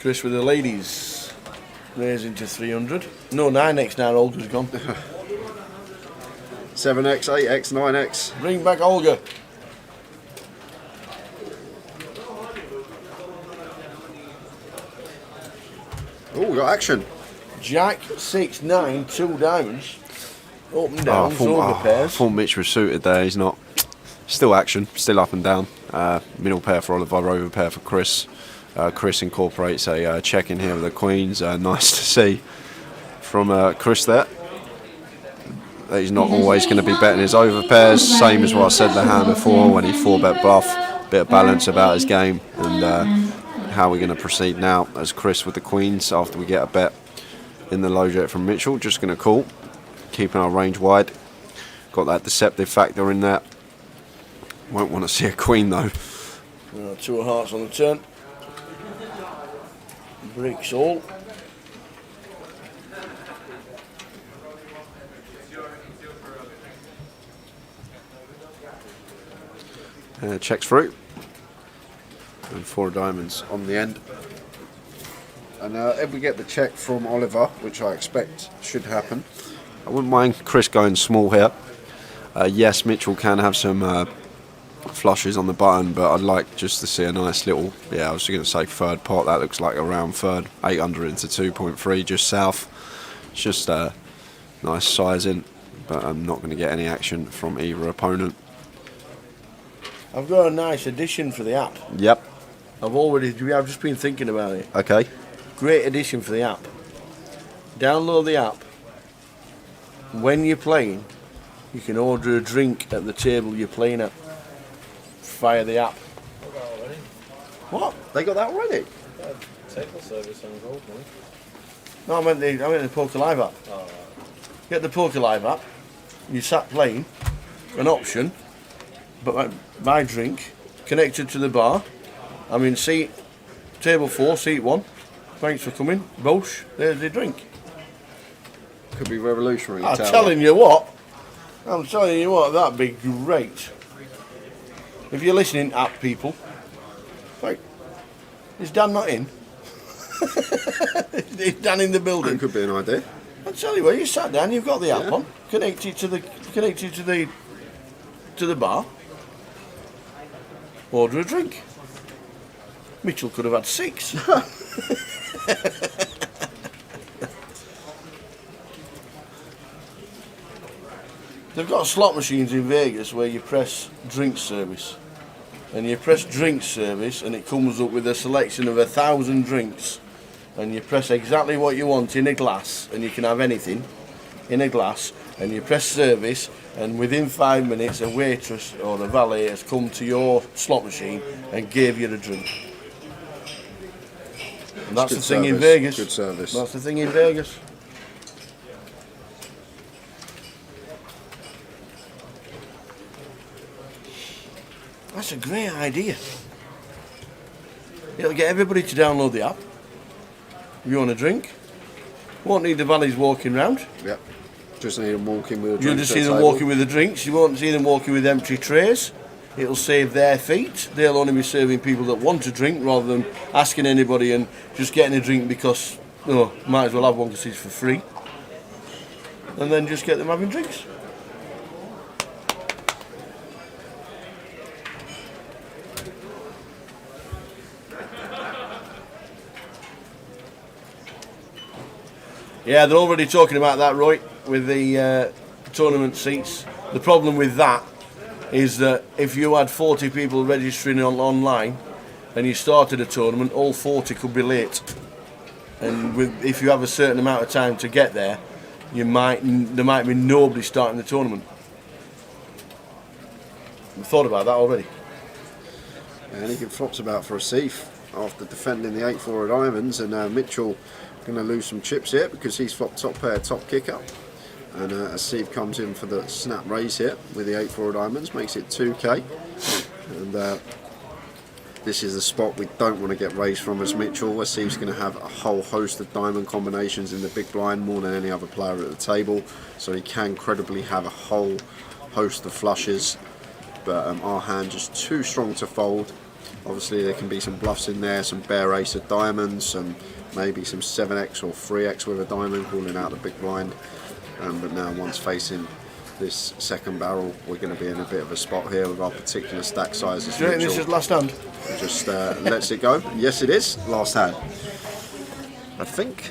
Chris with the ladies. Raising to 300. No, 9x now, Olga's gone. 7x, 8x, 9x. Bring back Olga. Oh, we got action. Jack, 6, 9, 2 diamonds. Up and down, over I pairs. thought Mitch was suited there. He's not. Still action, still up and down. Middle pair for Oliver, over pair for Chris. Chris incorporates a check in here with the queens. Nice to see from Chris there. That he's not always going to be betting his over pairs. Same as what I said the hand before when he 4-bet bluff. Bit of balance about his game and how we're going to proceed now as Chris with the queens after we get a bet in the low jack from Mitchell. Just going to call, keeping our range wide. Got that deceptive factor in there. Won't want to see a queen though. 2 of hearts on the turn. Breaks all. Checks through. And 4 diamonds on the end. And if we get the check from Oliver, which I expect should happen, I wouldn't mind Chris going small here. Yes, Mitchell can have some flushes on the button, but I'd like just to see a nice little, I was going to say third pot. That looks like a round third. 800 into 2.3, just south. It's just a nice sizing, but I'm not going to get any action from either opponent. I've got a nice addition for the app. Yep. I've just been thinking about it. Okay. Great addition for the app. Download the app. When you're playing, you can order a drink at the table you're playing at via the app. What? They got that already? Table service on gold, man. No, I meant the Poker Live app. Oh, right. Get the Poker Live app. You sat playing. An option. But my drink connected to the bar. I'm in table 4, seat 1. Thanks for coming. Bosh, there's the drink. Could be revolutionary. I'm telling you what, that'd be great. If you're listening, app people, right, is Dan not in? Is Dan in the building? That could be an idea. I tell you what, you sat down, you've got the app on, connected to the bar. Order a drink. Mitchell could have had 6. They've got slot machines in Vegas where you press drink service. And you press drink service and it comes up with a selection of 1,000 drinks. And you press exactly what you want in a glass, and you can have anything in a glass, and you press service, and within 5 minutes a waitress or a valet has come to your slot machine and gave you the drink. And that's the thing in Vegas. Good service. That's the thing in Vegas. That's a great idea. It'll get everybody to download the app. If you want a drink, won't need the valets walking round. Yep. Just need them walking with a drink. You'll just see them walking with the drinks. You won't see them walking with empty trays. It'll save their feet. They'll only be serving people that want a drink rather than asking anybody and just getting a drink because, might as well have one because it's for free. And then just get them having drinks. Yeah, they're already talking about that, Roy, with the tournament seats. The problem with that is that if you had 40 people registering online and you started a tournament, all 40 could be late. And if you have a certain amount of time to get there, there might be nobody starting the tournament. I've thought about that already. And he flops about for a safe. after defending the 8-4 of diamonds, and Mitchell going to lose some chips here because he's flopped top pair, top kicker. And as Steve comes in for the snap raise here with the 8-4 of diamonds, makes it 2k. And this is the spot we don't want to get raised from as Mitchell, where Steve's going to have a whole host of diamond combinations in the big blind, more than any other player at the table. So he can credibly have a whole host of flushes. But our hand just too strong to fold. Obviously there can be some bluffs in there, some bare ace of diamonds, some maybe some 7x or 3x with a diamond calling out the big blind. But now once facing this second barrel, we're going to be in a bit of a spot here with our particular stack sizes. Do you think this is last hand? Just lets it go. Yes, it is last hand. I think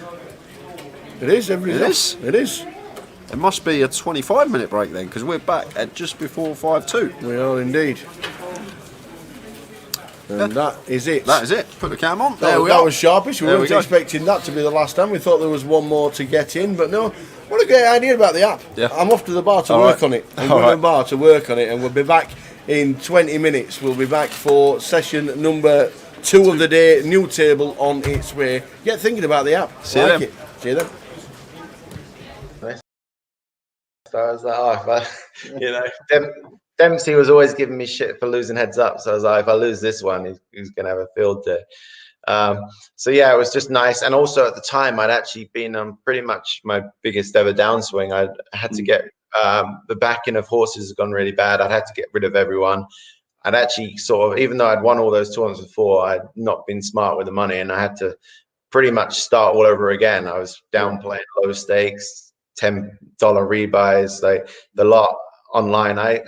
it is. It is. It must be a 25-minute break then, because we're back at just before 5-2. We are indeed. And that is it. That is it. Put the cam on. That was sharpish. We weren't expecting that to be the last time. We thought there was one more to get in, but no. What a great idea about the app. Yeah. I'm off to the bar to work on it. I'm going to the bar to work on it, and we'll be back in 20 minutes. We'll be back for session number 2 of the day. New table on its way. Get thinking about the app. See you then. See you then. So I was like, Dempsey was always giving me shit for losing heads up. So I was like, if I lose this one, he's going to have a field day. So yeah, it was just nice. And also at the time, I'd actually been on pretty much my biggest ever downswing. I had to get the backing of horses has gone really bad. I'd had to get rid of everyone. I'd actually sort of, even though I'd won all those tournaments before, I'd not been smart with the money, and I had to pretty much start all over again. I was downplaying low stakes, $10 rebuys, like the lot online. I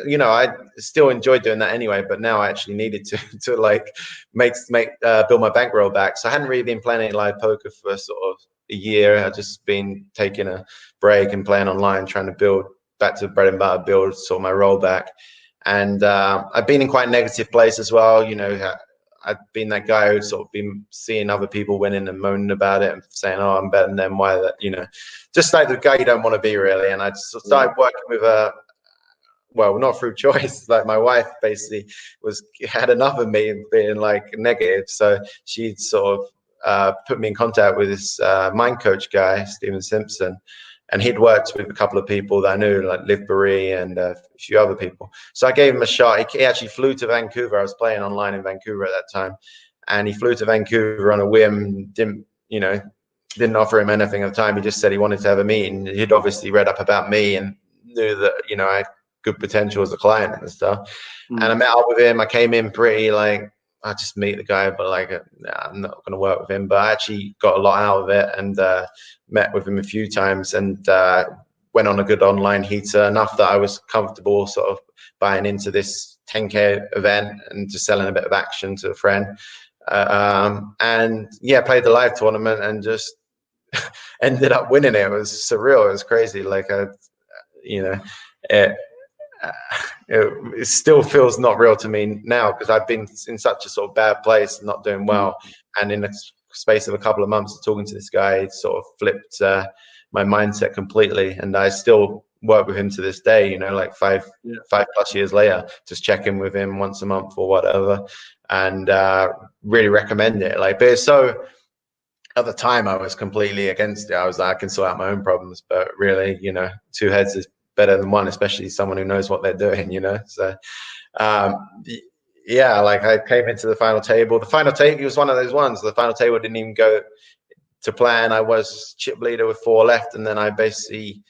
still enjoyed doing that anyway, but now I actually needed to like build my bankroll back. So I hadn't really been playing any live poker for sort of a year. I'd just been taking a break and playing online, trying to build back to bread and butter, build sort of my roll back. And I've been in quite a negative place as well. I've been that guy who'd sort of been seeing other people winning and moaning about it and saying, oh, I'm better than them. Why that, just like the guy you don't want to be, really. And I started working with well, not through choice. Like my wife basically had enough of me being like negative. So she'd sort of put me in contact with this mind coach guy, Stephen Simpson. And he'd worked with a couple of people that I knew, like Liv Barry and a few other people. So I gave him a shot. He actually flew to Vancouver. I was playing online in Vancouver at that time. And he flew to Vancouver on a whim, didn't offer him anything at the time. He just said he wanted to have a meeting. He'd obviously read up about me and knew that, I had good potential as a client and stuff. And I met up with him. I came in pretty like, I just meet the guy, but like, I'm not going to work with him. But I actually got a lot out of it and met with him a few times and went on a good online heater, enough that I was comfortable sort of buying into this 10K event and just selling a bit of action to a friend. And yeah, played the live tournament and just ended up winning it. It was surreal. It was crazy. Like, it still feels not real to me now because I've been in such a sort of bad place and not doing well. And in the space of a couple of months of talking to this guy, it sort of flipped my mindset completely. And I still work with him to this day, like five plus years later, just check in with him once a month or whatever. And really recommend it. Like, but it's so, at the time I was completely against it. I was like, I can sort out my own problems, but really, two heads is better than one, especially someone who knows what they're doing, So yeah, like I came into the final table. The final table, it was one of those ones. The final table didn't even go to plan. I was chip leader with 4 left, and then I basically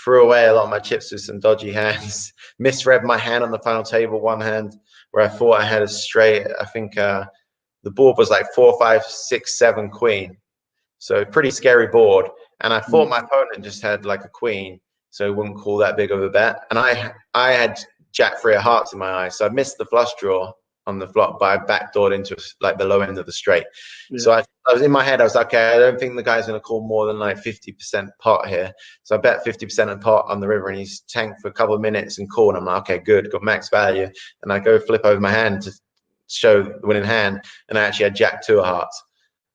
threw away a lot of my chips with some dodgy hands. Misread my hand on the final table, one hand where I thought I had a straight. I think the board was like 4, 5, 6, 7 queen. So pretty scary board. And I thought my opponent just had like a queen, so he wouldn't call that big of a bet. And I had jack 3 of hearts in my eye, so I missed the flush draw on the flop, but I backdoored into like the low end of the straight. So I was in my head, I was like, okay, I don't think the guy's going to call more than like 50% pot here. So I bet 50% of pot on the river, and he's tanked for a couple of minutes and called. I'm like, okay, good, got max value. And I go flip over my hand to show the winning hand, and I actually had jack 2 of hearts.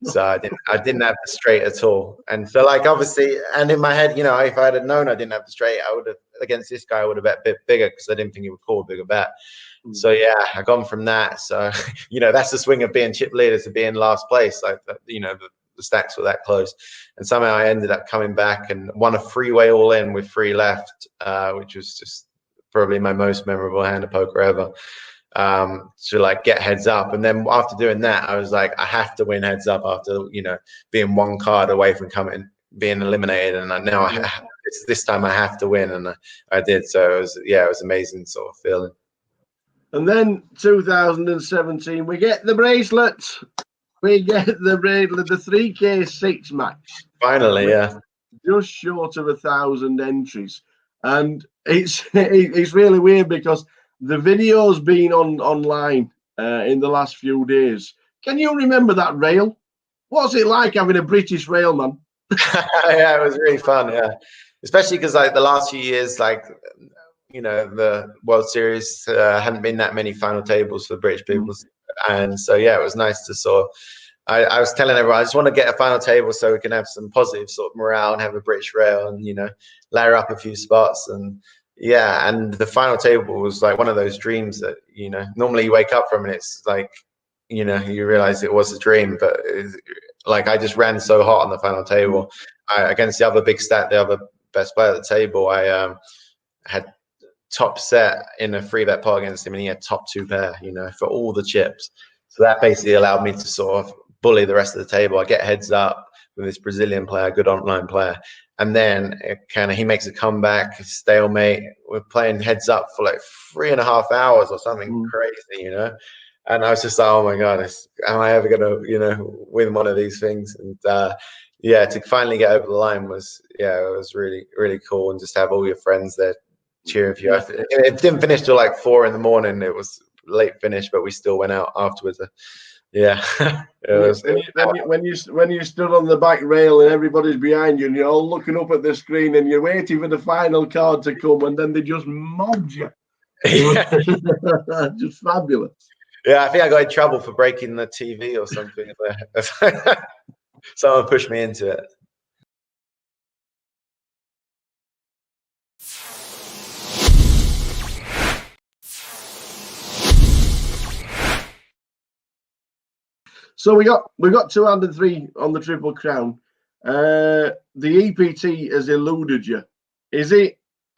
So I didn't have the straight at all. And so like, obviously, and in my head, if I had known I didn't have the straight, I would have, against this guy, I would have bet a bit bigger because I didn't think he would call a bigger bet. So yeah, I gone from that. So you know, that's the swing of being chip leader to being last place. Like you know, the stacks were that close, and somehow I ended up coming back and won a freeway all in with 3 left, which was just probably my most memorable hand of poker ever. To like get heads up, and then after doing that, I was like, I have to win heads up after, you know, being 1 card away from being eliminated, and now it's this time I have to win, and I did. So it was amazing sort of feeling. And then 2017, we get the bracelet. We get the bracelet, the 3K6 max. Finally, yeah. Just short of 1,000 entries, and it's really weird because the video's been online in the last few days. Can you remember that rail? What's it like having a British rail, man? Yeah, it was really fun. Yeah, especially because like the last few years, like, you know, the World Series hadn't been that many final tables for British people, and so yeah, it was nice to sort of. I was telling everyone I just want to get a final table so we can have some positive sort of morale and have a British rail and, you know, layer up a few spots. And yeah, and the final table was like one of those dreams that, you know, normally you wake up from and it's like, you know, you realize it was a dream, but like I just ran so hot on the final table. Against the other big stat, the other best player at the table, I had top set in a 3-bet pot against him, and he had top 2 pair, you know, for all the chips. So that basically allowed me to sort of bully the rest of the table. I get heads up with this Brazilian player, good online player, and then he makes a comeback, stalemate. We're playing heads up for like 3.5 hours or something crazy, you know. And I was just like, oh my god, am I ever gonna, you know, win one of these things? And yeah, to finally get over the line was, yeah, it was really, really cool, and just have all your friends there cheering for you. It didn't finish till like 4 in the morning. It was late finish, but we still went out afterwards. Yeah. When you stood on the back rail and everybody's behind you and you're all looking up at the screen and you're waiting for the final card to come, and then they just mobbed you. Just fabulous. Yeah, I think I got in trouble for breaking the TV or something. Someone pushed me into it. So we got 2 and 3 on the Triple Crown. The EPT has eluded you.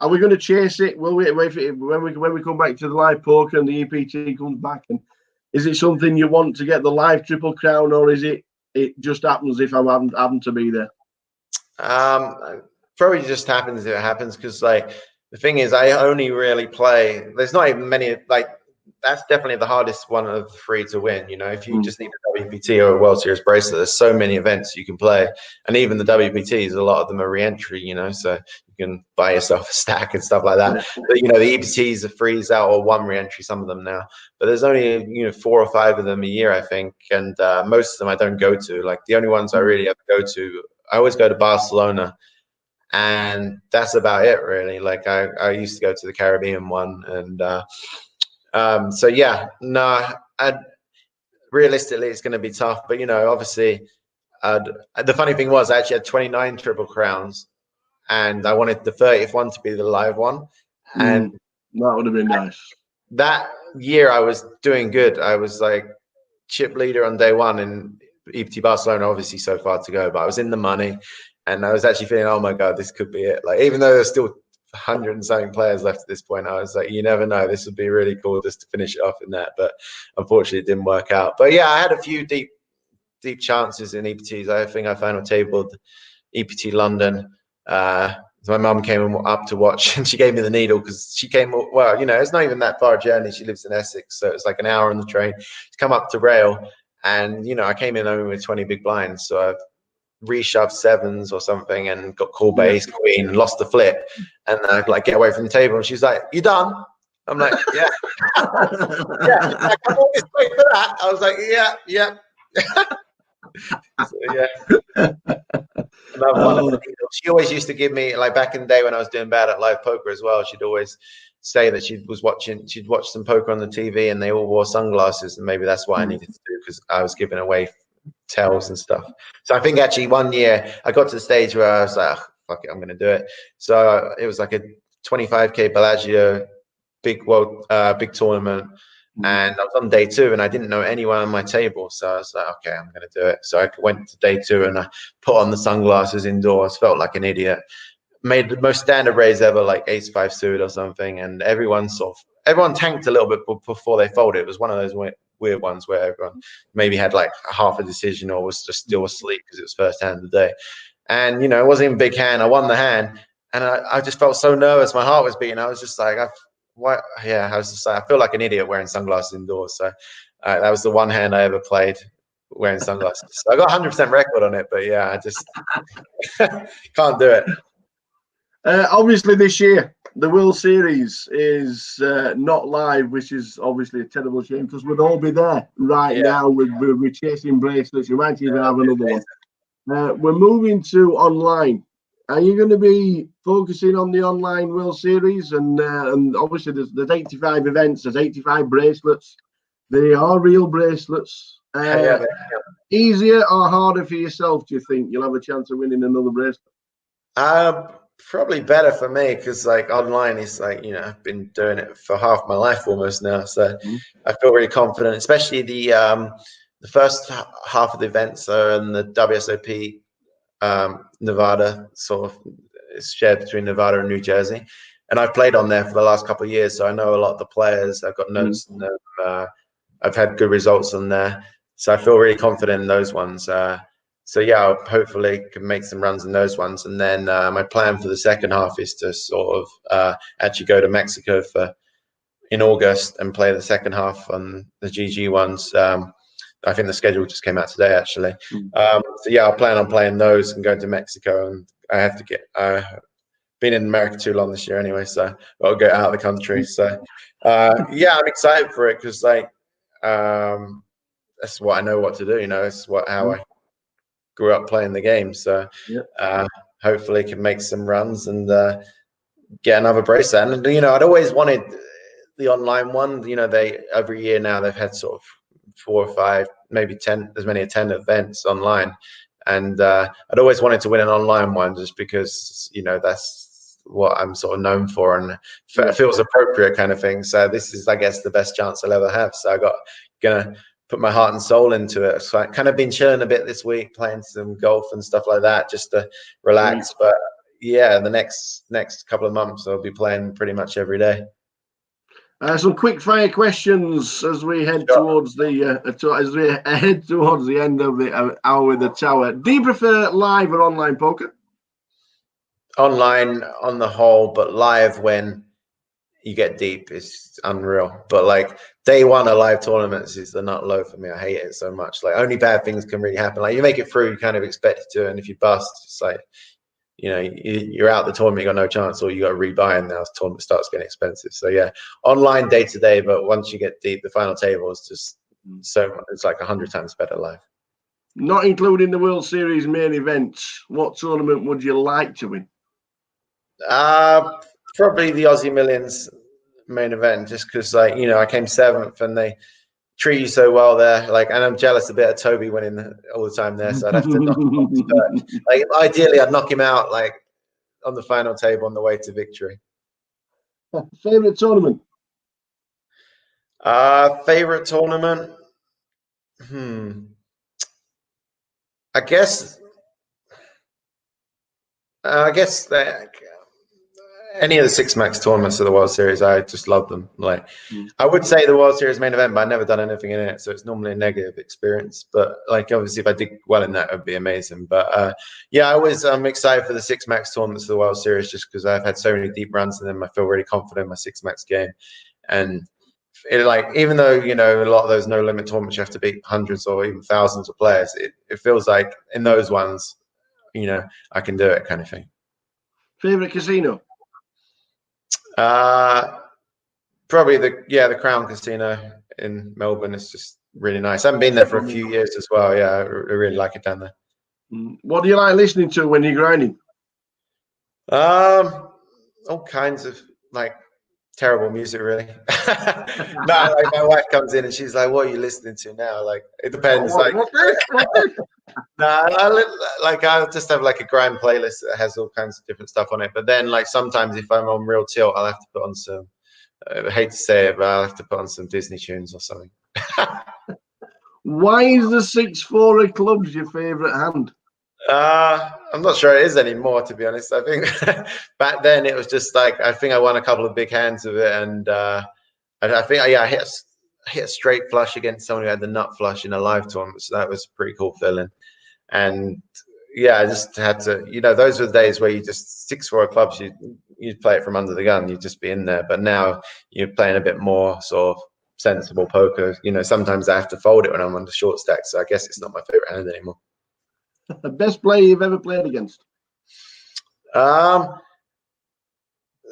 Are we going to chase it? Will we wait when we come back to the live poker and the EPT comes back? And is it something you want to get the live Triple Crown, or is it just happens if I happen to be there? Probably just happens if it happens, because like the thing is, I only really play. There's not even many like. That's definitely the hardest one of the 3 to win. You know, if you just need a WPT or a World Series bracelet, there's so many events you can play, and even the WPTs, a lot of them are re-entry. You know, so you can buy yourself a stack and stuff like that. But you know, the EPTs are freeze out or 1 re-entry, some of them now. But there's only 4 or 5 of them a year, I think, and most of them I don't go to. Like the only ones I really ever go to, I always go to Barcelona, and that's about it really. Like I used to go to the Caribbean one, and so yeah, no, realistically it's going to be tough, but you know, obviously the funny thing was I actually had 29 Triple Crowns, and I wanted the 30th one to be the live one, and that would have been nice. That year I was doing good. I was like chip leader on day 1 in EPT Barcelona, obviously so far to go, but I was in the money, and I was actually feeling, oh my god, this could be it. Like even though there's still 100 and something players left at this point, I was like, you never know, this would be really cool just to finish it off in that. But unfortunately it didn't work out. But yeah, I had a few deep chances in EPTs. I think I final tabled EPT London. My mum came up to watch, and she gave me the needle because she came, well, you know, it's not even that far a journey. She lives in Essex, so it's like an hour on the train to come up to rail. And you know, I came in only with 20 big blinds, so I reshoved 7s or something and got call by ace queen and lost the flip, and I like get away from the table, and she's like, "You done?" I'm like, "Yeah." Yeah, I come all this way for that. I was like, "Yeah." So, yeah. Another one. She always used to give me, like back in the day when I was doing bad at live poker as well, she'd always say that she'd watch some poker on the TV and they all wore sunglasses, and maybe that's what I needed to do because I was giving away tells and stuff. So I think actually one year I got to the stage where I was like, oh, fuck it, I'm going to do it. So it was like a 25k Bellagio big tournament. And I was on day 2 and I didn't know anyone on my table. So I was like, okay, I'm going to do it. So I went to day 2 and I put on the sunglasses indoors, felt like an idiot, made the most standard raise ever, like ace-5 suited or something. And everyone tanked a little bit before they folded. It was one of those weird ones where everyone maybe had like half a decision or was just still asleep because it was first hand of the day. And, you know, it wasn't even a big hand. I won the hand and I just felt so nervous. My heart was beating. I was just like, I was just like, I feel like an idiot wearing sunglasses indoors. So that was the one hand I ever played wearing sunglasses. So I got 100% record on it, but yeah, I just can't do it. Obviously, this year the World Series is not live, which is obviously a terrible shame because we'd all be there right now. We're chasing bracelets. You might even have another one. We're moving to online. Are you going to be focusing on the online World Series? And obviously there's 85 events, there's 85 bracelets. They are real bracelets. Easier or harder for yourself, do you think? You'll have a chance of winning another bracelet? Probably better for me because like online is like, you know, I've been doing it for half my life almost now. So I feel really confident, especially the first half of the events are in the WSOP Nevada, sort of it's shared between Nevada and New Jersey, and I've played on there for the last couple of years, so I know a lot of the players. I've got notes on them. I've had good results on there, so I feel really confident in those ones. So yeah, I'll hopefully can make some runs in those ones, and then my plan for the second half is to sort of actually go to Mexico in August and play the second half on the GG ones. I think the schedule just came out today, actually. So yeah, I'll plan on playing those and going to Mexico. And I have to get been in America too long this year anyway, so I'll get out of the country. So yeah, I'm excited for it because like that's what I know what to do. You know, it's how I grew up playing the game. So hopefully can make some runs and get another bracelet. And you know, I'd always wanted the online one. You know, every year now they've had sort of 4 or 5, maybe 10, as many as 10 events online. And I'd always wanted to win an online one just because, you know, that's what I'm sort of known for and it feels appropriate kind of thing. So this is, I guess, the best chance I'll ever have. So gonna put my heart and soul into it. So I've kind of been chilling a bit this week, playing some golf and stuff like that, just to relax. But yeah, the next couple of months I'll be playing pretty much every day. Some quick fire questions as we head towards the end of the hour with the tower. Do you prefer live or online poker? Online on the whole, but live when you get deep is unreal. But like day one of live tournaments is the nut low for me. I hate it so much. Like only bad things can really happen. Like you make it through, you kind of expect it to, and if you bust, it's like, you know, you're out the tournament, you got no chance, or you got to rebuy, and now the tournament starts getting expensive. So yeah, online day to day, but once you get deep, the final table is just so much. It's like 100 times better live. Not including the World Series main events, what tournament would you like to win? Probably the Aussie Millions main event, just because, like, you know, I came 7th and they treat you so well there. Like, and I'm jealous a bit of Toby winning all the time there, so I'd have to knock him off. Like, ideally, I'd knock him out like on the final table on the way to victory. Favorite tournament? Favorite tournament? I guess that any of the 6 max tournaments of the World Series, I just love them. Like, I would say the World Series main event, but I've never done anything in it, so it's normally a negative experience. But like, obviously, if I did well in that, it would be amazing. But yeah, I'm excited for the 6 max tournaments of the World Series just because I've had so many deep runs in them. I feel really confident in my 6 max game, and like, even though, you know, a lot of those no limit tournaments you have to beat hundreds or even thousands of players, it feels like in those ones, you know, I can do it, kind of thing. Favorite casino? Probably the Crown Casino in Melbourne is just really nice. I haven't been there for a few years as well. Yeah, I really like it down there. What do you like listening to when you're grinding? All kinds of like terrible music, really. No, like my wife comes in and she's like, "What are you listening to now?" Like, it depends. I'll just have like a grind playlist that has all kinds of different stuff on it. But then, like, sometimes if I'm on real tilt, I'll have to put on some I hate to say it, but I'll have to put on some Disney tunes or something. Why is the 6-4 of clubs your favourite hand? I'm not sure it is anymore, to be honest. I think back then it was just like, I think I won a couple of big hands of it, and I think I hit a straight flush against someone who had the nut flush in a live tournament, so that was a pretty cool feeling. And yeah, I just had to, those were the days where you just 6-4 clubs, you'd play it from under the gun, you'd just be in there. But now you're playing a bit more sort of sensible poker. Sometimes I have to fold it when I'm on the short stack, so I guess it's not my favorite hand anymore. The best player you've ever played against?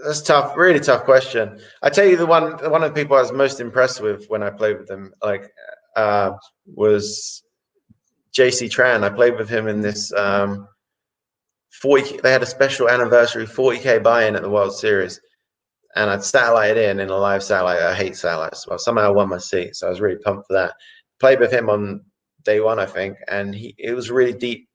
That's tough, really tough question. I tell you, one of the people I was most impressed with when I played with them, was JC Tran. I played with him in this 40. They had a special anniversary 40K buy-in at the World Series, and I'd satellited in a live satellite. I hate satellites. Well, somehow I won my seat, so I was really pumped for that. Played with him on day one, I think, and it was really deep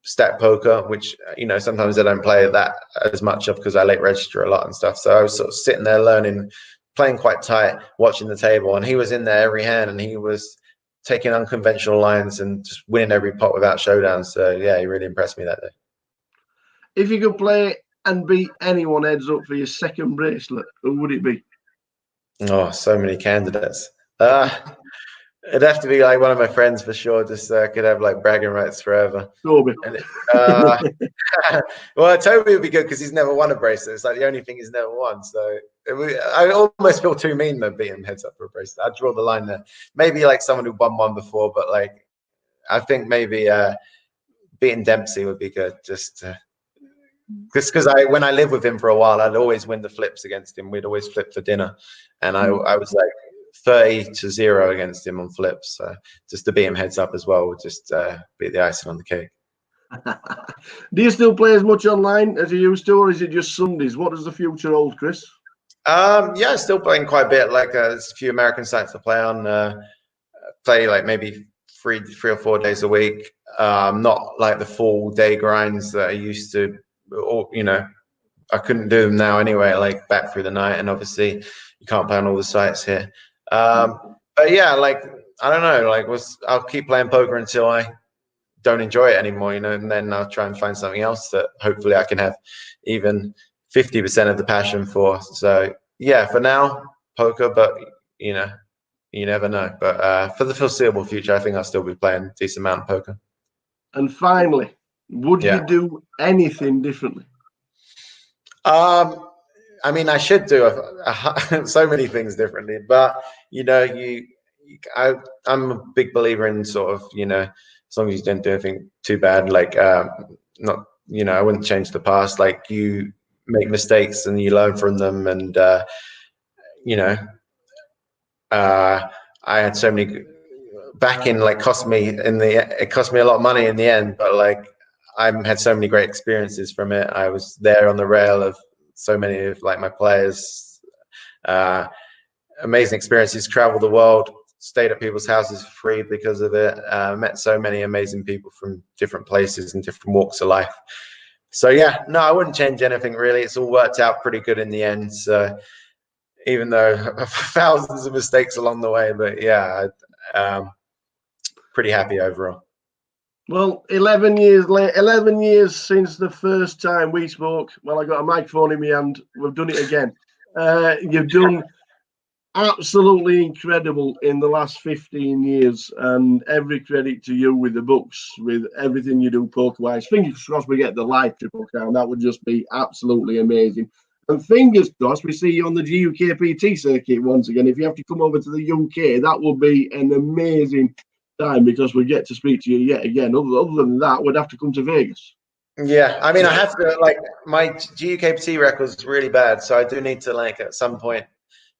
stack poker, which sometimes I don't play that as much of because I late register a lot and stuff. So I was sort of sitting there learning, playing quite tight, watching the table, and he was in there every hand, and he was taking unconventional lines and just winning every pot without showdown. So yeah, he really impressed me that day. If you could play and beat anyone heads up for your second bracelet, who would it be? Oh, so many candidates. It'd have to be like one of my friends for sure. Just could have like bragging rights forever. Toby. Well, Toby would be good because he's never won a bracelet. It's like the only thing he's never won. So I almost feel too mean to beat him heads up for a bracelet. I'd draw the line there. Maybe like someone who won one before, but like I think maybe beating Dempsey would be good. Just because when I lived with him for a while, I'd always win the flips against him. We'd always flip for dinner, and I was like 30-0 against him on flips. So just to beat him heads up as well would just be the icing on the cake. Do you still play as much online as you used to, or is it just Sundays? What does the future hold, Chris? Yeah, still playing quite a bit. Like there's a few American sites to play on. Play like maybe three or 4 days a week. Not like the full day grinds that I used to, or I couldn't do them now anyway. Like back through the night, and obviously you can't play on all the sites here. But yeah, like I don't know. Like I'll keep playing poker until I don't enjoy it anymore, and then I'll try and find something else that hopefully I can have even 50% of the passion for. So yeah, for now, poker, but you never know. But for the foreseeable future, I think I'll still be playing a decent amount of poker. And finally, would you do anything differently? I mean, I should do so many things differently, but I'm a big believer in sort of, as long as you don't do anything too bad, like not, I wouldn't change the past. Like you make mistakes and you learn from them, and I had so many backing, like it cost me a lot of money in the end, but like I had so many great experiences from it. I was there on the rail of so many of like my players, amazing experiences, traveled the world, stayed at people's houses for free because of it, met so many amazing people from different places and different walks of life. So yeah, no, I wouldn't change anything really. It's all worked out pretty good in the end. So even though thousands of mistakes along the way, but yeah, pretty happy overall. Well, 11 years since the first time we spoke. Well, I got a microphone in my hand. We've done it again. You've done absolutely incredible in the last 15 years, and every credit to you with the books, with everything you do poker-wise. Fingers crossed we get the live Triple Crown. That would just be absolutely amazing. And fingers crossed we see you on the GUKPT circuit once again. If you have to come over to the UK, that would be an amazing time because we get to speak to you yet again. Other than that, we'd have to come to Vegas. Yeah, I mean, I have to, like, my GUKPT record is really bad, so I do need to, like, at some point,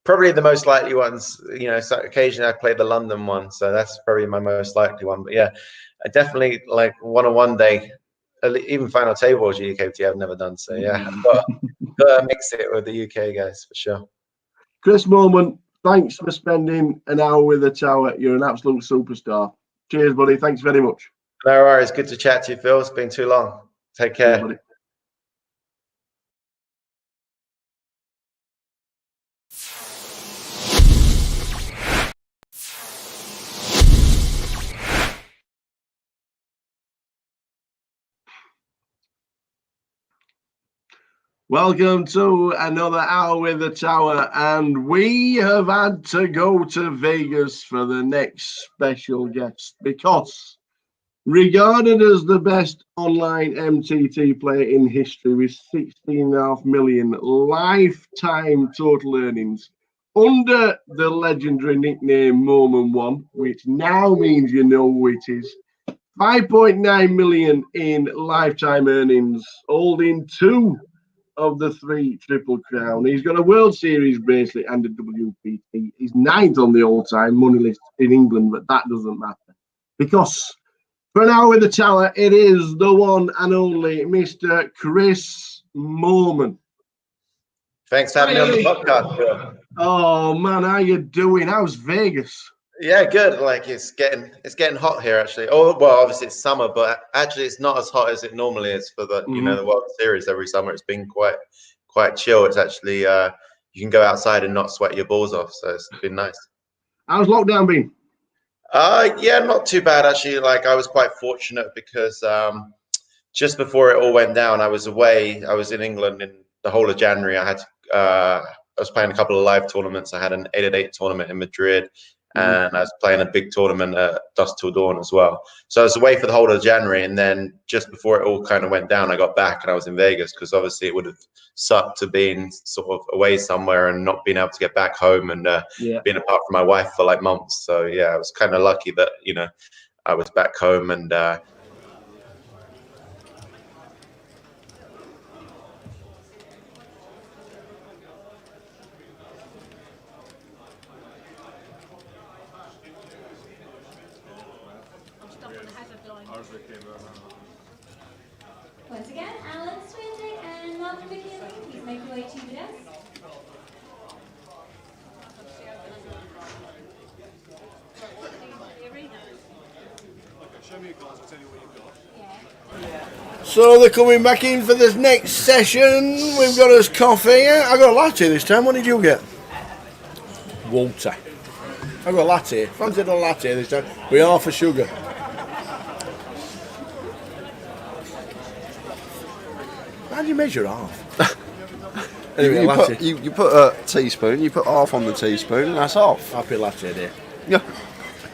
probably the most likely ones, so occasionally I play the London one, so that's probably my most likely one. But yeah, I definitely like one day, even final table GUKPT I've never done. So yeah, but mix it with the UK guys for sure. Chris Moment, thanks for spending an hour with the Tower. You're an absolute superstar. Cheers, buddy. Thanks very much. No worries. Good to chat to you, Phil. It's been too long. Take care. Cheers, buddy. Welcome to another hour with the Tower, and we have had to go to Vegas for the next special guest because, regarded as the best online MTT player in history with 16.5 million lifetime total earnings, under the legendary nickname Moment One, which now means you know who it is, 5.9 million in lifetime earnings, holding 2 of the 3 Triple Crown. He's got a World Series bracelet and a WPT. He's 9th on the all-time money list in England, but that doesn't matter because for an hour with the Tower, it is the one and only Mr. Chris Moorman. Thanks for having me on the podcast, Bill. Oh man, how you doing? How's Vegas? Yeah, good. Like it's getting hot here actually. Oh well, obviously it's summer, but actually it's not as hot as it normally is for the the World Series every summer. It's been quite chill. It's actually you can go outside and not sweat your balls off, so it's been nice. How's lockdown been? Yeah, not too bad actually. Like I was quite fortunate because just before it all went down, I was away. I was in England in the whole of January. I was playing a couple of live tournaments. I had an 8-at-8 tournament in Madrid. And I was playing a big tournament at Dusk Till Dawn as well. So I was away for the whole of January. And then just before it all kind of went down, I got back and I was in Vegas because obviously it would have sucked to being sort of away somewhere and not being able to get back home and being apart from my wife for like months. So, yeah, I was kind of lucky that, I was back home and Once again, Alan Swindick and Martin McKinley, please make your way to the desk. So they're coming back in for this next session. We've got us coffee. I got a latte this time. What did you get? Water. I got a latte. Fancied a latte this time. We are for sugar. How do you measure half? Anyway, you put a teaspoon, you put half on the teaspoon, and that's half. Happy latte there. Yeah.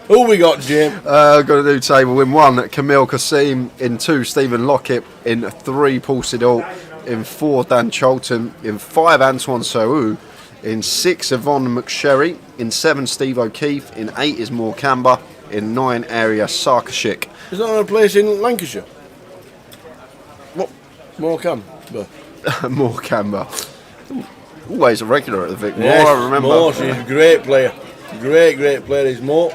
Who we got, Jim? Got a new table in 1, Camille Kassim, in 2, Stephen Lockett, in 3, Paul Siddall, in 4, Dan Cholton, in 5, Antoine Sohu, in 6, Yvonne McSherry, in 7, Steve O'Keefe, in 8 is Moore Camber, in 9, Area Sarkashik. Is that a place in Lancashire? What? Morecambe. Morecambe. Always a regular at the Vic. Yes, Moore, I remember. Moore, she's a great player. Great player is Moore.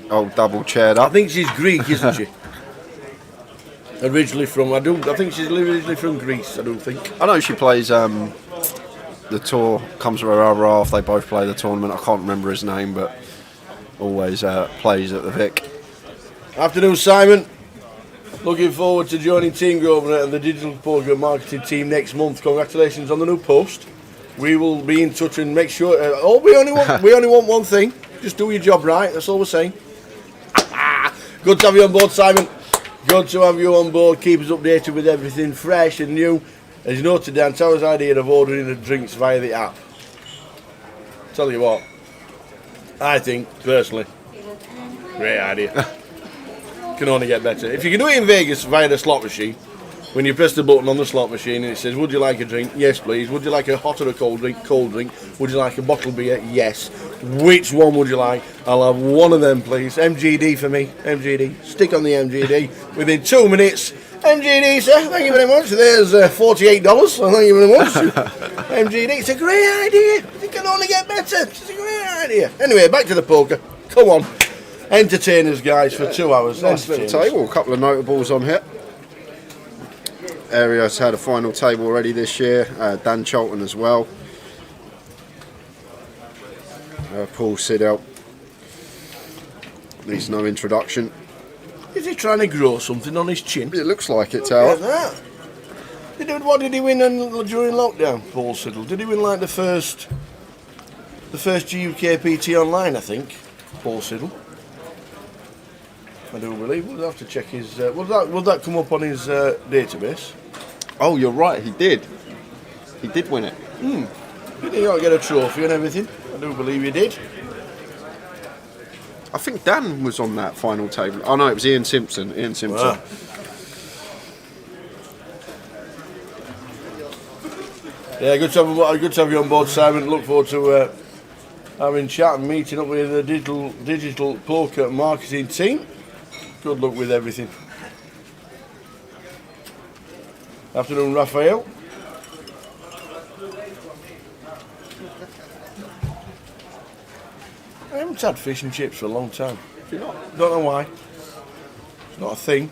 Oh, double chaired up. I think she's Greek, isn't she? Originally from, I think she's originally from Greece, I don't think. I know she plays the tour, comes with her other half, they both play the tournament. I can't remember his name, but always plays at the Vic. Afternoon, Simon. Looking forward to joining Team Grosvenor and the digital poker marketing team next month. Congratulations on the new post. We will be in touch and make sure. We only want one thing. Just do your job right. That's all we're saying. Good to have you on board, Simon. Good to have you on board. Keep us updated with everything fresh and new. As you noted down, Tower's idea of ordering the drinks via the app. Tell you what, I think personally, great idea. Can only get better. If you can do it in Vegas via the slot machine, when you press the button on the slot machine and it says, would you like a drink? Yes, please. Would you like a hot or a cold drink? Cold drink. Would you like a bottled beer? Yes. Which one would you like? I'll have one of them, please. MGD for me. MGD. Stick on the MGD. Within 2 minutes. MGD, sir. Thank you very much. There's $48. So thank you very much. MGD. It's a great idea. It can only get better. It's a great idea. Anyway, back to the poker. Come on. Entertainers, guys, for 2 hours. Nice little table. A couple of notables on here. Area's had a final table already this year. Dan Cholton as well. Paul Siddall. Needs no introduction. Is he trying to grow something on his chin? It looks like it, Tower. What did he win during lockdown, Paul Siddall? Did he win like the first GUKPT online, I think, Paul Siddall? I do believe. We'll have to check his. Will that come up on his database? Oh, you're right. He did. He did win it. Didn't you get a trophy and everything? I do believe you did. I think Dan was on that final table. Oh no, it was Ian Simpson. Ian Simpson. Ah. Yeah, good to have you on board, Simon. Look forward to having chat and meeting up with the digital poker marketing team. Good luck with everything. Afternoon, Raphael. I haven't had fish and chips for a long time. Don't know why. It's not a thing.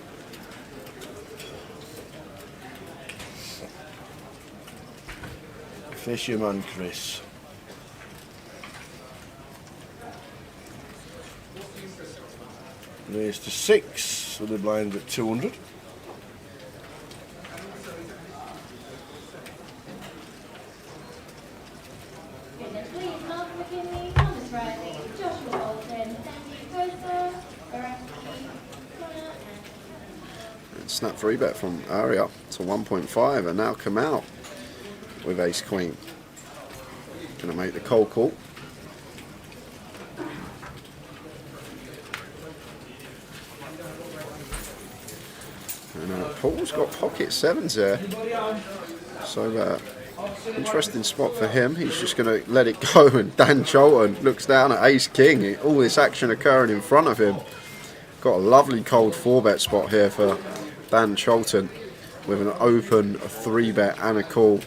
Fisherman Chris. Raised to 6, so the blind at 200. Snap 3-bet from Aria to 1.5, and now come out with Ace Queen. Gonna make the cold call. And Paul's got pocket sevens there, so interesting spot for him. He's just going to let it go, and Dan Cholton looks down at Ace King. All this action occurring in front of him. Got a lovely cold 4-bet spot here for Dan Cholton with an open 3-bet and a call.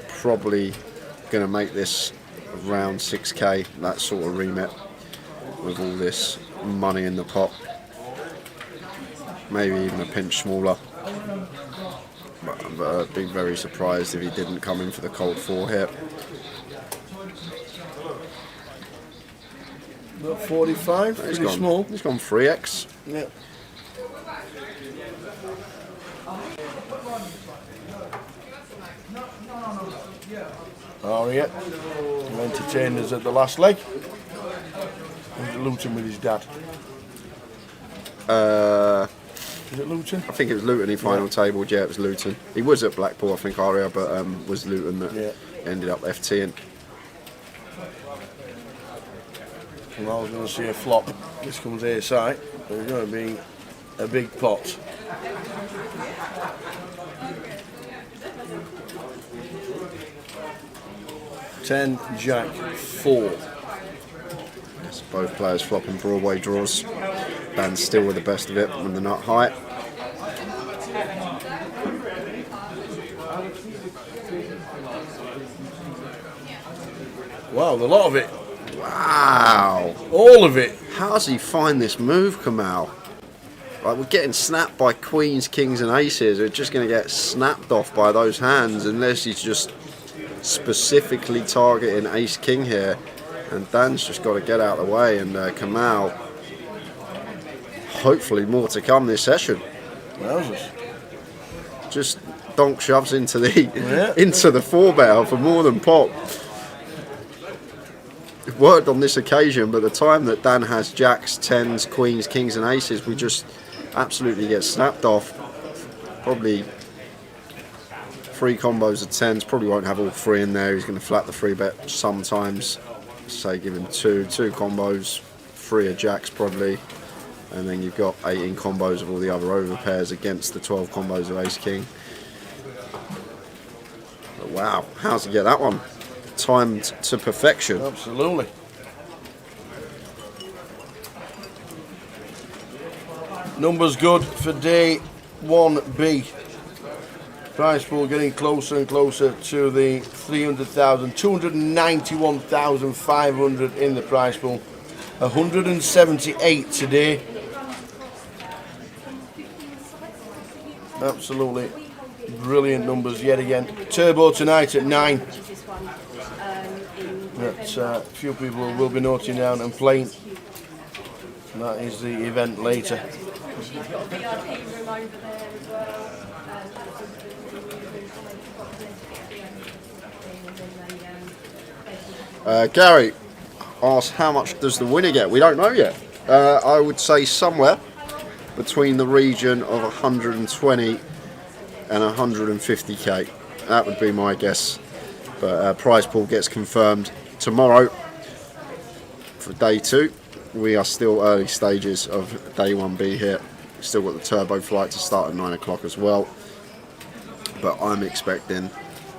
Probably going to make this around 6k, that sort of remit with all this money in the pot. Maybe even a pinch smaller. But I'd be very surprised if he didn't come in for the cold 4 here. About 45, pretty small. He's gone 3x. Yeah. Aria entertained us at the last leg. Was it Luton with his dad? Is it Luton? I think it was Luton he final tabled. Yeah, it was Luton. He was at Blackpool, I think, Aria, but was Luton that ended up FTing. Well, I was going to see a flop. This comes ASI. There's going to be a big pot. Ten, Jack, 4. Yes, both players flopping Broadway draws. Dan still with the best of it when the nut high. Wow, a lot of it. Wow. All of it. How does he find this move, Kamal? Like, we're getting snapped by queens, kings and aces. We're just going to get snapped off by those hands unless he's just specifically targeting ace king here. And Dan's just got to get out of the way. And Kamal, hopefully more to come this session. Wowzers. Just donk shoves into the into the 4-bet for more than pop. It worked on this occasion, but the time that Dan has jacks, 10s, queens, kings and aces, we just absolutely get snapped off. Probably 3 combos of 10s, probably won't have all 3 in there. He's going to flat the 3-bet sometimes. Say give him two combos, 3 of jacks probably, and then you've got 18 combos of all the other over pairs against the 12 combos of ace king. But wow, how's he get that one timed to perfection? Absolutely. Numbers good for day 1B. Prize pool getting closer and closer to the 300,000, 291,500 in the prize pool. 178 today. Absolutely brilliant numbers yet again. Turbo tonight at 9. That a few people will be noting down and playing. That is the event later. Gary asked how much does the winner get? We don't know yet. I would say somewhere between the region of 120 and 150k. That would be my guess. But prize pool gets confirmed tomorrow for day 2. We are still early stages of day 1B here. Still got the turbo flight to start at 9 o'clock as well. But I'm expecting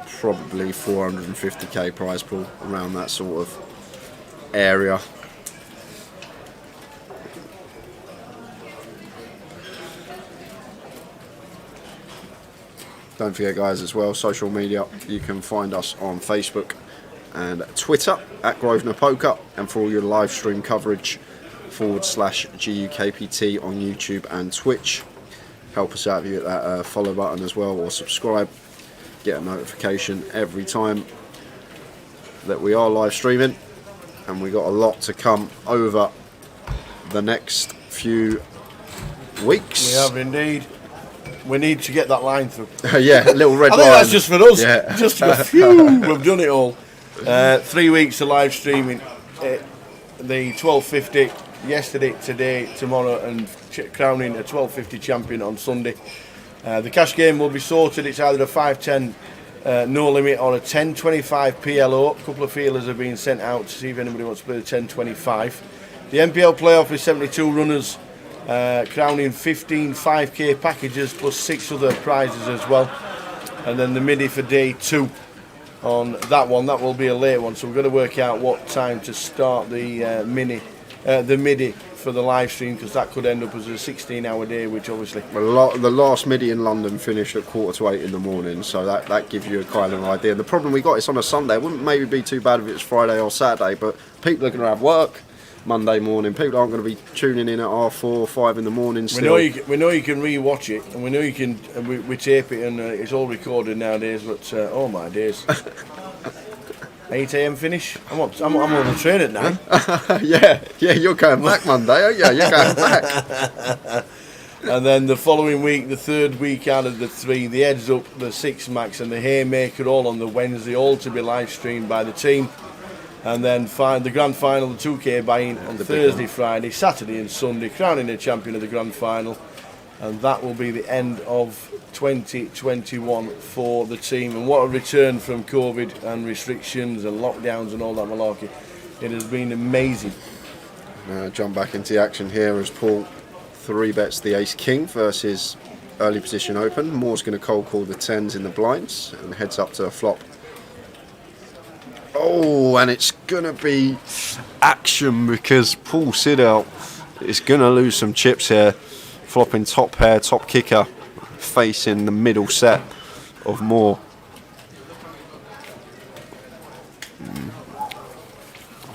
probably 450k prize pool, around that sort of area. Don't forget, guys, as well, social media. You can find us on Facebook and Twitter at Grosvenor Poker, and for all your live stream coverage /GUKPT on YouTube and Twitch. Help us out if you hit that follow button as well, or subscribe. Get a notification every time that we are live streaming, and we got a lot to come over the next few weeks. We have indeed. We need to get that line through. Yeah, a little red I line. think that's just for us. Yeah. Just to go, phew, we've done it all. 3 weeks of live streaming. The 1250 yesterday, today, tomorrow, and crowning a 1250 champion on Sunday. The cash game will be sorted. It's either a 5-10 no limit or a 10-25 PLO. A couple of feelers have been sent out to see if anybody wants to play the 10-25. The NPL playoff is 72 runners. Crowning 15 5k packages plus 6 other prizes as well, and then the midi for day 2 on that one. That will be a late one, so we've got to work out what time to start the midi for the live stream, because that could end up as a 16-hour day, which obviously the last midi in London finished at 7:45 in the morning, so that gives you a kind of idea. The problem we got is on a Sunday. It wouldn't maybe be too bad if it was Friday or Saturday, but people are going to have work Monday morning. People aren't going to be tuning in at 4 or 5 in the morning still. We know you can re-watch it, and we know you can. We tape it, and it's all recorded nowadays. But oh my days, 8 a.m. finish. I'm on the train at 9. yeah, you're going back Monday, aren't you? You're going back. And then the following week, the 3rd week out of the 3, the Heads Up, the 6 Max, and the Haymaker, all on the Wednesday, all to be live streamed by the team. And then the grand final, the 2k buy-in on Thursday, Friday, Saturday and Sunday, crowning the champion of the grand final. And that will be the end of 2021 for the team. And what a return from COVID and restrictions and lockdowns and all that malarkey. It has been amazing. Jump back into the action here as Paul 3-bets the Ace-King versus early position open. Moore's going to cold call the 10s in the blinds and heads up to a flop. Oh, and it's going to be action because Paul Siddell is going to lose some chips here. Flopping top pair, top kicker, facing the middle set of Moore.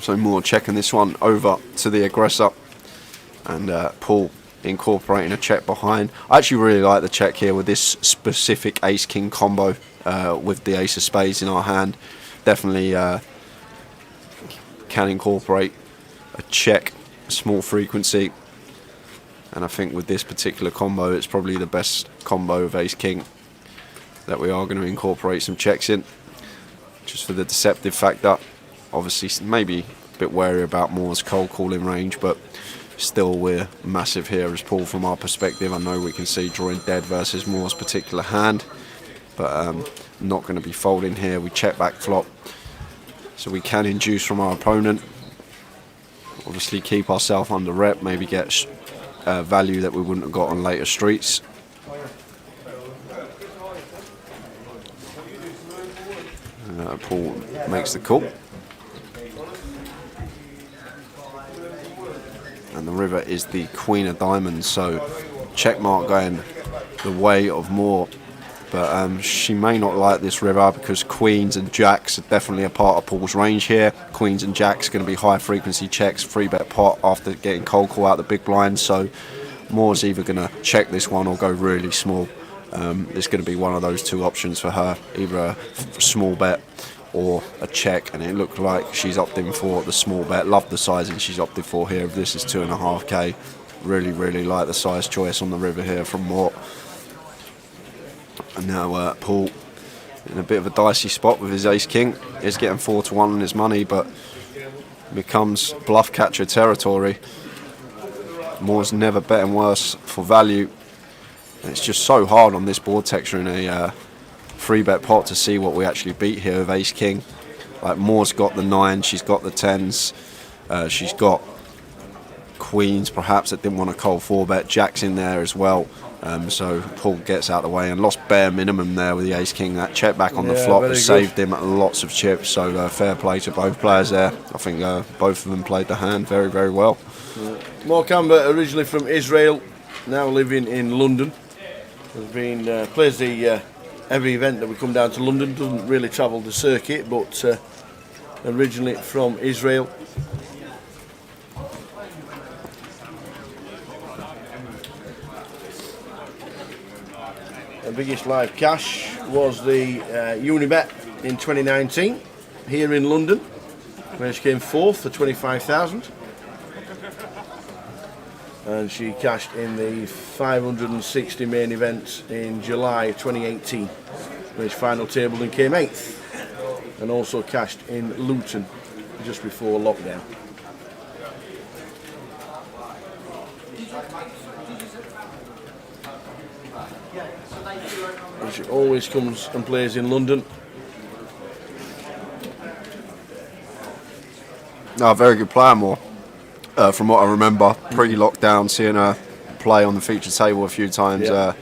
So Moore checking this one over to the aggressor. And Paul incorporating a check behind. I actually really like the check here with this specific Ace-King combo with the Ace of Spades in our hand. Definitely can incorporate a check, a small frequency, and I think with this particular combo it's probably the best combo of Ace-King that we are going to incorporate some checks in, just for the deceptive factor. Obviously maybe a bit wary about Moore's cold calling range, but still we're massive here as Paul from our perspective. I know we can see drawing dead versus Moore's particular hand, but not going to be folding here. We check back flop, so we can induce from our opponent. Obviously keep ourselves under rep, maybe get value that we wouldn't have got on later streets. Paul makes the call. And the river is the Queen of Diamonds, so check mark going the way of Moore. But she may not like this river because queens and jacks are definitely a part of Paul's range here. Queens and jacks going to be high frequency checks, 3-bet pot after getting cold call out the big blind. So Moore's either going to check this one or go really small. It's going to be one of those two options for her, either a small bet or a check. And it looked like she's opting for the small bet. Love the sizing she's opted for here. This is 2.5k. Really like the size choice on the river here from Moore. And now Paul in a bit of a dicey spot with his Ace-King. He's getting 4-1 on his money, but becomes bluff catcher territory. Moore's never betting worse for value. It's just so hard on this board texture in a 3-bet pot to see what we actually beat here with ace king. Like Moore's got the 9, she's got the 10s, she's got queens perhaps that didn't want to call 4-bet. Jack's in there as well. So Paul gets out of the way and lost bare minimum there with the ace king. That check back on the flop has saved him lots of chips. So fair play to both players there. I think both of them played the hand very, very well. Mark Amber, originally from Israel, now living in London. Has been plays the every event that we come down to London. Doesn't really travel the circuit, but originally from Israel. The biggest live cash was the Unibet in 2019 here in London, where she came fourth for 25,000, and she cashed in the 560 main event in July 2018, where she final tabled and came 8th, and also cashed in Luton just before lockdown. She always comes and plays in London. No, very good player, Moore. From what I remember, pretty locked down, seeing her play on the feature table a few times. Yeah.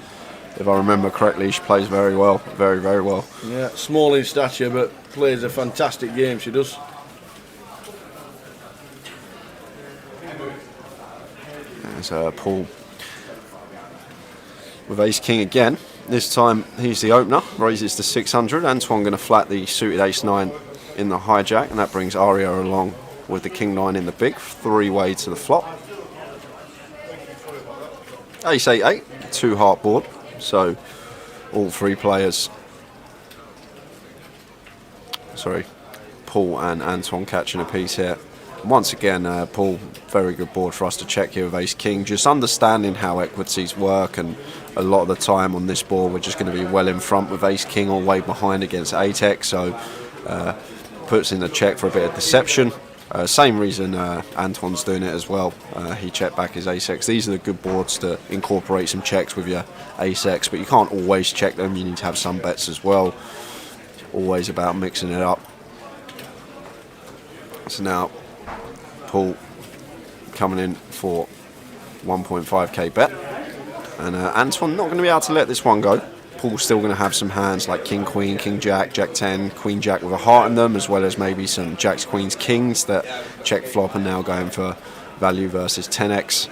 If I remember correctly, she plays very well, very, very well. Yeah, small in stature, but plays a fantastic game, she does. There's Paul with ace king again. This time he's the opener, raises to 600. Antoine going to flat the suited ace 9 in the hijack, and that brings Aria along with the king 9 in the big, 3-way to the flop. Ace 8-8, 2-heart board, so all 3 players, Paul and Antoine catching a piece here. Once again, Paul, very good board for us to check here with ace king, just understanding how equities work, and a lot of the time on this board we're just going to be well in front with ace king or way behind against 8x, so puts in the check for a bit of deception. Same reason Antoine's doing it as well. He checked back his ace-x. These are the good boards to incorporate some checks with your ace-x, but you can't always check them. You need to have some bets as well. Always about mixing it up. So now Paul coming in for 1.5k bet, and Antoine not going to be able to let this one go. Paul's still going to have some hands like king queen, king jack, jack 10, queen jack with a heart in them, as well as maybe some jacks, queens, kings that check flop and now going for value versus 10x.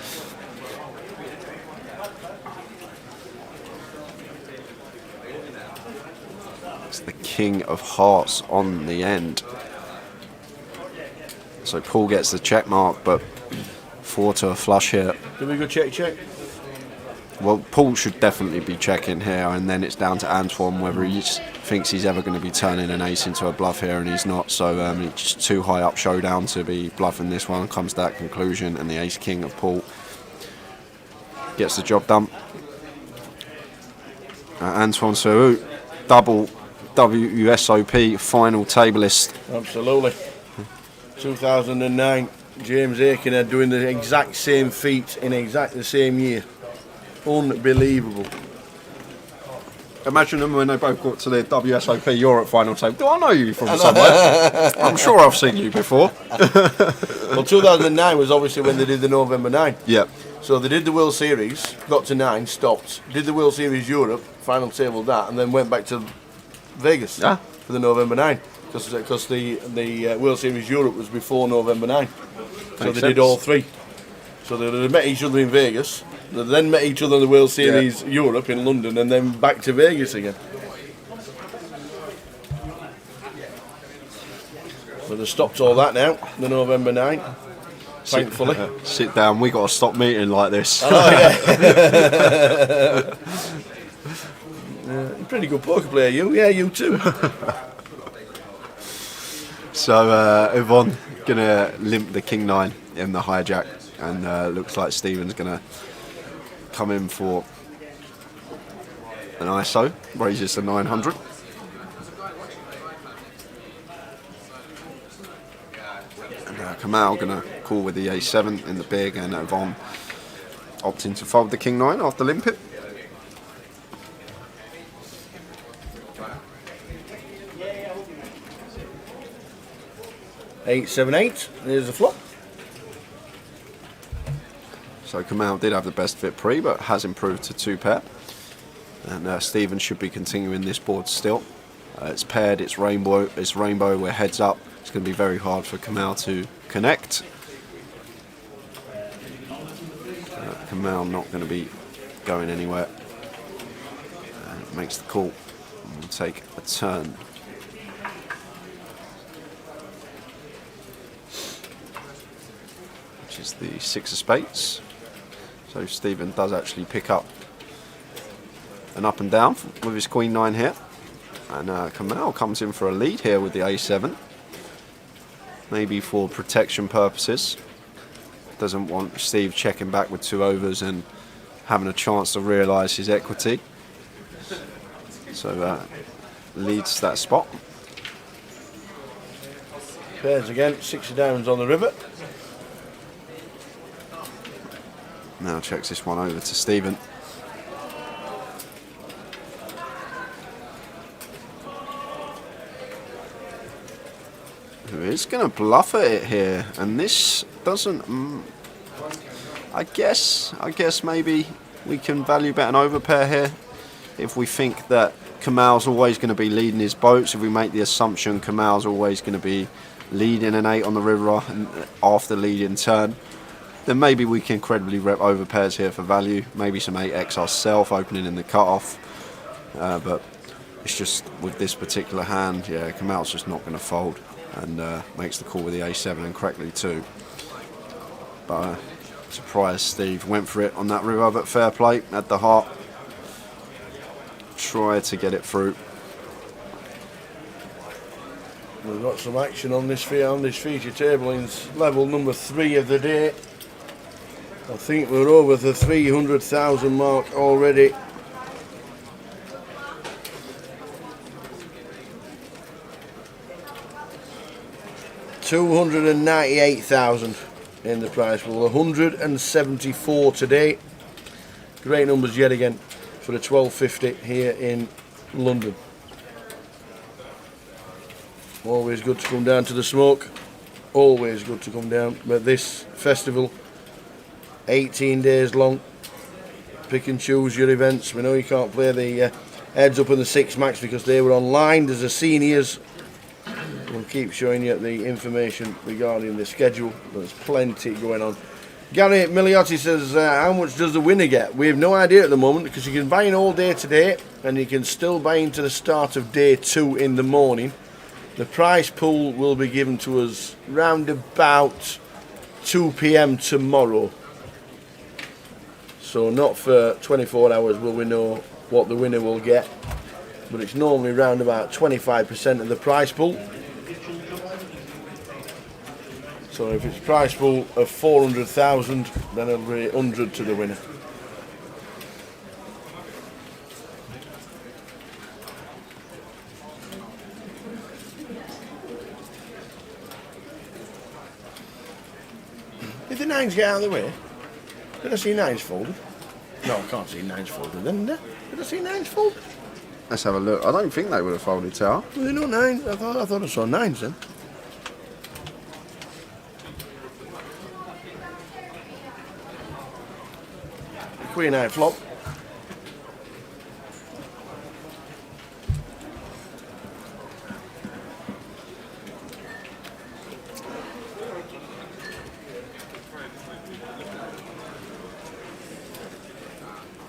It's the king of hearts on the end. So Paul gets the check mark, but 4 to a flush here. Do we go check? Well, Paul should definitely be checking here, and then it's down to Antoine whether he thinks he's ever going to be turning an ace into a bluff here, and he's not. So it's too high up showdown to be bluffing this one. Comes to that conclusion, and the ace king of Paul gets the job done. Antoine Serroux, double WSOP final tableist. Absolutely. 2009, James Aiken doing the exact same feat in exactly the same year. Unbelievable. Imagine them when they both got to the WSOP Europe final table. Do I know you from somewhere? I'm sure I've seen you before. Well, 2009 was obviously when they did the November 9. Yep. So they did the World Series, got to 9, stopped, did the World Series Europe, final table that, and then went back to Vegas for the November 9. Because the World Series Europe was before November 9. So they did all 3. So they met each other in Vegas. They then met each other in the World Series Europe in London, and then back to Vegas again. So they stopped all that now, the November 9, thankfully. Sit down, we got to stop meeting like this. Pretty good poker player, you. Yeah, you too. So Yvonne going to limp the king 9 in the hijack, and looks like Stephen's going to come in for an ISO, raises to 900. And Kamal going to call with the a7 in the big, and Yvonne opting to fold the king 9 after limping. 878. There's the flop. So Kamau did have the best of it pre, but has improved to 2 pair. And Stephen should be continuing this board still. It's paired, it's rainbow, we're heads up. It's going to be very hard for Kamau to connect. Kamau not going to be going anywhere. Makes the call. We'll take a turn. Which is the 6 of spades. So Stephen does actually pick up an up and down with his queen 9 here. And Kamau comes in for a lead here with the A7. Maybe for protection purposes. Doesn't want Steve checking back with 2 overs and having a chance to realise his equity. So leads that spot. Pairs again, 6 of diamonds on the river. Now checks this one over to Stephen. Who is going to bluff at it here, and this doesn't. I guess maybe we can value bet an overpair here if we think that Kamau's always going to be leading his boats. If we make the assumption Kamau's always going to be leading an 8 on the river and after leading turn, then maybe we can credibly rep overpairs here for value. Maybe some 8x ourselves opening in the cutoff, but it's just with this particular hand, yeah, Kamau's just not going to fold. And makes the call with the A7 and correctly too. But surprise, Steve went for it on that river, but fair play, had the heart. Try to get it through. We've got some action on this feature table in level number 3 of the day. I think we're over the 300,000 mark already. $298,000 in the prize pool, 174 today. Great numbers yet again for the 1250 here in London. Always good to come down to the smoke. Always good to come down. But this festival, 18 days long. Pick and choose your events. We know you can't play the heads up in the 6 max because they were online. There's the seniors. We'll keep showing you the information regarding the schedule. There's plenty going on. Gary Miliotti says, how much does the winner get? We have no idea at the moment because you can buy in all day today and you can still buy into the start of day 2 in the morning. The prize pool will be given to us round about 2 p.m. tomorrow. So not for 24 hours will we know what the winner will get, but it's normally round about 25% of the prize pool. So if it's prize pool of 400,000, then it'll be 100 to the winner. Did the 9s get out of the way? Did I see 9s folded? No, I can't see 9s folded then, did I see 9s folded? Let's have a look. I don't think they would have folded, Tower. Were there no 9s? I thought I saw 9s then. Queen 8 flop.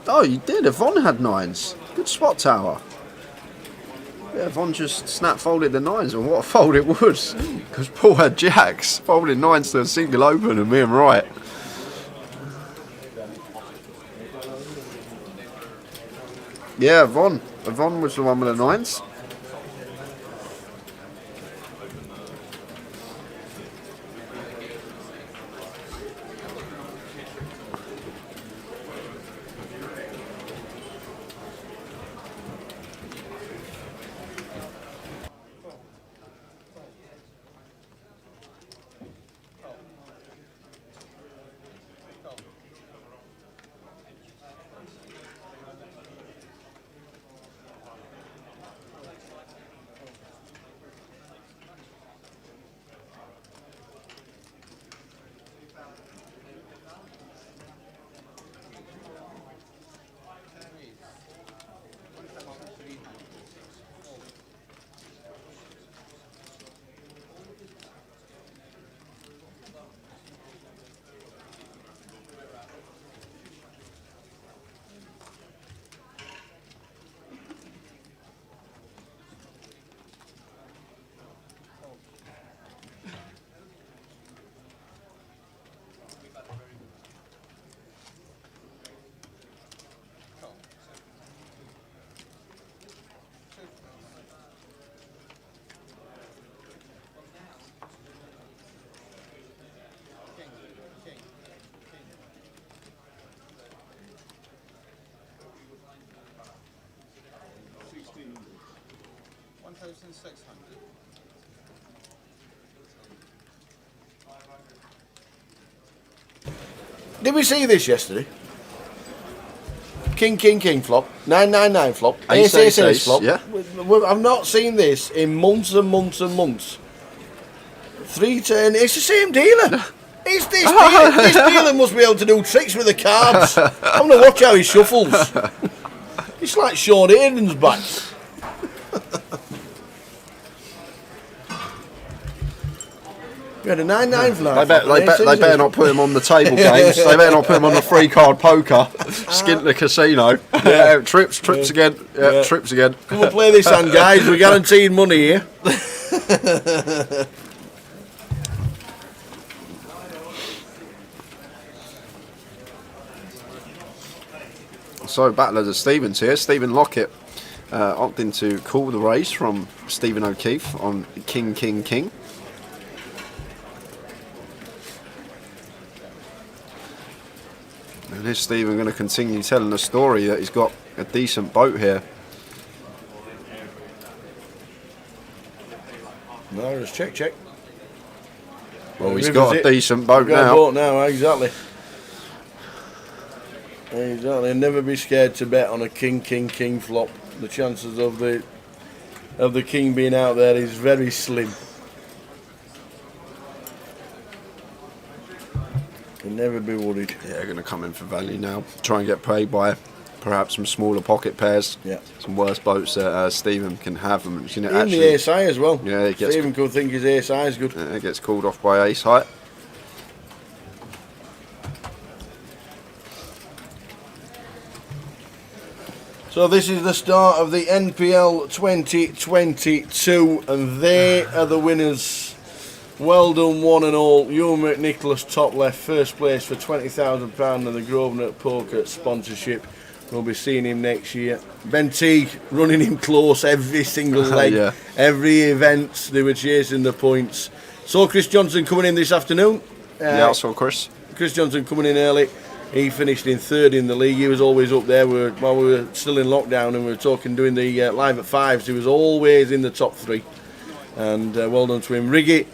Oh, you did. Yvonne had 9s. Good spot, Tower. Yeah, Yvonne just snap folded the 9s, and what a fold it was. Because Paul had jacks, folded 9s to a single open, and me and right. Yeah, Yvonne. Yvonne was the one with the 9s. Did we see this yesterday? King, king, king flop. 999 flop. Ace, ace, ace flop. Yeah. I've not seen this in months and months and months. 3-10. It's the same dealer. It's this dealer. This dealer must be able to do tricks with the cards. I'm going to watch how he shuffles. It's like Sean Hayden's back. We had a 9-9 flag. They better not put him on the table games. They better not put him on the free card poker. Skint the casino. Yeah, trips again. Yeah, trips again. Come and play this hand, guys. We're guaranteed money here. So, Battle of the Stevens here. Stephen Lockett opting to call the race from Stephen O'Keefe on King, King, King. And is Stephen going to continue telling the story that he's got a decent boat here? No, just check. Well, he's got a decent boat now. now. A boat now, exactly. Exactly. And never be scared to bet on a king, king, king flop. The chances of the king being out there is very slim. Can never be worried. Yeah, going to come in for value now. Try and get paid by perhaps some smaller pocket pairs. Yeah. Some worse boats that Stephen can have. And, in the ace high as well. Yeah, Stephen could think his ace high is good. It gets called off by ace high. So this is the start of the NPL 2022, and they are the winners. Well done, one and all. Ewan McNicholas, top left, first place for £20,000 and the Grosvenor Poker sponsorship. We'll be seeing him next year. Ben Teague running him close every single leg, Yeah. every event. They were chasing the points. So Chris Johnson coming in this afternoon. Yeah, I saw Chris. Chris Johnson coming in early. He finished in third in the league. He was always up there. While we were still in lockdown and we were doing the live at fives, he was always in the top three. And well done to him. Riggy,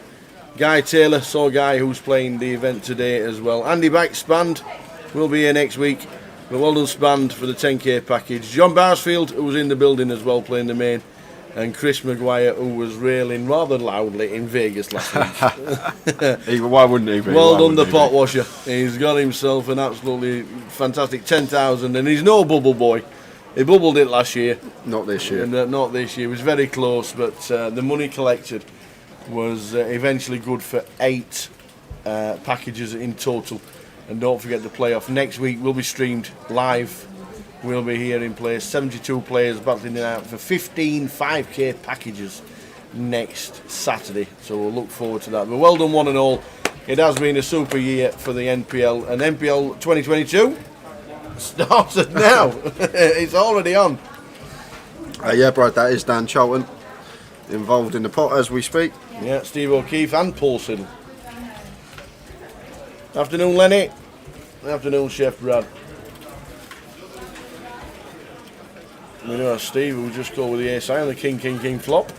Guy Taylor, saw Guy who's playing the event today as well. Andy Back, Spand, will be here next week. But well done Spand for the 10k package. John Barsfield, who was in the building as well playing the main. And Chris Maguire, who was railing rather loudly in Vegas last week. Why wouldn't he be? Well done, the pot washer. He's got himself an absolutely fantastic 10,000, and he's no bubble boy. He bubbled it last year. Not this year. And, not this year. It was very close, but the money collected was eventually good for 8 packages in total. And don't forget the playoff. Next week will be streamed live. We'll be here in place. 72 players battling it out for 15 5k packages next Saturday. So we'll look forward to that. But well done, one and all. It has been a super year for the NPL. And NPL 2022 started now. It's already on. Yeah, Brad, that is Dan Charlton involved in the pot as we speak. Yeah, Steve O'Keefe and Paul Siddle. Afternoon, Lenny. Afternoon, Chef Brad. We know Steve will just go with the ace high on the king, king, king flop.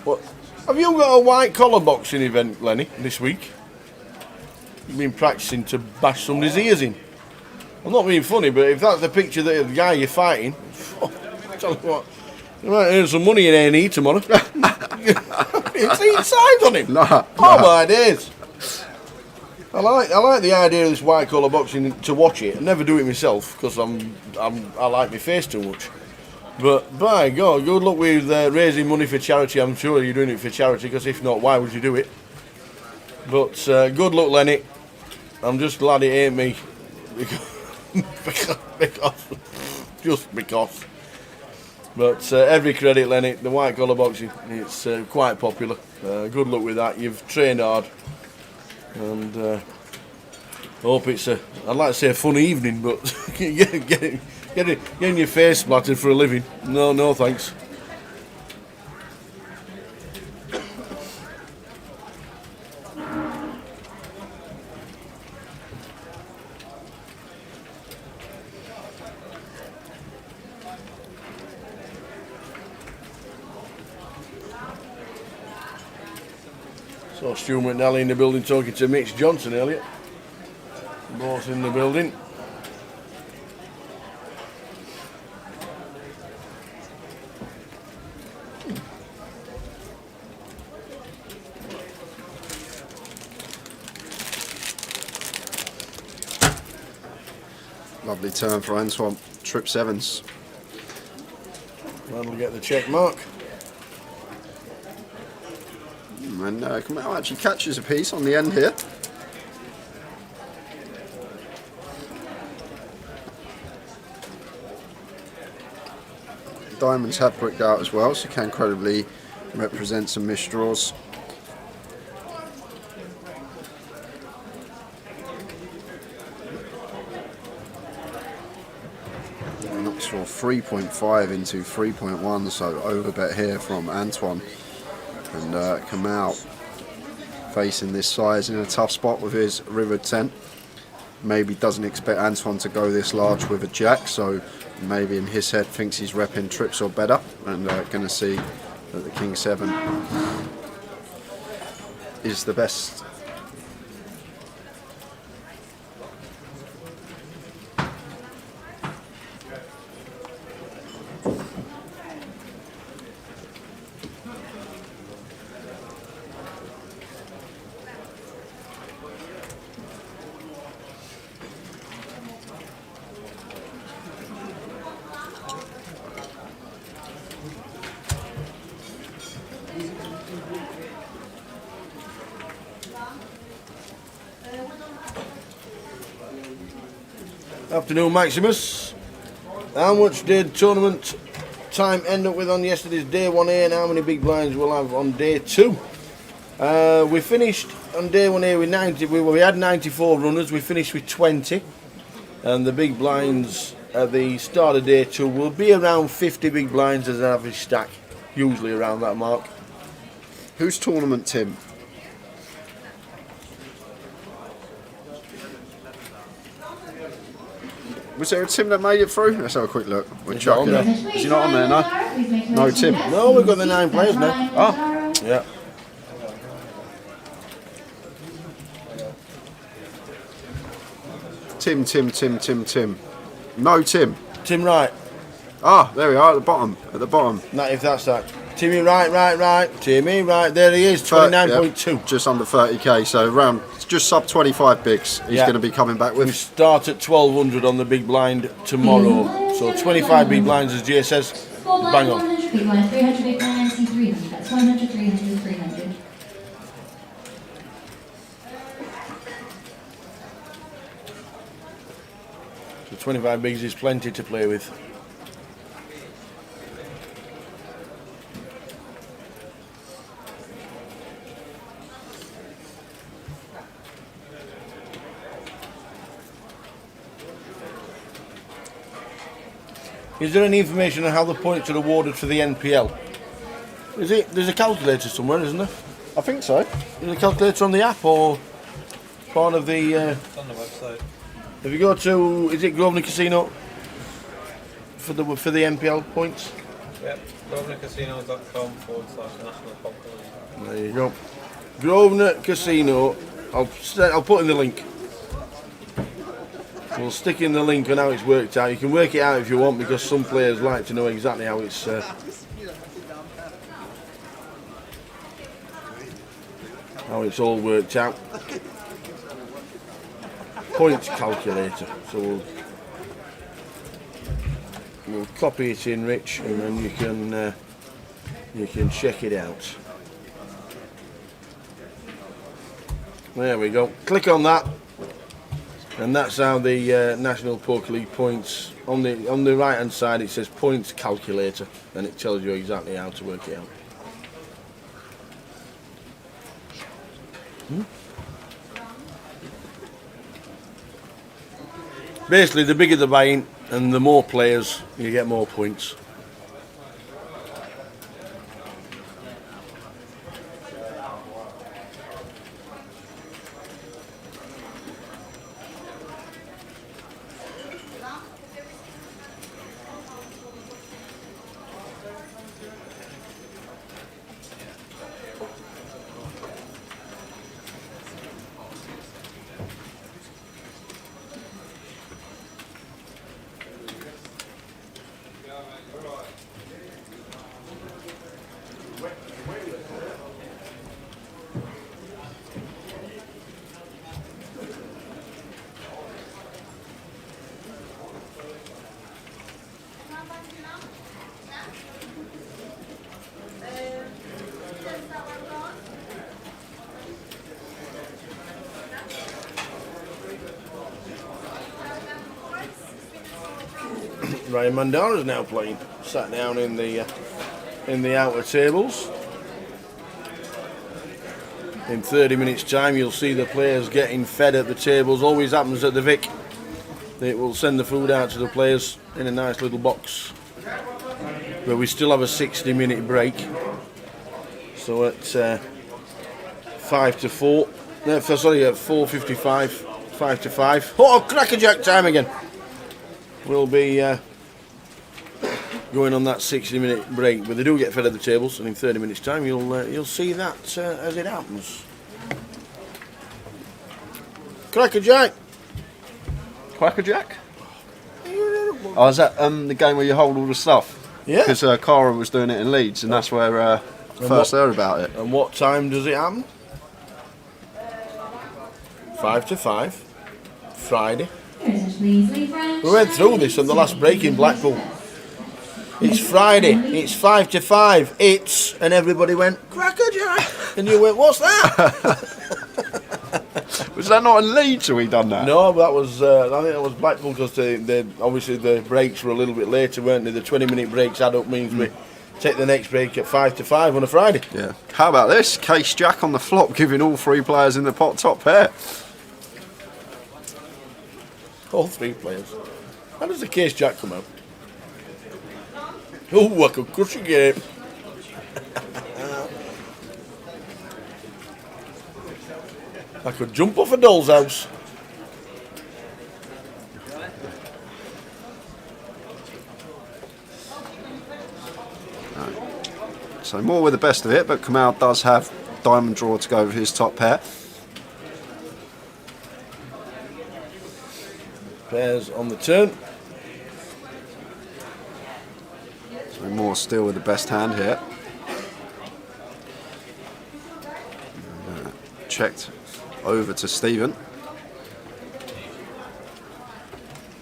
What? Have you got a white collar boxing event, Lenny, this week? You've been practicing to bash somebody's ears in. I'm not being funny, but if that's the picture of the guy you're fighting, tell you what. You might earn some money in A&E tomorrow. It's eating sides on him. No. My days. I like the idea of this white collar boxing to watch it. I never do it myself because I like my face too much. But by God, good luck with raising money for charity. I'm sure you're doing it for charity because if not, why would you do it? But good luck, Lenny. I'm just glad it ain't me because. But every credit, Lenny, the white collar boxing, it's quite popular. Good luck with that. You've trained hard. And hope it's I'd like to say a fun evening, but getting your face splattered for a living, no thanks. Saw Stu McNally in the building talking to Mitch Johnson earlier. Both in the building. Lovely turn for Antoine. Trip sevens. That'll get the check mark. And Kamau actually catches a piece on the end here. Diamonds have bricked out as well, so can credibly represent some missed draws. Knocks for 3.5 into 3.1, so overbet here from Antoine. And Kamau facing this size in a tough spot with his river 10. Maybe doesn't expect Antoine to go this large with a jack, so maybe in his head thinks he's repping trips or better, and going to see that the King 7 is the best. Afternoon, Maximus. How much did tournament time end up with on yesterday's day 1A, and how many big blinds we'll have on day 2? We finished on day 1A with 90. We had 94 runners. We finished with 20, and the big blinds at the start of day 2 will be around 50 big blinds as an average stack, usually around that mark. Whose tournament, Tim? Was there a Tim that made it through? Let's have a quick look. We're chucking it. Is he not on there, no? No Tim. No, we've got the 9 players now. Oh. Yeah. Tim. No Tim. Tim Wright. Ah, there we are at the bottom. Not if that's that. Timmy right. Timmy right. There he is, 29.2. Yep, just under 30k, so around just sub 25 bigs he's going to be coming back We with. start at 1200 on the big blind tomorrow. So 25 big blinds, as Jay says. Bang on. 100 big blinds, 300 big blinds, 300. That's 100, 300, 300. So 25 bigs is plenty to play with. Is there any information on how the points are awarded for the NPL? There's a calculator somewhere, isn't there? I think so. Is a calculator on the app or part of the... It's on the website. If you go to, is it Grosvenor Casino for the NPL points? Yep, grosvenorcasino.com/national popular. There you go. Grosvenor Casino. I'll put in the link. We'll stick in the link on how it's worked out. You can work it out if you want, because some players like to know exactly how it's all worked out. Points calculator. So we'll copy it in, Rich, and then you can check it out. There we go. Click on that. And that's how the National Poker League points, on the right hand side it says points calculator, and it tells you exactly how to work it out. Basically, the bigger the buy-in and the more players, you get more points. Ryan Mandara's now playing, sat down in the outer tables. In 30 minutes time you'll see the players getting fed at the tables. Always happens at the Vic. It will send the food out to the players in a nice little box. But we still have a 60-minute break. So at 5 to 4, no, sorry, at 4:55, 5 to 5. Oh, crackerjack time again. We'll be going on that 60-minute break, but they do get fed at the tables, and in 30 minutes time you'll see that as it happens. Crackerjack. Quackerjack? Oh, is that the game where you hold all the stuff? Yeah. Because Cara was doing it in Leeds, and that's where I first heard about it. And what time does it happen? 5 to 5, Friday. We went through this on the last break in Blackpool. It's Friday, it's 5 to 5, it's, and everybody went, crackerjack! And you went, what's that? Was that not in Leeds we done that? No, that was, I think that was Blackpool, because they obviously the breaks were a little bit later, weren't they? The 20-minute breaks add up means we take the next break at 5 to 5 on a Friday. Yeah. How about this? Case Jack on the flop, giving all three players in the pot top pair. All three players. How does the Case Jack come out? Oh, I could crush a game. I could jump off a doll's house. So more with the best of it, but Kamal does have diamond draw to go with his top pair. Pairs on the turn. So more still with the best hand here. Checked over to Stephen.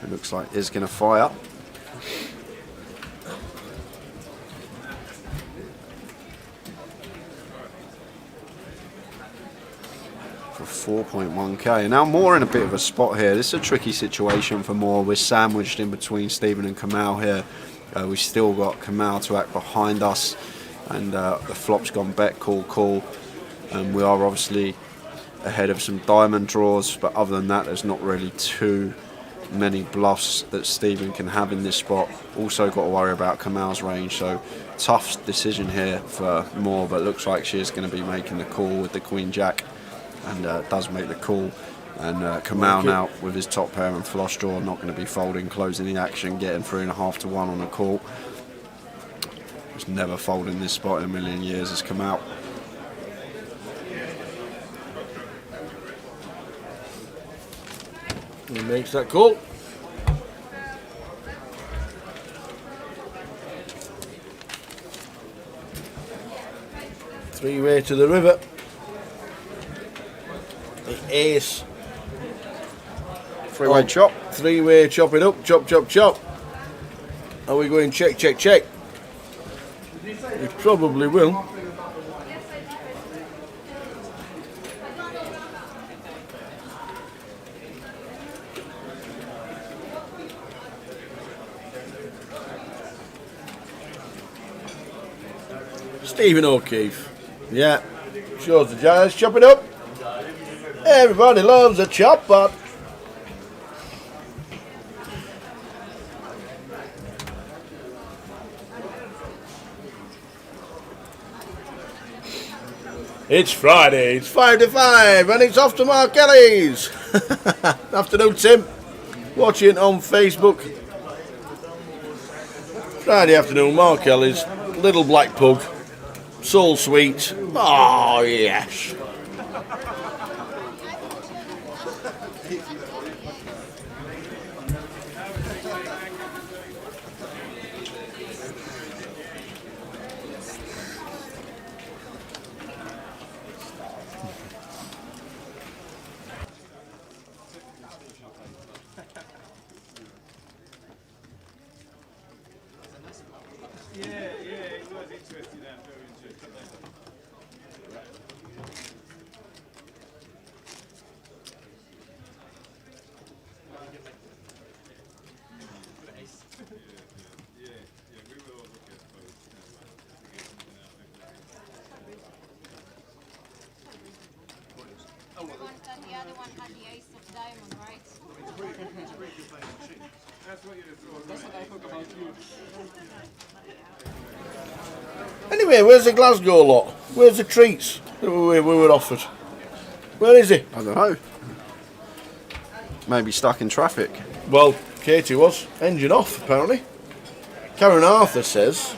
It looks like is going to fire. For 4.1k. Now Moore in a bit of a spot here. This is a tricky situation for Moore. We're sandwiched in between Stephen and Kamal here. We've still got Kamal to act behind us, and the flop's gone bet, call. And we are obviously ahead of some diamond draws, but other than that there's not really too many bluffs that Stephen can have in this spot. Also got to worry about Kamal's range, so tough decision here for Moore, but looks like she is going to be making the call with the Queen Jack, and does make the call. And Kamal now with his top pair and flush draw, not going to be folding, closing the action, getting 3.5 to 1 on a call. Just never folding this spot in a million years as Kamal. He makes that call. Three-way to the river. The ace. Three-way chop. Three-way chop it up. Chop, chop, chop. Are we going check, check, check? We probably will. Stephen O'Keefe. Yeah. Shows the Giants. Chop it up. Everybody loves a chop pot. It's Friday, it's 5 to 5, and it's off to Mark Kelly's. Afternoon, Tim. Watching on Facebook. Friday afternoon, Mark Kelly's. Little black pug. Soul sweet. Oh, yes. the other one had the ace of diamond, right? Anyway, where's the Glasgow lot? Where's the treats that we were offered? Where is he? I don't know. Maybe stuck in traffic. Well, Katie was. Engine off, apparently. Karen Arthur says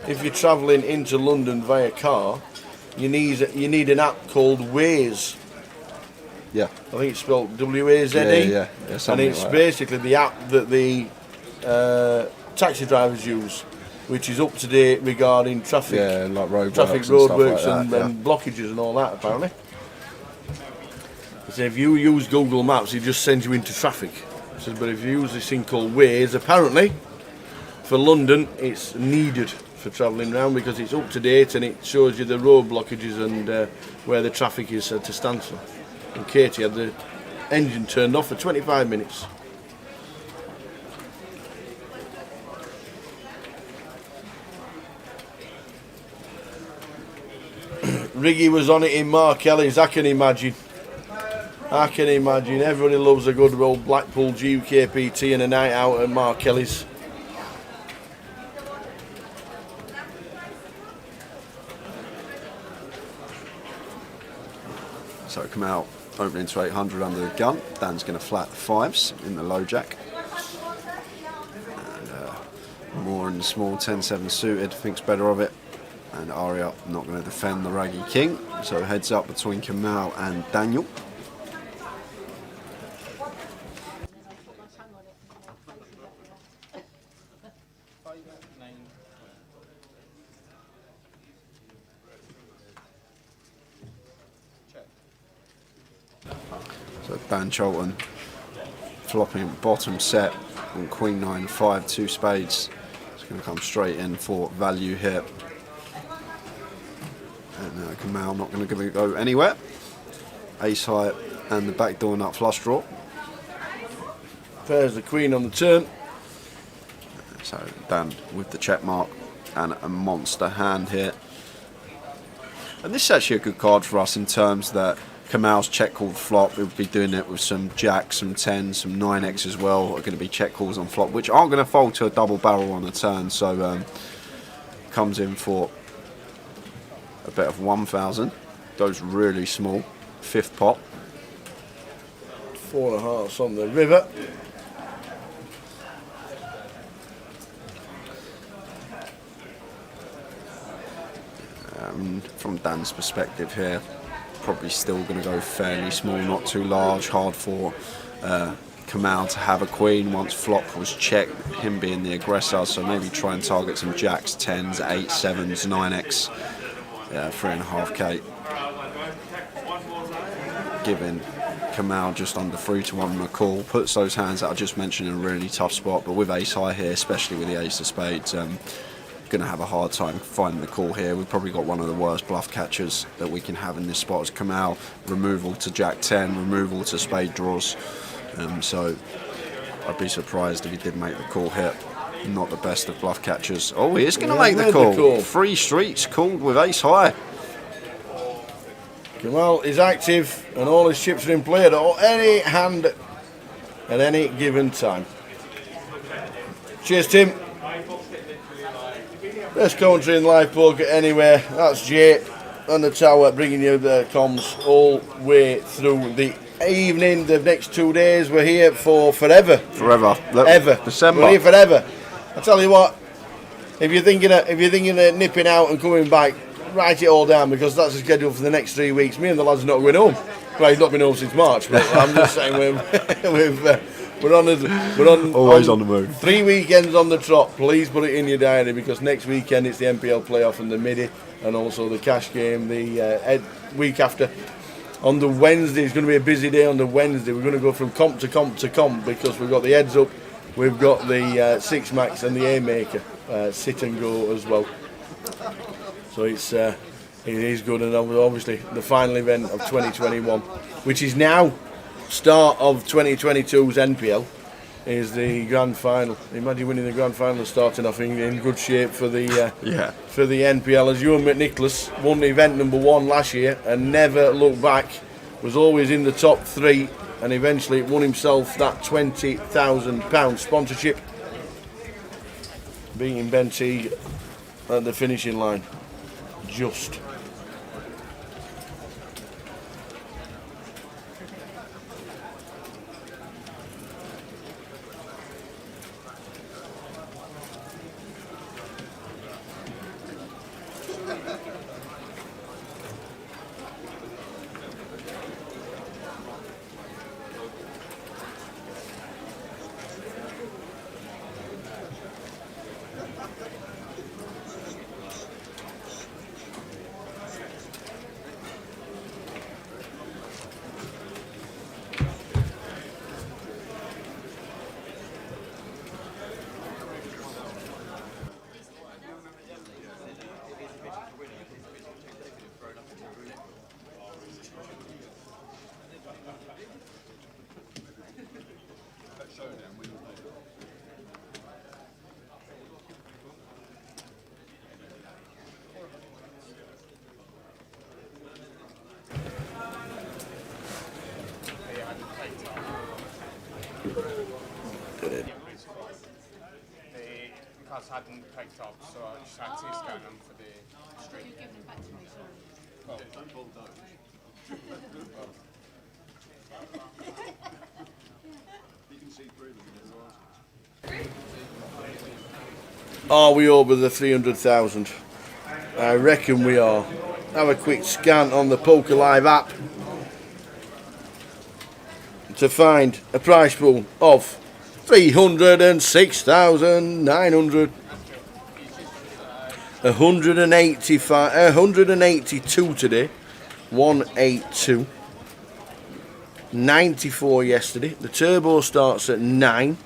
if you're travelling into London via car, you need an app called Waze. Yeah. I think it's spelled W-A-Z-E. Yeah, and it's like basically the app that the taxi drivers use, which is up to date regarding traffic. Yeah, like roadworks and and blockages and all that, apparently. So if you use Google Maps, it just sends you into traffic. So, but if you use this thing called Waze, apparently, for London, it's needed for travelling around because it's up to date and it shows you the road blockages and where the traffic is to stand for. And Katie had the engine turned off for 25 minutes. Riggy was on it in Mark Ellis, I can imagine. Everybody loves a good old Blackpool GUKPT and a night out at Mark Ellis. So come out opening to 800 under the gun. Dan's going to flat the fives in the low jack. And Moore in the small 10-7 suited, thinks better of it. And Aria not going to defend the raggy king. So heads up between Kamal and Daniel. So Dan Cholton flopping bottom set on Queen 9, 5, 2 spades. It's going to come straight in for value here. And Kamal not going to go anywhere. Ace high and the backdoor nut flush draw. There's the queen on the turn. So Dan with the check mark and a monster hand here. And this is actually a good card for us in terms that Kamal's check called flop. We'll be doing it with some jacks, some 10s, some 9x as well. Are going to be check calls on flop, which aren't going to fold to a double barrel on the turn. So comes in for a bet of 1,000. Goes really small. Fifth pot. 4 hearts on the river. From Dan's perspective here, probably still going to go fairly small, not too large. Hard for Kamal to have a queen once flop was checked, him being the aggressor, so maybe try and target some jacks, 10s, 8s, 7s, 9x, 3.5k. Giving Kamal just under 3 to 1 on the call, puts those hands that I just mentioned in a really tough spot, but with ace high here, especially with the ace of spades, going to have a hard time finding the call here. We've probably got one of the worst bluff catchers that we can have in this spot as Kamal. Removal to jack 10, removal to spade draws. So I'd be surprised if he did make the call here. Not the best of bluff catchers. Oh, he is going to make the call. 3 streets called with ace high. Kamal is active and all his chips are in play at any hand at any given time. Cheers, Tim. Best commentary in live poker anywhere. That's Jay on the tower bringing you the comms all the way through the evening. The next 2 days we're here for forever. Ever. December. We're here forever. I tell you what, if you're thinking of nipping out and coming back, write it all down because that's the schedule for the next 3 weeks. Me and the lads are not going home. Well, he's not been home since March, but I'm just saying we're on always on the move. 3 weekends on the trot. Please put it in your diary because next weekend it's the NPL playoff and the midi and also the cash game the week after. On the Wednesday, it's going to be a busy day on the Wednesday. We're going to go from comp to comp to comp because we've got the heads up, we've got the 6 max and the A maker sit and go as well. So it is good, and obviously the final event of 2021, which is now start of 2022's NPL, is the grand final. Imagine winning the grand final and starting off in good shape for the NPL. As Ewan McNicholas won event number 1 last year and never looked back was always in the top 3 and eventually won himself that £20,000 sponsorship, beating Ben Teague at the finishing line. Just. The cards hadn't picked up, so I just had to scan them for the street. You've given them back to me, so. Don't hold those. You can see through them. Are we over the 300,000? I reckon we are. Have a quick scan on the Poker Live app to find a prize pool of 306,900. 182 today. 182. 94 yesterday. The turbo starts at 9.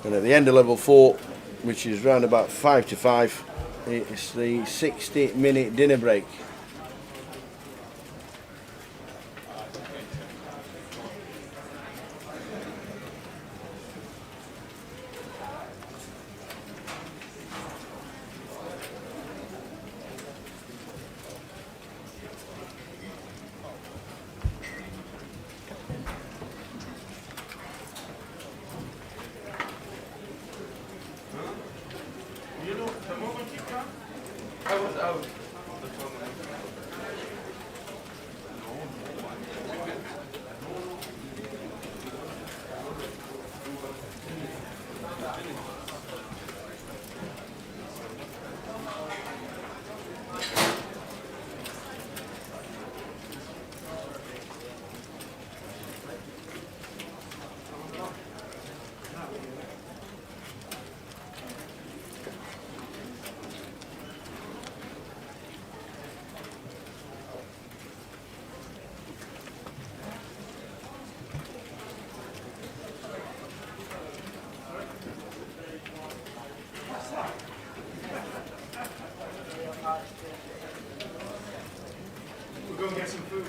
And at the end of level 4, which is round about 5 to 5, it's the 60-minute dinner break. We'll go and get some food.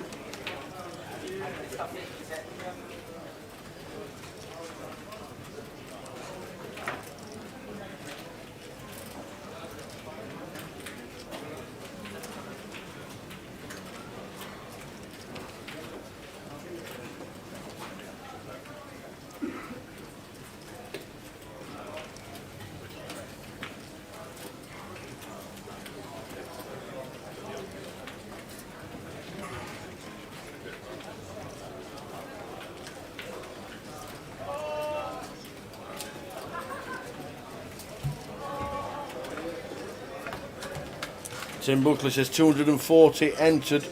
Tim Buckley says 240 entered.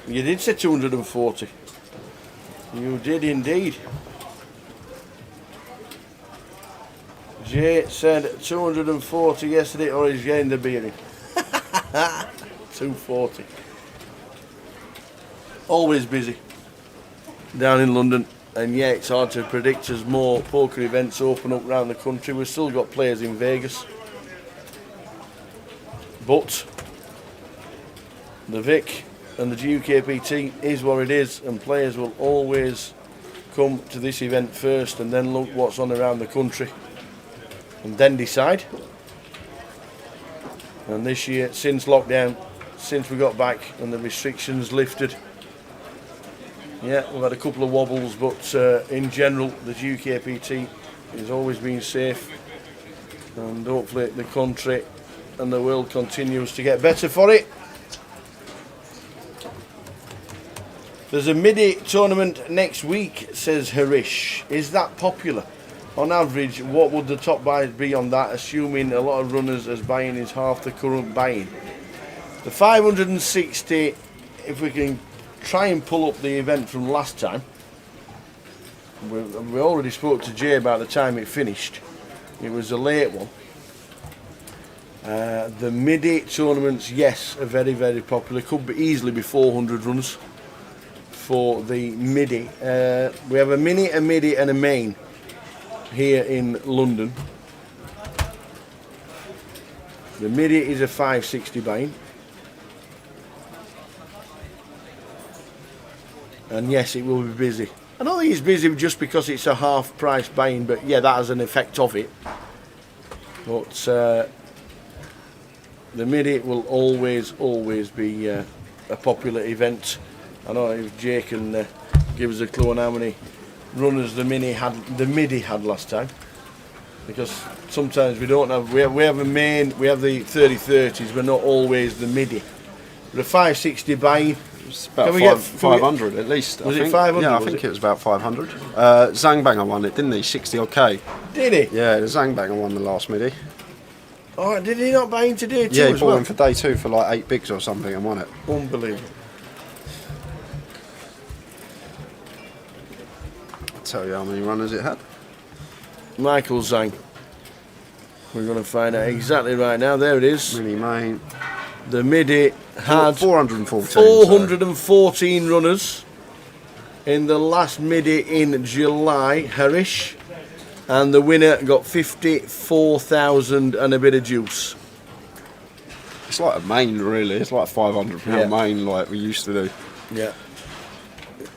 You did say 240. You did indeed. Jay said 240 yesterday, or he's getting the bearing. 240. Always busy down in London, and yeah, it's hard to predict as more poker events open up around the country. We've still got players in Vegas, but the Vic and the GUKPT is what it is, and players will always come to this event first and then look what's on around the country. and then decide. And this year, since lockdown, since we got back and the restrictions lifted, yeah, we've had a couple of wobbles, but in general, the GUKPT has always been safe, and hopefully the country and the world continues to get better for it. There's a MIDI tournament next week, says Harish. Is that popular? On average, what would the top buys be on that, assuming a lot of runners as buying is half the current buying? The 560, if we can try and pull up the event from last time. We already spoke to Jay about the time it finished. It was a late one. The MIDI tournaments, yes, are very, very popular. Could be easily be 400 runners for the MIDI. We have a mini, a MIDI and a main here in London. The MIDI is a 560 buying. And yes, it will be busy. I don't think it's busy just because it's a half price buying, but yeah, that has an effect of it. But the MIDI will always be a popular event. I don't know if Jay can give us a clue on how many runners the MIDI had last time, because sometimes we don't have. We have a main, we have the 30-30s, but not always the MIDI. But a 560 buying. It's about 500 at least. Was it 500? Yeah, I think it was about 500. Zangbanger won it, didn't he? 60 odd K. Did he? Yeah, the Zangbanger won the last MIDI. Oh, did he not buy into day two? Yeah, he as bought well? in for day two for like 8 bigs or something and won it. Unbelievable. I'll tell you how many runners it had. Michael Zhang. We're going to find out exactly right now. There it is. Mini main. The MIDI had 414 runners in the last MIDI in July, Harish, and the winner got 54,000 and a bit of juice. It's like a main, really. It's like a £500 main, like we used to do.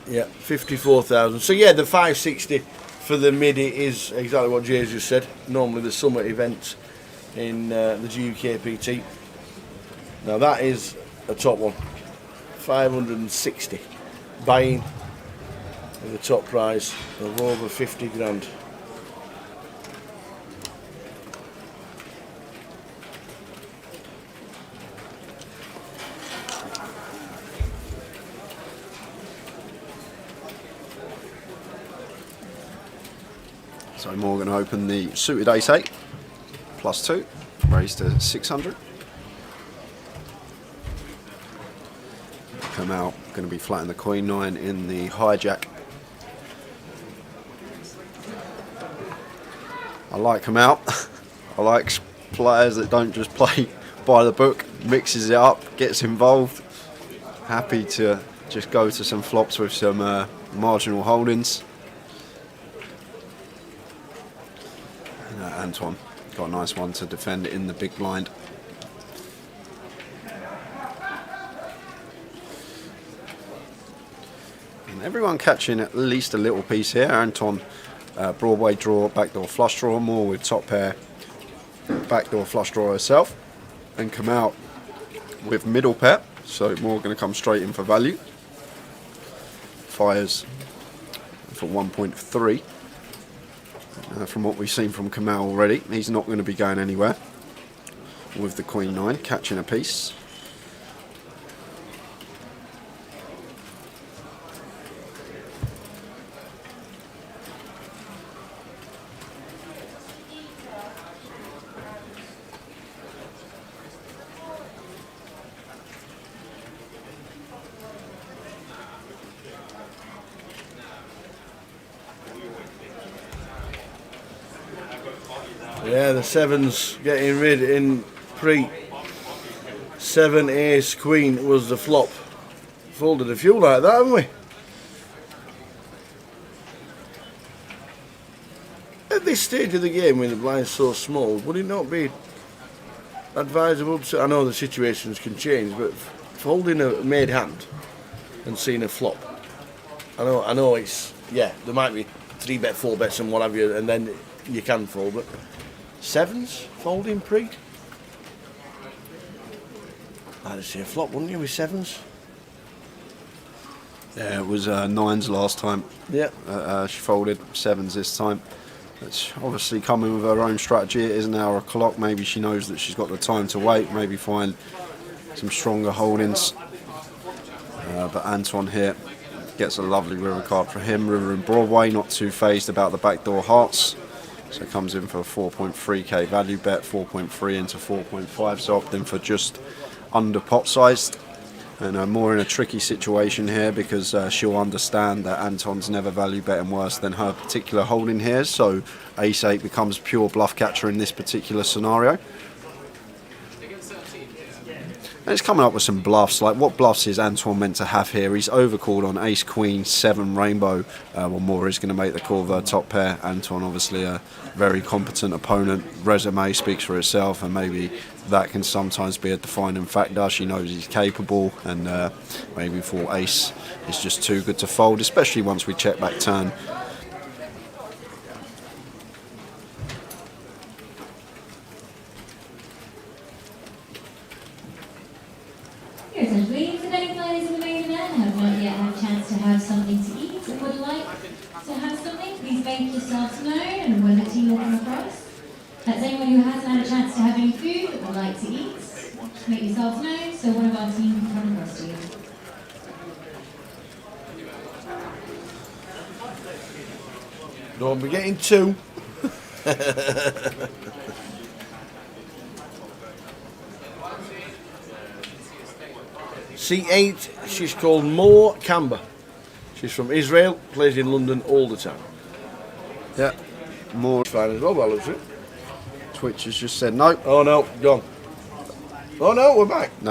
Yeah, 54,000. So yeah, the 560 for the MIDI is exactly what Jay just said. Normally the summer event in the GUKPT. Now that is a top one. 560 buying with a top prize of over 50 grand. So Morgan opened the suited ace-8 +2, raised to 600. Come out, going to be flatting the queen 9 in the hijack. I like him out. I like players that don't just play by the book, mixes it up, gets involved. Happy to just go to some flops with some marginal holdings. Antoine got a nice one to defend in the big blind. And everyone catching at least a little piece here. Anton, Broadway draw, backdoor flush draw, more with top pair, backdoor flush draw herself, and come out with middle pair. So more going to come straight in for value. Fires for 1.3. From what we've seen from Kamal already, he's not going to be going anywhere with the queen 9, catching a piece. Yeah, the 7's getting rid in pre. 7 ace queen was the flop. Folded a few like that, haven't we? At this stage of the game, when the blind's so small, would it not be advisable to, I know the situations can change, but folding a made hand and seeing a flop, I know it's, yeah, there might be 3-bet, 4-bets and what have you, and then you can fold, but sevens folding pre. I'd say a flop, wouldn't you, with sevens? Yeah, it was nines last time. Yeah. She folded sevens this time. It's obviously coming with her own strategy. It is an hour o'clock. Maybe she knows that she's got the time to wait. Maybe find some stronger holdings. But Anton here gets a lovely river card for him. River and Broadway, not too phased about the backdoor hearts. So comes in for a 4.3k value bet, 4.3 into 4.5. So opting for just under pot sized. And more in a tricky situation here because she'll understand that Anton's never value betting worse than her particular holding here. So ace-8 becomes pure bluff catcher in this particular scenario. And it's coming up with some bluffs. Like, what bluffs is Anton meant to have here? He's overcalled on ace, queen, 7 rainbow. Well, Moore is going to make the call of her top pair. Anton, obviously a very competent opponent. Resume speaks for itself, and maybe that can sometimes be a defining factor. She knows he's capable, and maybe for ace is just too good to fold, especially once we check back turn. Here's our dreams. If any players in the main event have not yet had a chance to have something to eat and would like to have something, please make yourselves known and when the team will come across. That's anyone who hasn't had a chance to have any food but would like to eat. Just make yourselves known so one of our team can come across to you. Don't be getting 2. C8, she's called Moore Camber. She's from Israel, plays in London all the time. Yeah, Moore. Fine as well, by the looks of it. Twitch has just said no. Oh no, gone. Oh no, we're back. No.